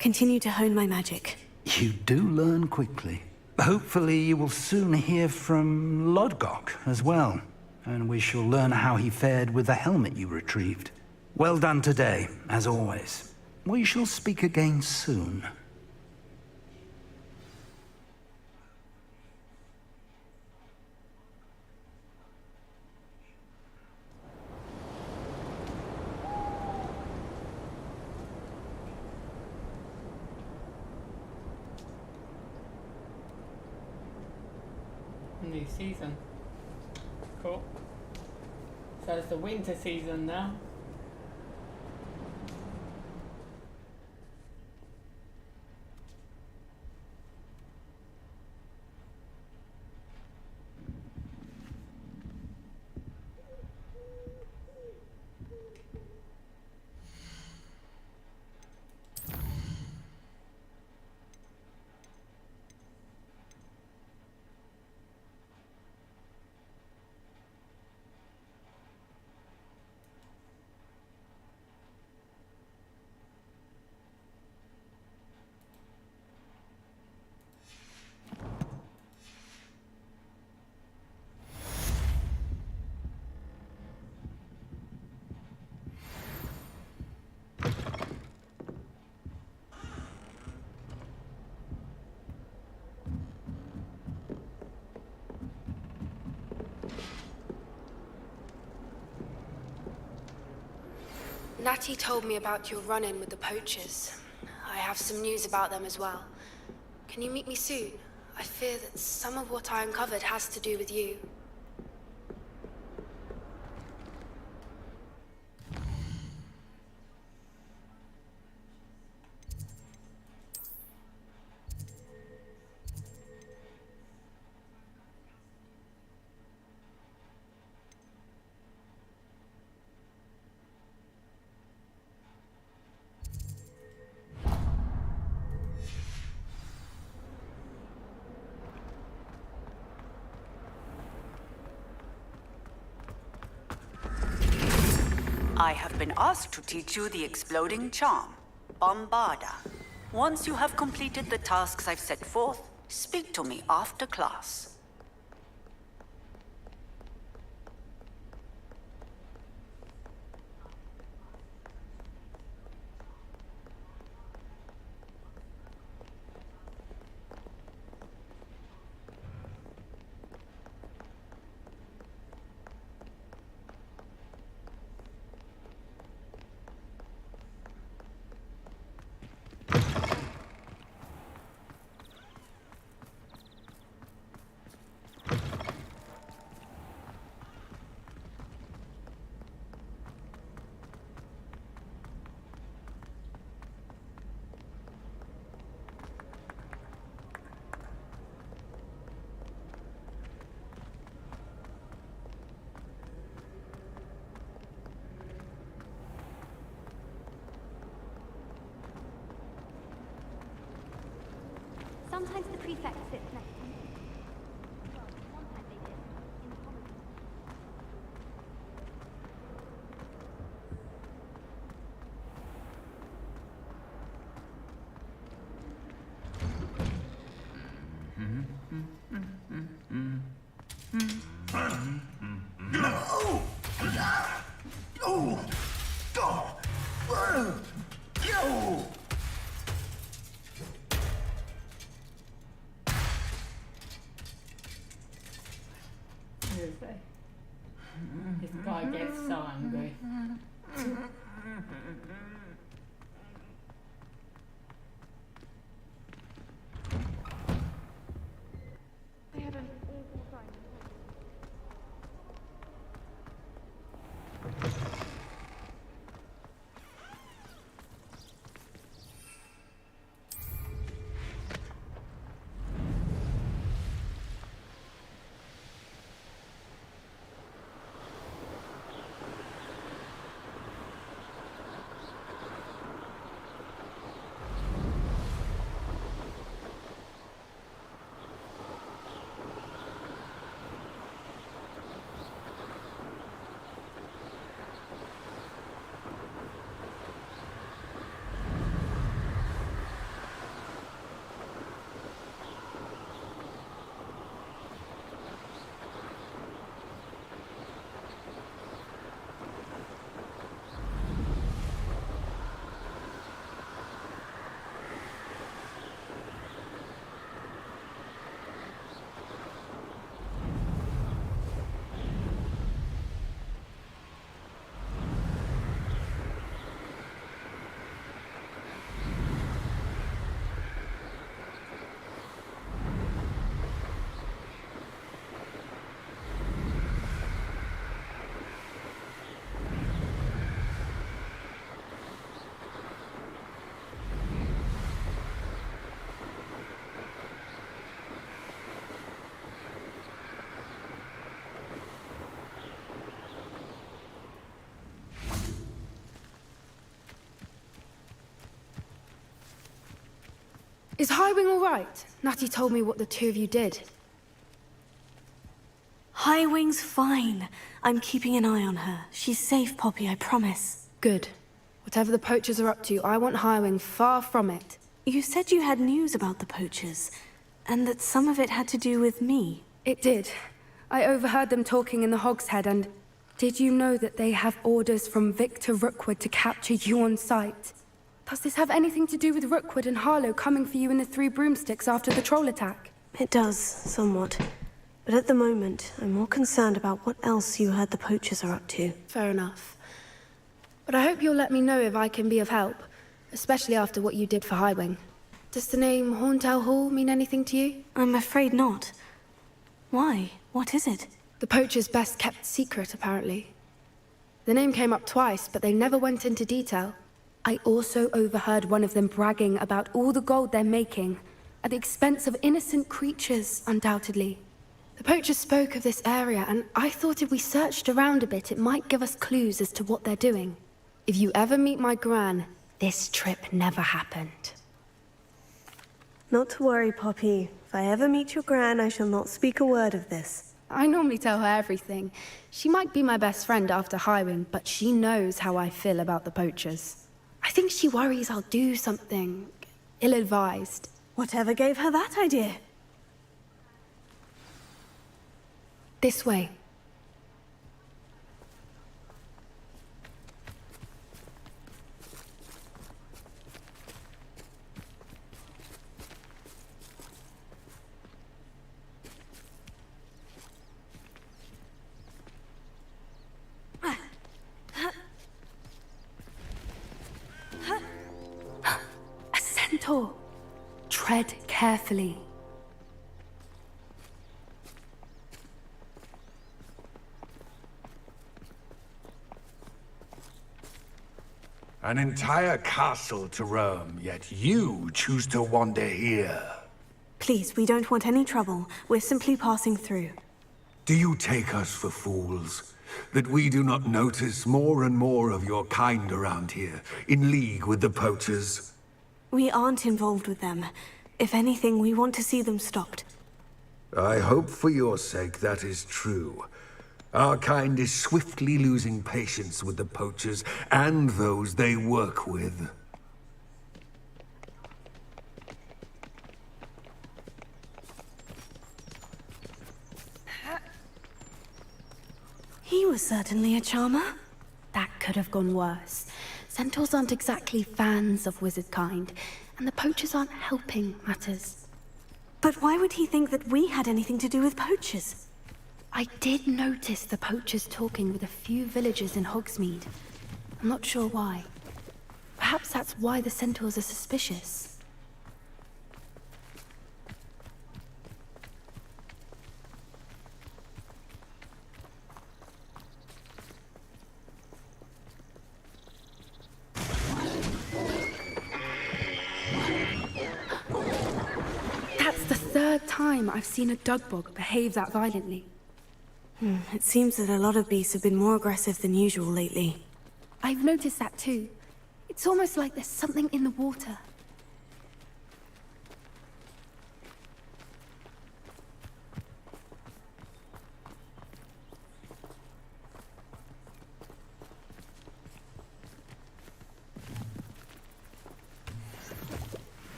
Continue to hone my magic. You do learn quickly. Hopefully you will soon hear from Lodgok as well, and we shall learn how he fared with the helmet you retrieved. Well done today, as always. We shall speak again soon. New season. Cool. So it's the winter season now. Natty told me about your run-in with the poachers. I have some news about them as well. Can you meet me soon? I fear that some of what I uncovered has to do with you. I have been asked to teach you the exploding charm, Bombarda. Once you have completed the tasks I've set forth, speak to me after class. Sometimes the prefect sits next to me. Well, one time they did, in the common room. This guy gets so angry. I had an awful time. Is Highwing all right? Natty told me what the two of you did. Highwing's fine. I'm keeping an eye on her. She's safe, Poppy, I promise. Good. Whatever the poachers are up to, I want Highwing far from it. You said you had news about the poachers, and that some of it had to do with me. It did. I overheard them talking in the Hogshead, and did you know that they have orders from Victor Rookwood to capture you on sight? Does this have anything to do with Rookwood and Harlow coming for you in the Three Broomsticks after the troll attack? It does, somewhat. But at the moment, I'm more concerned about what else you heard the poachers are up to. Fair enough. But I hope you'll let me know if I can be of help, especially after what you did for Highwing. Does the name Horntail Hall mean anything to you? I'm afraid not. Why? What is it? The poachers' best kept secret, apparently. The name came up twice, but they never went into detail. I also overheard one of them bragging about all the gold they're making, at the expense of innocent creatures, undoubtedly. The poachers spoke of this area, and I thought if we searched around a bit, it might give us clues as to what they're doing. If you ever meet my gran, this trip never happened. Not to worry, Poppy. If I ever meet your gran, I shall not speak a word of this. I normally tell her everything. She might be my best friend after Highwing, but she knows how I feel about the poachers. I think she worries I'll do something ill-advised. Whatever gave her that idea? This way. A centaur. Tread carefully. An entire castle to roam, yet you choose to wander here. Please, we don't want any trouble. We're simply passing through. Do you take us for fools? That we do not notice more and more of your kind around here, in league with the poachers? We aren't involved with them. If anything, we want to see them stopped. I hope for your sake that is true. Our kind is swiftly losing patience with the poachers and those they work with. He was certainly a charmer. That could have gone worse. Centaurs aren't exactly fans of wizard kind, and the poachers aren't helping matters. But why would he think that we had anything to do with poachers? I did notice the poachers talking with a few villagers in Hogsmeade. I'm not sure why. Perhaps that's why the centaurs are suspicious. That's the third time I've seen a dugbog behave that violently. It seems that a lot of beasts have been more aggressive than usual lately. I've noticed that too. It's almost like there's something in the water.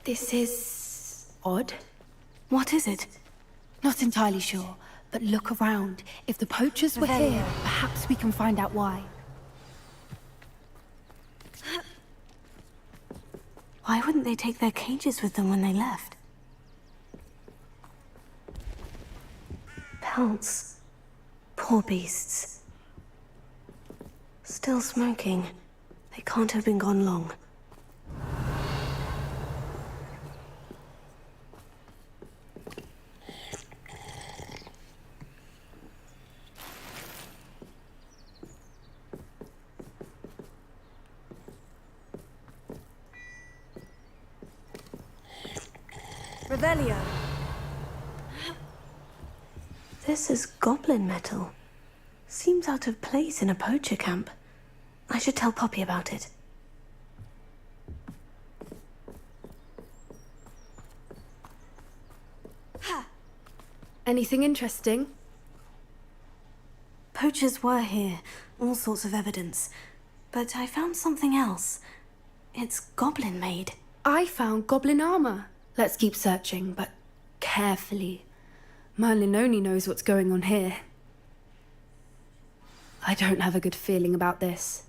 This is odd. What is it? Not entirely sure, but look around. If the poachers were here, perhaps we can find out why. Why wouldn't they take their cages with them when they left? Pelts. Poor beasts. Still smoking. They can't have been gone long. Revelio. This is goblin metal. Seems out of place in a poacher camp. I should tell Poppy about it. Anything interesting? Poachers were here, all sorts of evidence. But I found something else. It's goblin-made. I found goblin armor. Let's keep searching, but carefully. Merlin only knows what's going on here. I don't have a good feeling about this.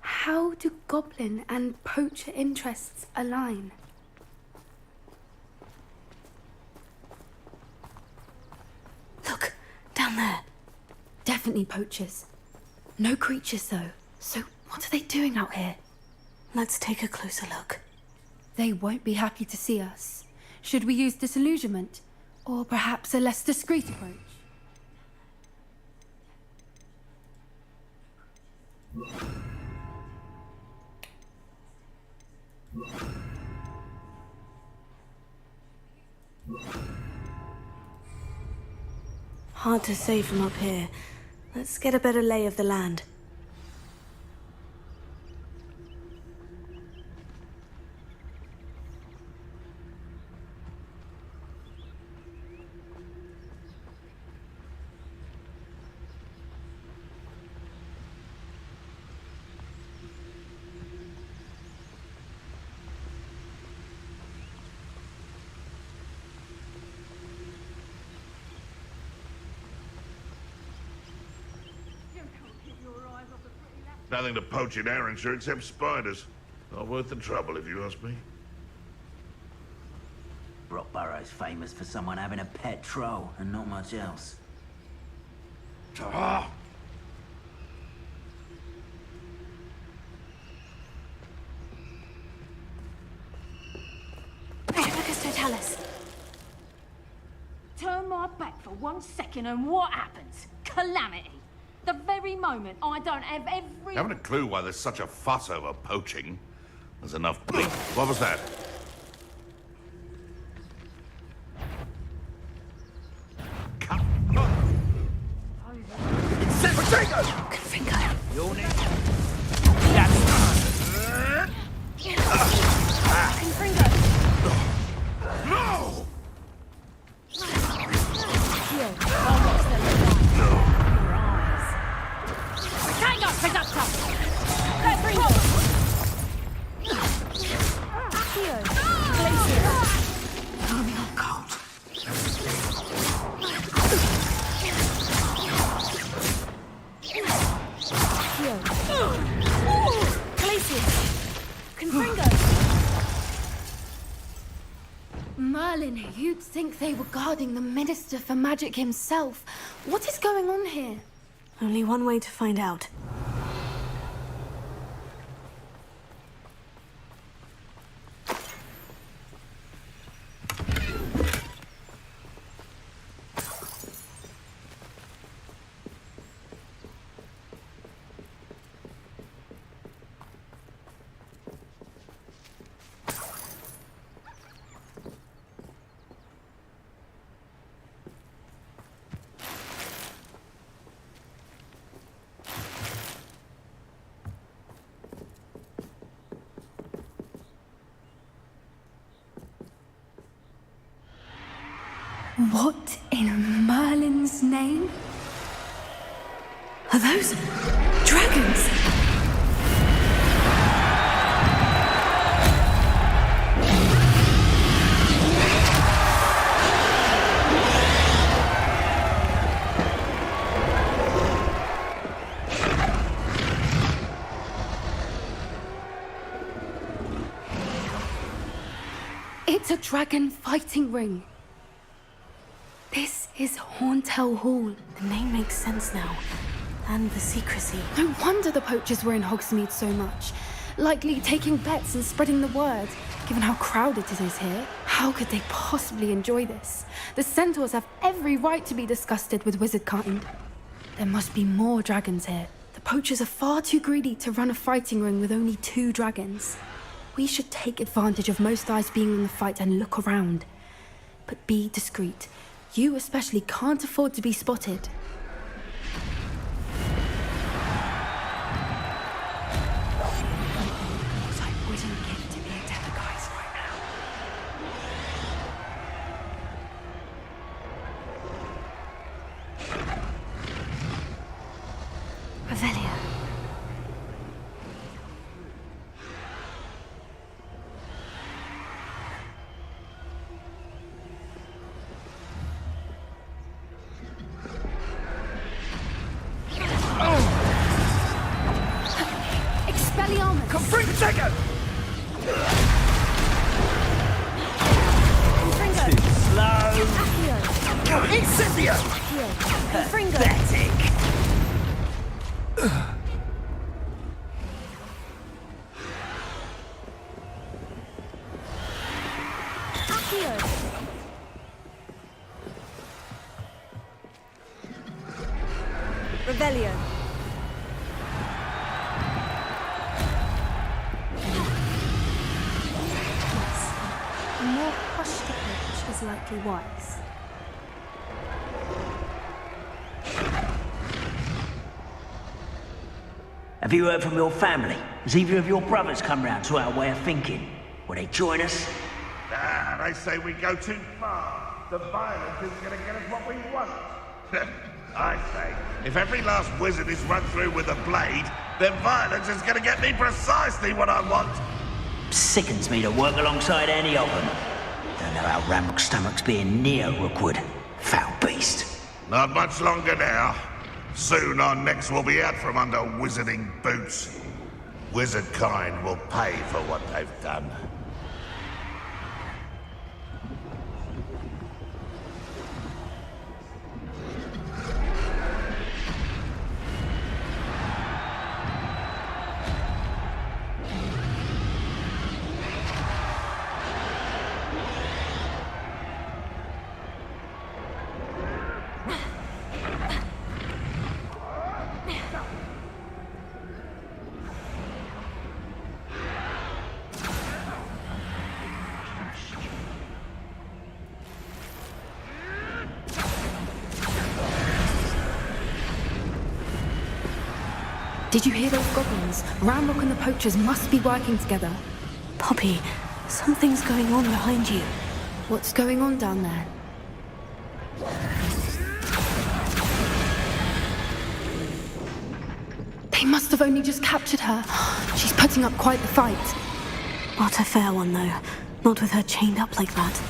How do goblin and poacher interests align? Look, down there. Definitely poachers. No creatures, though. So what are they doing out here? Let's take a closer look. They won't be happy to see us. Should we use disillusionment? Or perhaps a less discreet approach? Hard to say from up here. Let's get a better lay of the land. Nothing to poach in Arrynshire except spiders. Not worth the trouble, if you ask me. Brockborough's famous for someone having a pet troll and not much else. Ah! Totalis. Turn my back for 1 second and what happens? Calamity. The very moment I don't have every... Haven't a clue why there's such a fuss over poaching. There's enough bleak. What was that? Confringo. Your name? Confringo. No! Here, I'll watch them alive. Your eyes. Tango, pick up top. Let's bring them. Here, Glacier. Coming on cold. Here. Glacier. Confringo. Merlin, you'd think they were guarding the Minister for Magic himself. What is going on here? Only one way to find out. What in Merlin's name? Are those dragons? It's a dragon fighting ring. This is Hauntel Hall. The name makes sense now. And the secrecy. No wonder the poachers were in Hogsmeade so much. Likely taking bets and spreading the word. Given how crowded it is here, how could they possibly enjoy this? The centaurs have every right to be disgusted with wizard kind. There must be more dragons here. The poachers are far too greedy to run a fighting ring with only 2 dragons. We should take advantage of most eyes being on the fight and look around. But be discreet. You especially can't afford to be spotted. second! Too slow. Incipient! Pathetic. Revelio. A more hushed approach is likely wise. Have you heard from your family? Has either of your brothers come round to our way of thinking? Will they join us? Ah, they say we go too far. The violence isn't going to get us what we want. I say, if every last wizard is run through with a blade, then violence is going to get me precisely what I want. Sickens me to work alongside any of them. Don't know how Ramrock's stomach's being near Rookwood. Foul beast. Not much longer now. Soon our necks will be out from under wizarding boots. Wizard kind will pay for what they've done. Did you hear those goblins? Ramrock and the poachers must be working together. Poppy, something's going on behind you. What's going on down there? They must have only just captured her. She's putting up quite the fight. Not a fair one, though. Not with her chained up like that.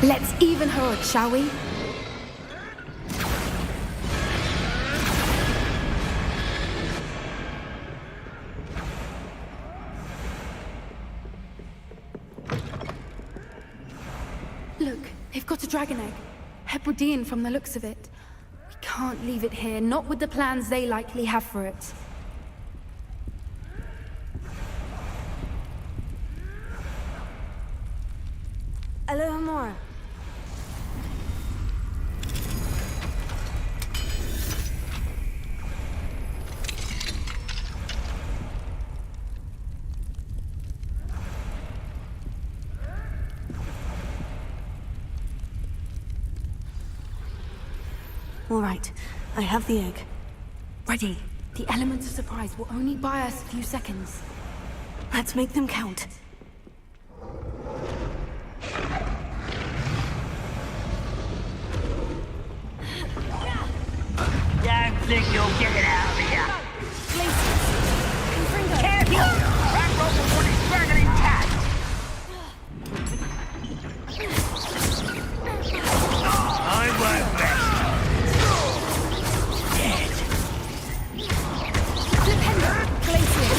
Let's even her odds, shall we? Look, they've got a dragon egg. Hebridean from the looks of it. We can't leave it here, not with the plans they likely have for it. Alohomora. All right, I have the egg. Ready. The elements of surprise will only buy us a few seconds. Let's make them count. Don't think you'll get it out of here. Confringo. Careful! Ramrock will want his dragon intact. I won't rest. Dead. Flipendo. Glacier.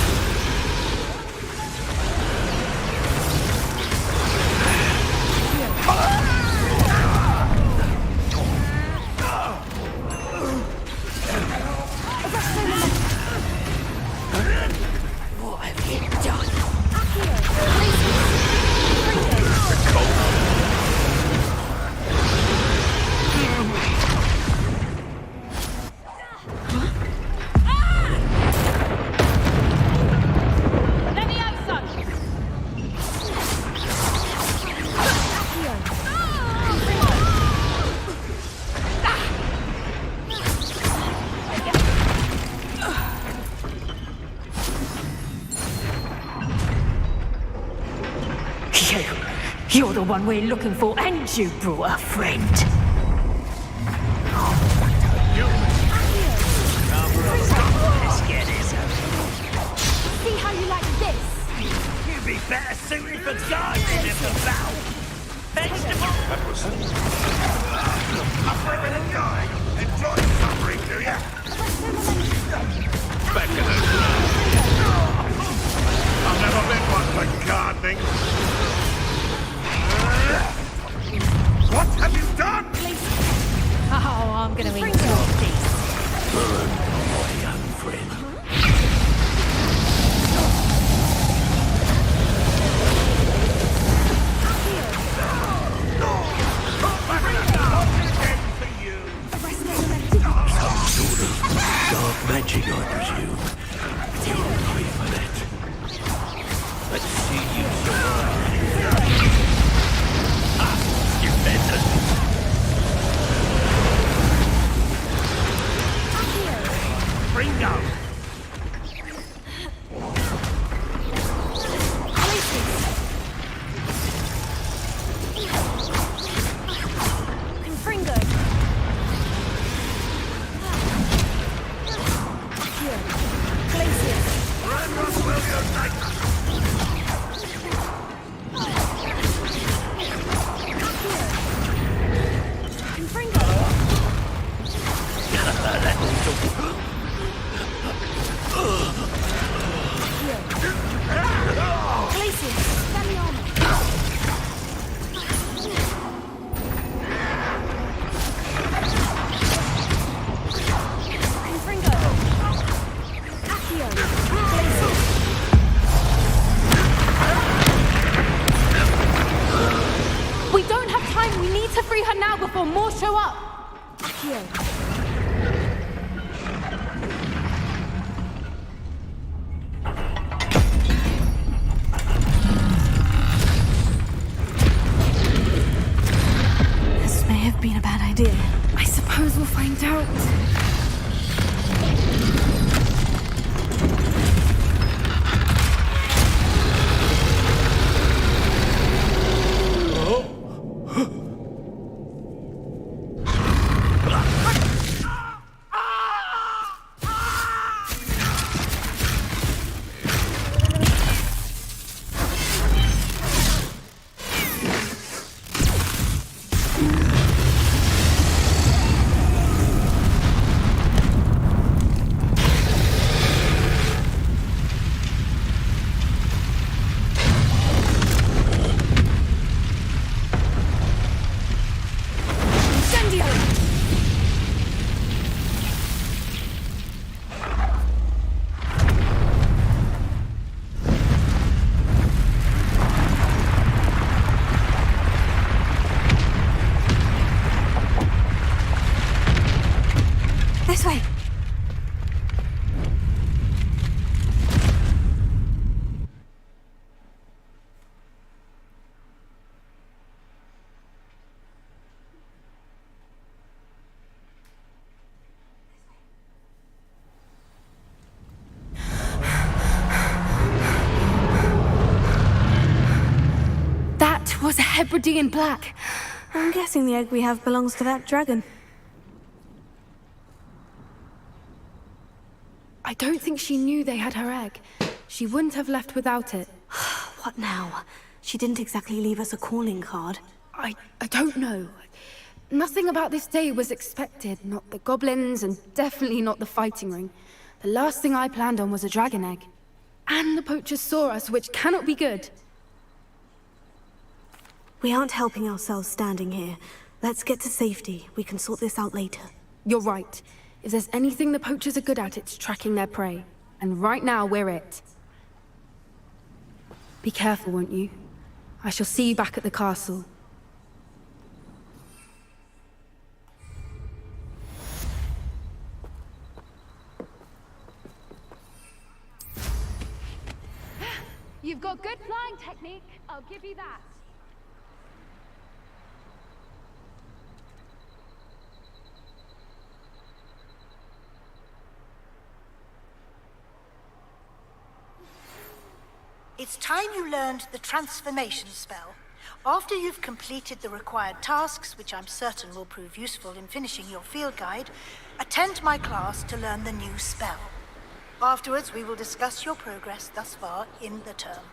What have you done? You're the one we're looking for, and you brought a friend. See how you like this? You'd be better suited for gardening than for battle. Vegetable! That was... I'm living and dying. Enjoy suffering, do ya? Back to the... I've never been like gardening. What have you done? Oh, I'm gonna eat your piece. Burn, my young friend. Some sort of dark magic, I presume. You'll pay for that. Let's see you survive. Ah, you better. Ringo! We don't have time. We need to free her now before more show up. This may have been a bad idea. I suppose we'll find out. This way. That was a Hebridean black. I'm guessing the egg we have belongs to that dragon. I don't think she knew they had her egg. She wouldn't have left without it. What now? She didn't exactly leave us a calling card. I don't know. Nothing about this day was expected. Not the goblins, and definitely not the fighting ring. The last thing I planned on was a dragon egg. And the poachers saw us, which cannot be good. We aren't helping ourselves standing here. Let's get to safety. We can sort this out later. You're right. If there's anything the poachers are good at, it's tracking their prey. And right now, we're it. Be careful, won't you? I shall see you back at the castle. You've got good flying technique, I'll give you that. It's time you learned the transformation spell. After you've completed the required tasks, which I'm certain will prove useful in finishing your field guide, attend my class to learn the new spell. Afterwards, we will discuss your progress thus far in the term.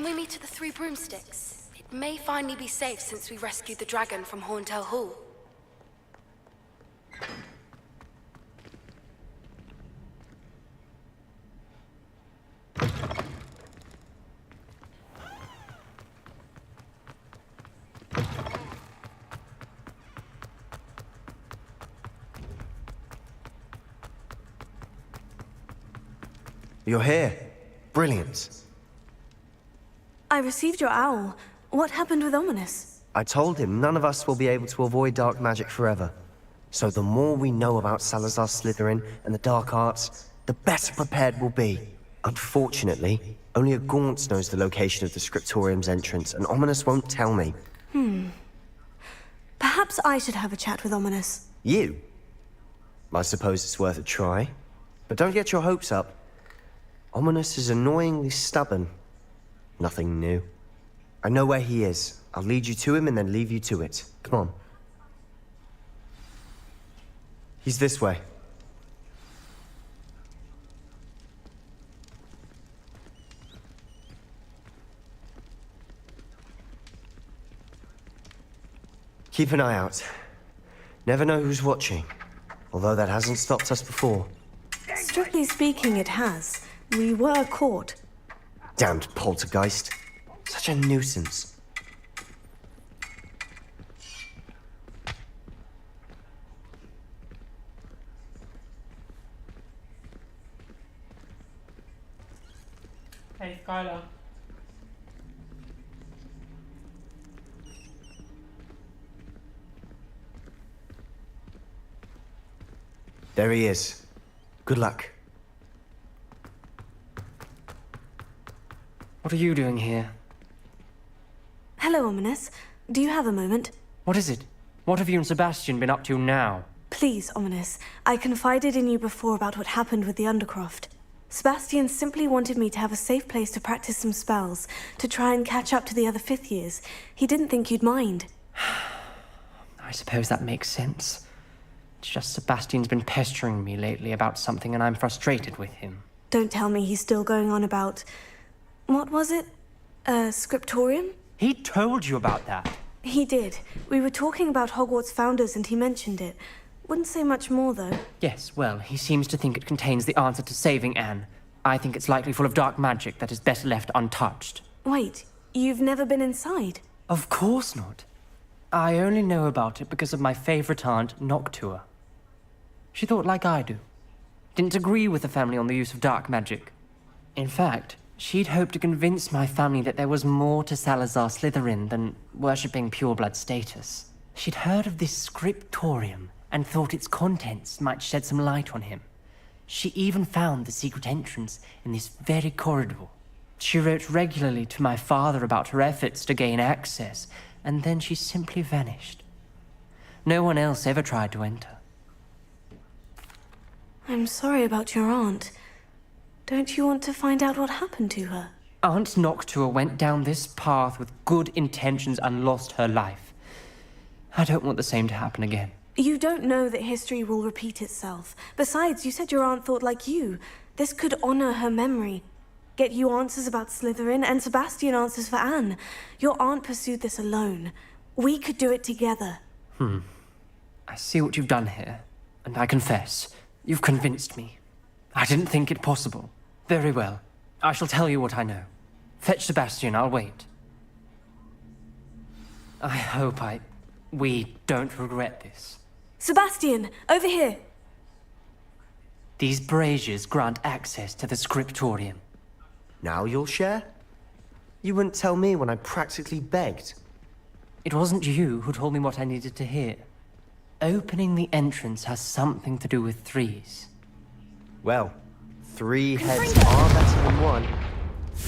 Can we meet at the Three Broomsticks? It may finally be safe since we rescued the dragon from Horntail Hall. You're here. Brilliant. I received your owl. What happened with Ominous? I told him none of us will be able to avoid dark magic forever. So the more we know about Salazar Slytherin and the dark arts, the better prepared we'll be. Unfortunately, only a Gaunt knows the location of the Scriptorium's entrance, and Ominous won't tell me. Perhaps I should have a chat with Ominous. You? I suppose it's worth a try. But don't get your hopes up. Ominous is annoyingly stubborn. Nothing new. I know where he is. I'll lead you to him and then leave you to it. Come on. He's this way. Keep an eye out. Never know who's watching. Although that hasn't stopped us before. Strictly speaking, it has. We were caught. Damned poltergeist. Such a nuisance. Hey, Skylar. There he is. Good luck. What are you doing here? Hello, Ominous. Do you have a moment? What is it? What have you and Sebastian been up to now? Please, Ominous. I confided in you before about what happened with the Undercroft. Sebastian simply wanted me to have a safe place to practice some spells, to try and catch up to the other fifth years. He didn't think you'd mind. I suppose that makes sense. It's just Sebastian's been pestering me lately about something and I'm frustrated with him. Don't tell me he's still going on about... What was it? Scriptorium? He told you about that? He did. We were talking about Hogwarts founders and he mentioned it. Wouldn't say much more, though. Yes, well, he seems to think it contains the answer to saving Anne. I think it's likely full of dark magic that is better left untouched. Wait, you've never been inside? Of course not. I only know about it because of my favorite aunt, Noctua. She thought like I do. Didn't agree with the family on the use of dark magic. In fact, she'd hoped to convince my family that there was more to Salazar Slytherin than worshipping pureblood status. She'd heard of this scriptorium and thought its contents might shed some light on him. She even found the secret entrance in this very corridor. She wrote regularly to my father about her efforts to gain access, and then she simply vanished. No one else ever tried to enter. I'm sorry about your aunt. Don't you want to find out what happened to her? Aunt Noctua went down this path with good intentions and lost her life. I don't want the same to happen again. You don't know that history will repeat itself. Besides, you said your aunt thought like you. This could honor her memory. Get you answers about Slytherin, and Sebastian answers for Anne. Your aunt pursued this alone. We could do it together. I see what you've done here, and I confess, you've convinced me. I didn't think it possible. Very well. I shall tell you what I know. Fetch Sebastian, I'll wait. I hope we don't regret this. Sebastian, over here! These braziers grant access to the scriptorium. Now you'll share? You wouldn't tell me when I practically begged. It wasn't you who told me what I needed to hear. Opening the entrance has something to do with threes. Well, 3 heads are better than 1. 8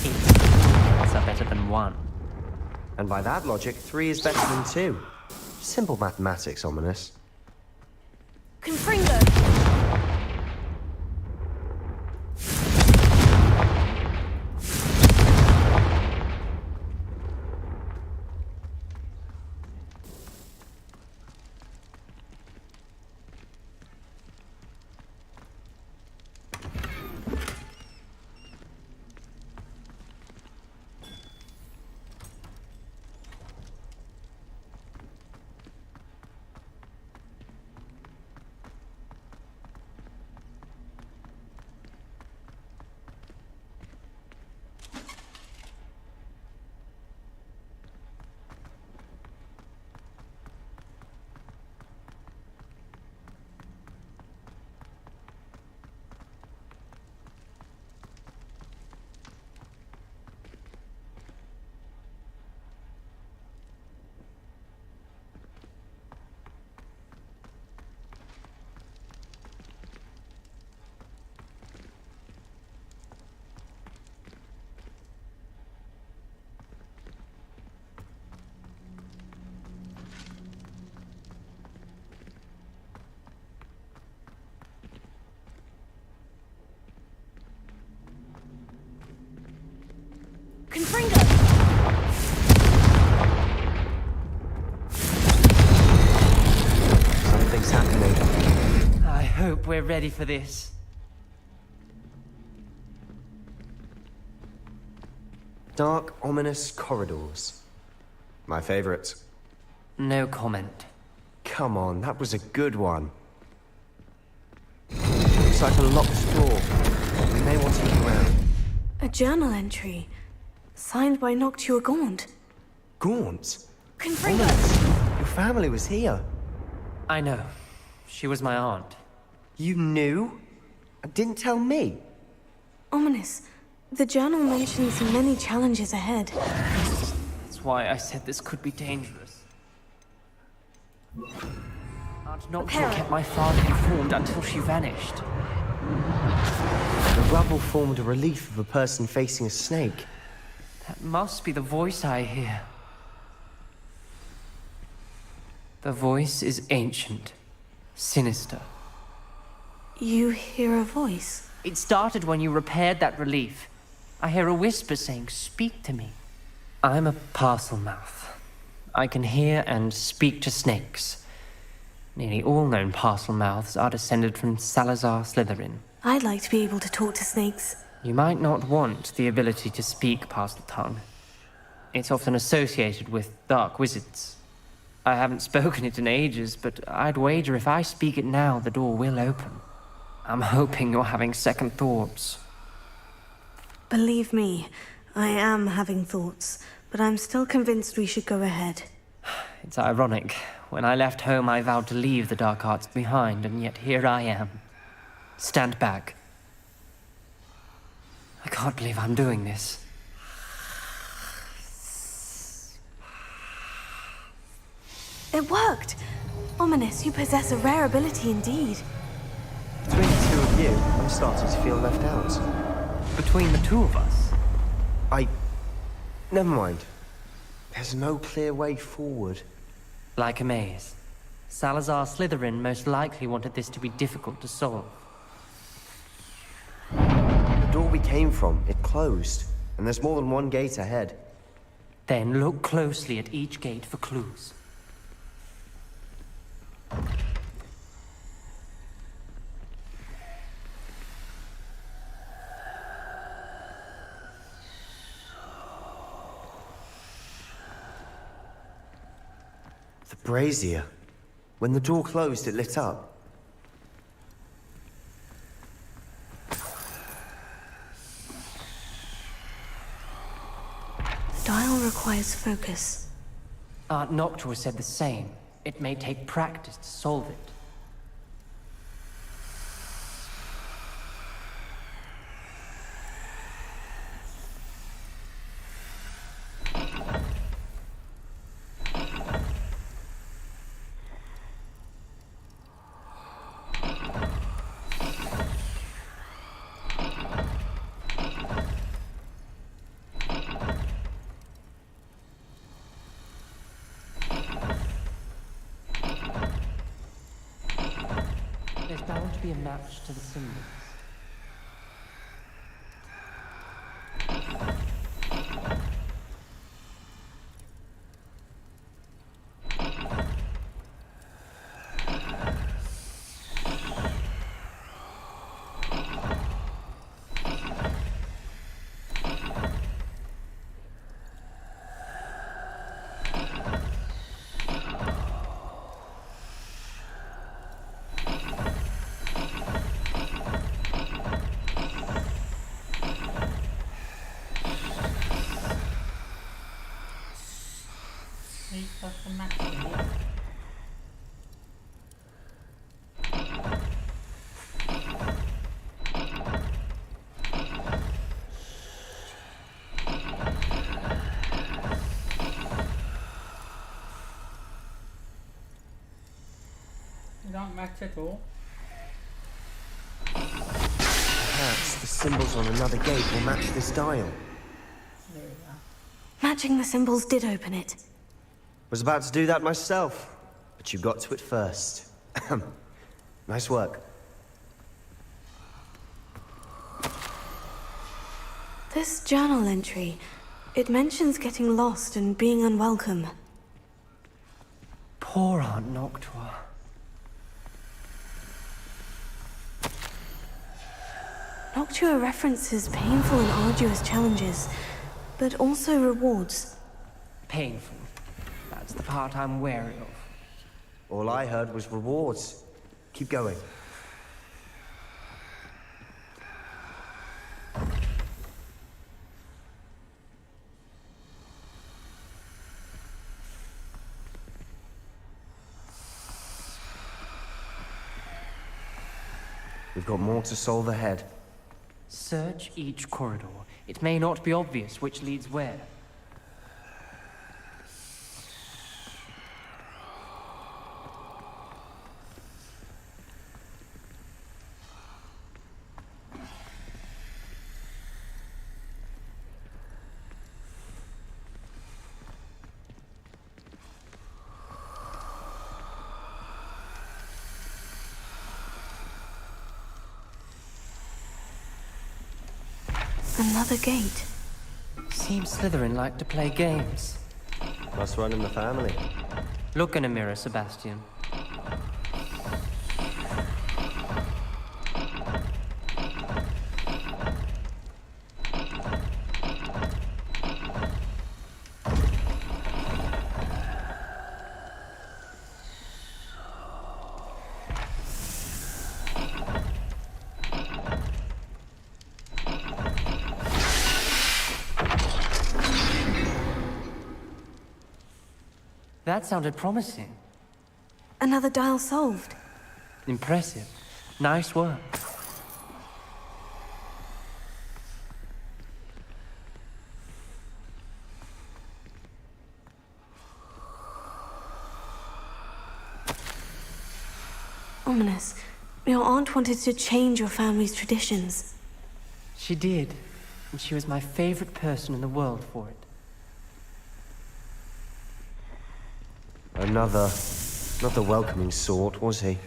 heads are better than 1. And by that logic, 3 is better than 2. Simple mathematics, Ominous. Confringo! hope we're ready for this. Dark, ominous corridors. My favorite. No comment. Come on, that was a good one. Looks like a locked door. We may want to look around. A journal entry. Signed by Noctua Gaunt. Gaunt? Confringo! Your family was here. I know. She was my aunt. You knew? Didn't tell me. Ominous. The journal mentions many challenges ahead. That's why I said this could be dangerous. Aunt Noctua kept my father informed until she vanished. The rubble formed a relief of a person facing a snake. That must be the voice I hear. The voice is ancient, sinister. You hear a voice? It started when you repaired that relief. I hear a whisper saying, "Speak to me." I'm a parcel mouth. I can hear and speak to snakes. Nearly all known parcel mouths are descended from Salazar Slytherin. I'd like to be able to talk to snakes. You might not want the ability to speak parcel tongue. It's often associated with dark wizards. I haven't spoken it in ages, but I'd wager if I speak it now, the door will open. I'm hoping you're having second thoughts. Believe me, I am having thoughts, but I'm still convinced we should go ahead. It's ironic. When I left home, I vowed to leave the dark arts behind, and yet here I am. Stand back. I can't believe I'm doing this. It worked! Ominous, you possess a rare ability indeed. Between the two of you, I'm starting to feel left out. Between the two of us? Never mind. There's no clear way forward. Like a maze. Salazar Slytherin most likely wanted this to be difficult to solve. The door we came from, it closed. And there's more than one gate ahead. Then look closely at each gate for clues. The brazier. When the door closed, it lit up. The dial requires focus. Aunt Noctua said the same. It may take practice to solve it. There's bound to be a match to the symbols. Don't match at all. Perhaps the symbols on another gate will match this dial. There we go. Matching the symbols did open it. Was about to do that myself, but you got to it first. Nice work. This journal entry, it mentions getting lost and being unwelcome. Poor Aunt Noctua. Noctua references painful and arduous challenges, but also rewards. Painful. That's the part I'm wary of. All I heard was rewards. Keep going. We've got more to solve ahead. Search each corridor. It may not be obvious which leads where. Another gate. Seems Slytherin like to play games. Must run in the family. Look in a mirror, Sebastian. That sounded promising. Another dial solved. Impressive. Nice work. Ominous. Your aunt wanted to change your family's traditions. She did. And she was my favorite person in the world for it. Another... not the welcoming sort, was he?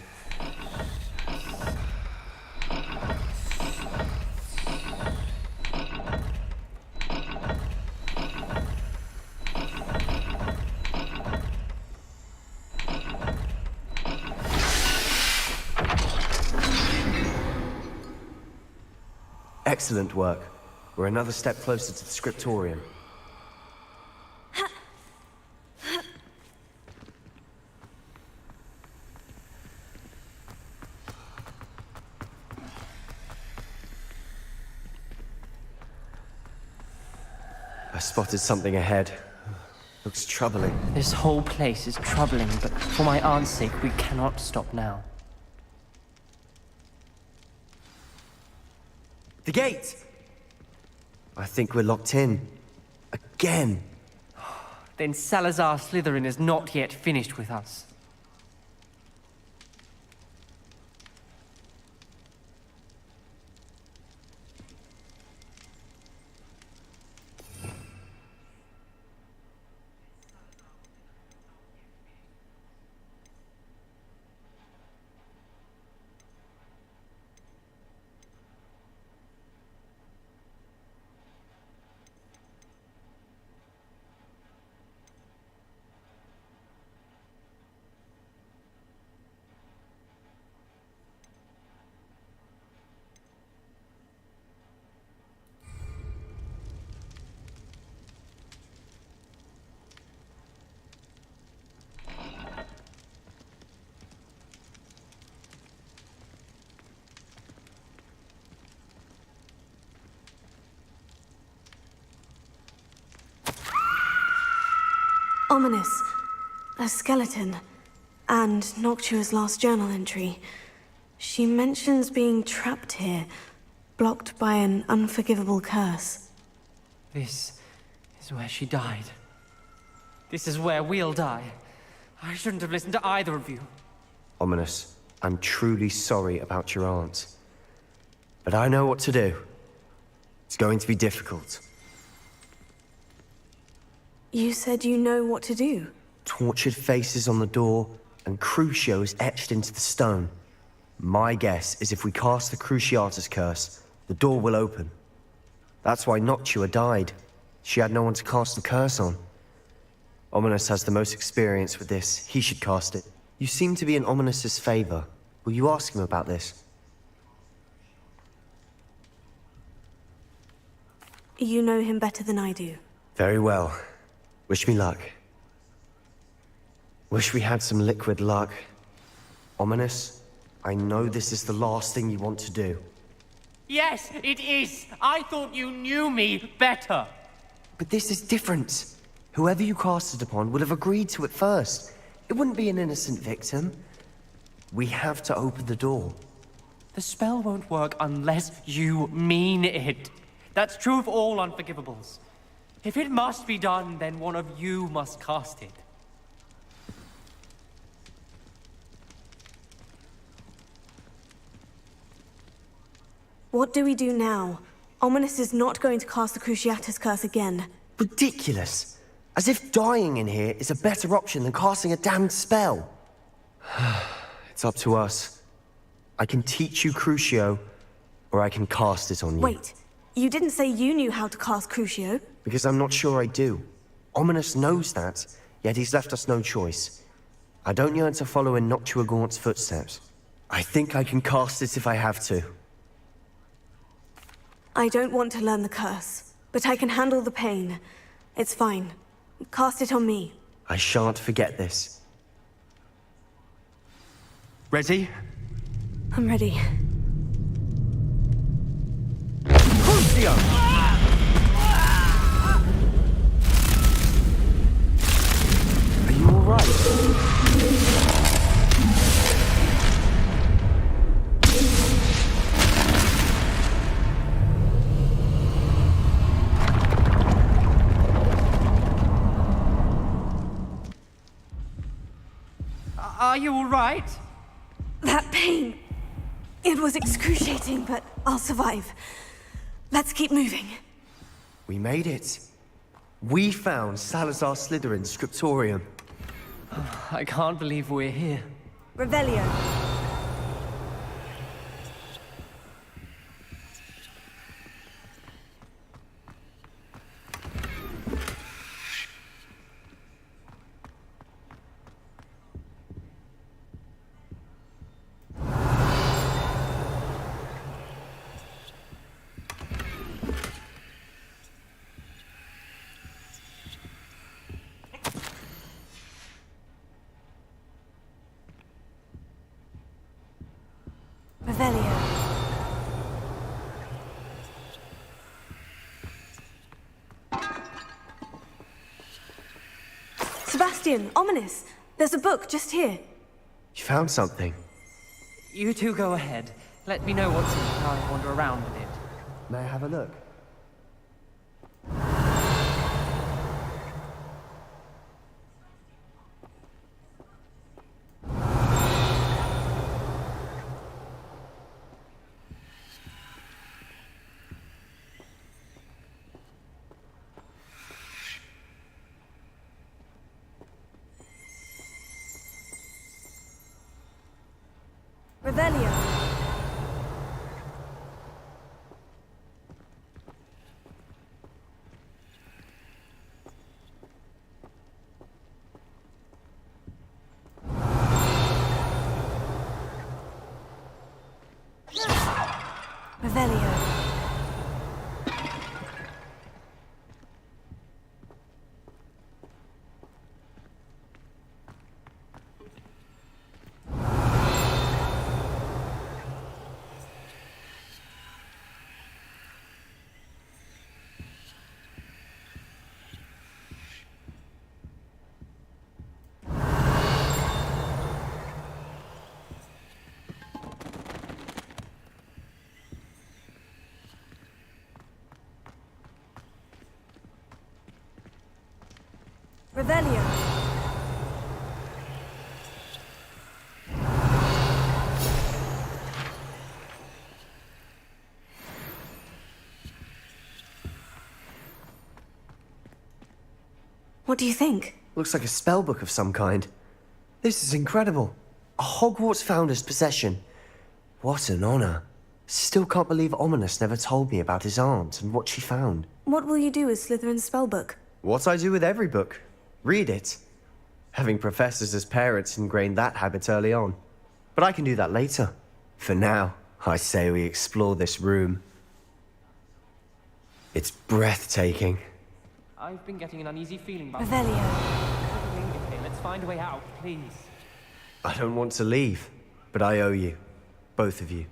Excellent work. We're another step closer to the scriptorium. I spotted something ahead. Looks troubling. This whole place is troubling, but for my aunt's sake, we cannot stop now. The gate! I think we're locked in. Again. Then Salazar Slytherin is not yet finished with us. Ominous. A skeleton. And Noctua's last journal entry. She mentions being trapped here, blocked by an unforgivable curse. This is where she died. This is where we'll die. I shouldn't have listened to either of you. Ominous, I'm truly sorry about your aunt. But I know what to do. It's going to be difficult. You said you know what to do. Tortured faces on the door, and Crucios etched into the stone. My guess is if we cast the Cruciatus curse, the door will open. That's why Noctua died. She had no one to cast the curse on. Ominous has the most experience with this. He should cast it. You seem to be in Ominous's favor. Will you ask him about this? You know him better than I do. Very well. Wish me luck. Wish we had some liquid luck. Ominous, I know this is the last thing you want to do. Yes, it is. I thought you knew me better. But this is different. Whoever you cast it upon would have agreed to it first. It wouldn't be an innocent victim. We have to open the door. The spell won't work unless you mean it. That's true of all unforgivables. If it must be done, then one of you must cast it. What do we do now? Ominous is not going to cast the Cruciatus Curse again. Ridiculous. As if dying in here is a better option than casting a damned spell. It's up to us. I can teach you Crucio, or I can cast it on you. Wait, you didn't say you knew how to cast Crucio? Because I'm not sure I do. Ominous knows that, yet he's left us no choice. I don't yearn to follow in Noctua Gaunt's footsteps. I think I can cast it if I have to. I don't want to learn the curse, but I can handle the pain. It's fine. Cast it on me. I shan't forget this. Ready? I'm ready. Crucio! Are you alright? Are you all right? That pain! It was excruciating, but I'll survive. Let's keep moving. We made it. We found Salazar Slytherin's scriptorium. I can't believe we're here. Revelio. Revelio. Sebastian, Ominous. There's a book just here. You found something. You two go ahead. Let me know what's in it and I'll wander around a bit. May I have a look? Revelio. Revelio. Revelio. What do you think? Looks like a spellbook of some kind. This is incredible. A Hogwarts founder's possession. What an honor. Still can't believe Ominous never told me about his aunt and what she found. What will you do with Slytherin's spellbook? What I do with every book. Read it. Having professors as parents ingrained that habit early on. But I can do that later. For now, I say we explore this room. It's breathtaking. I've been getting an uneasy feeling about Revelio. Okay, let's find a way out, please. I don't want to leave, but I owe you. Both of you.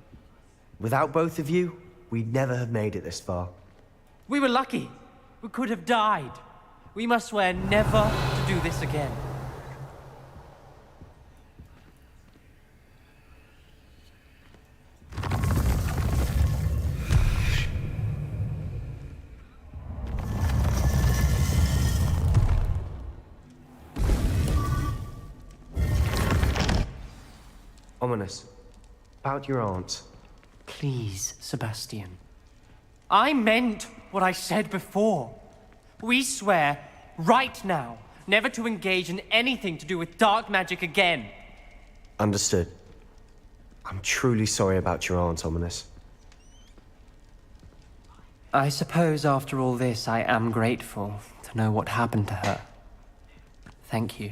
Without both of you, we'd never have made it this far. We were lucky. We could have died. We must swear never to do this again. Ominous. About your aunt. Please, Sebastian. I meant what I said before. We swear, right now, never to engage in anything to do with dark magic again. Understood. I'm truly sorry about your aunt, Ominous. I suppose after all this, I am grateful to know what happened to her. Thank you.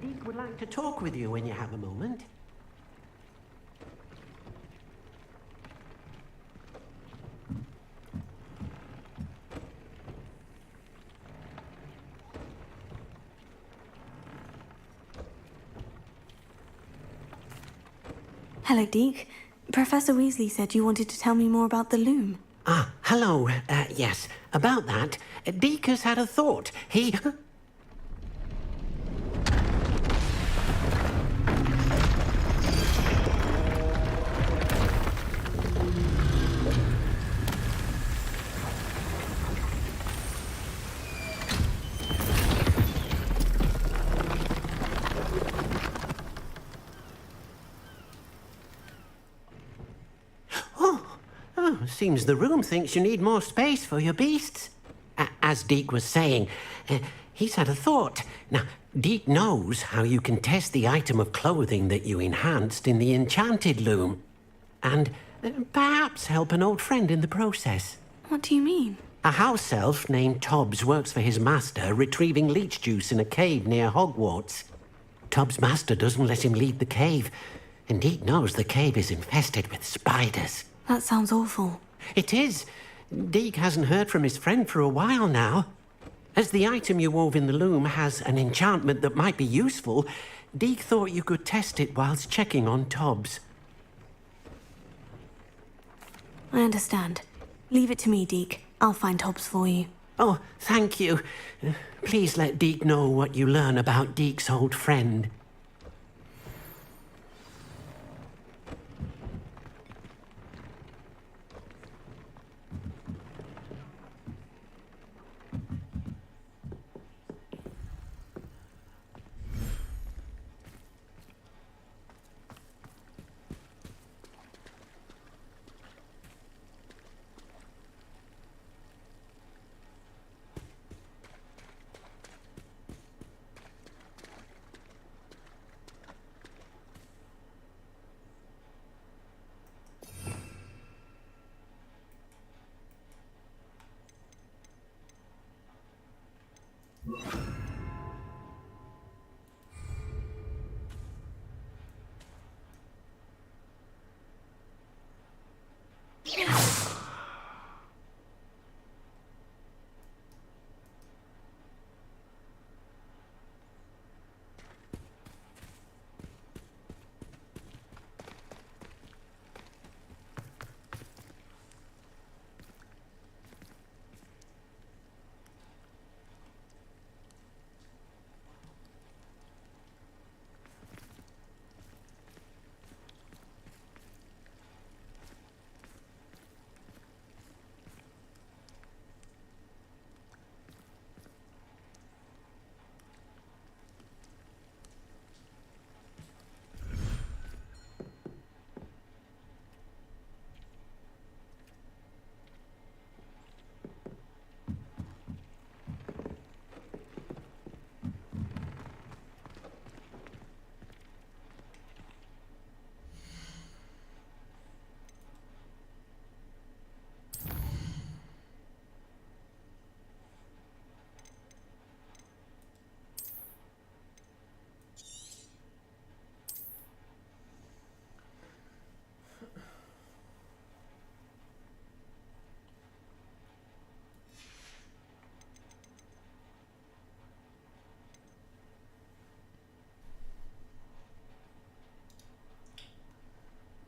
Deek would like to talk with you when you have a moment. Hello, Deke. Professor Weasley said you wanted to tell me more about the loom. Ah, hello. Yes, about that, Deke has had a thought. He... Oh, seems the room thinks you need more space for your beasts. As Deke was saying, he's had a thought. Now, Deke knows how you can test the item of clothing that you enhanced in the enchanted loom. And perhaps help an old friend in the process. What do you mean? A house elf named Tobbs works for his master, retrieving leech juice in a cave near Hogwarts. Tobbs' master doesn't let him leave the cave, and Deke knows the cave is infested with spiders. That sounds awful. It is. Deke hasn't heard from his friend for a while now. As the item you wove in the loom has an enchantment that might be useful, Deke thought you could test it whilst checking on Tobbs. I understand. Leave it to me, Deke. I'll find Tobbs for you. Oh, thank you. Please let Deke know what you learn about Deke's old friend.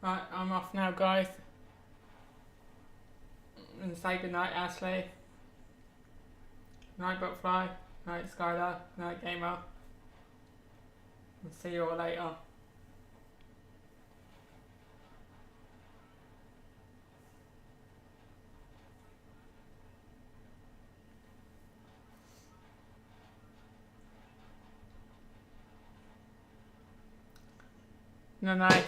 Right, I'm off now, guys. And say goodnight, Ashley. Night, Butterfly. Night, Skylar. Night, Gamer. And see you all later. Good night.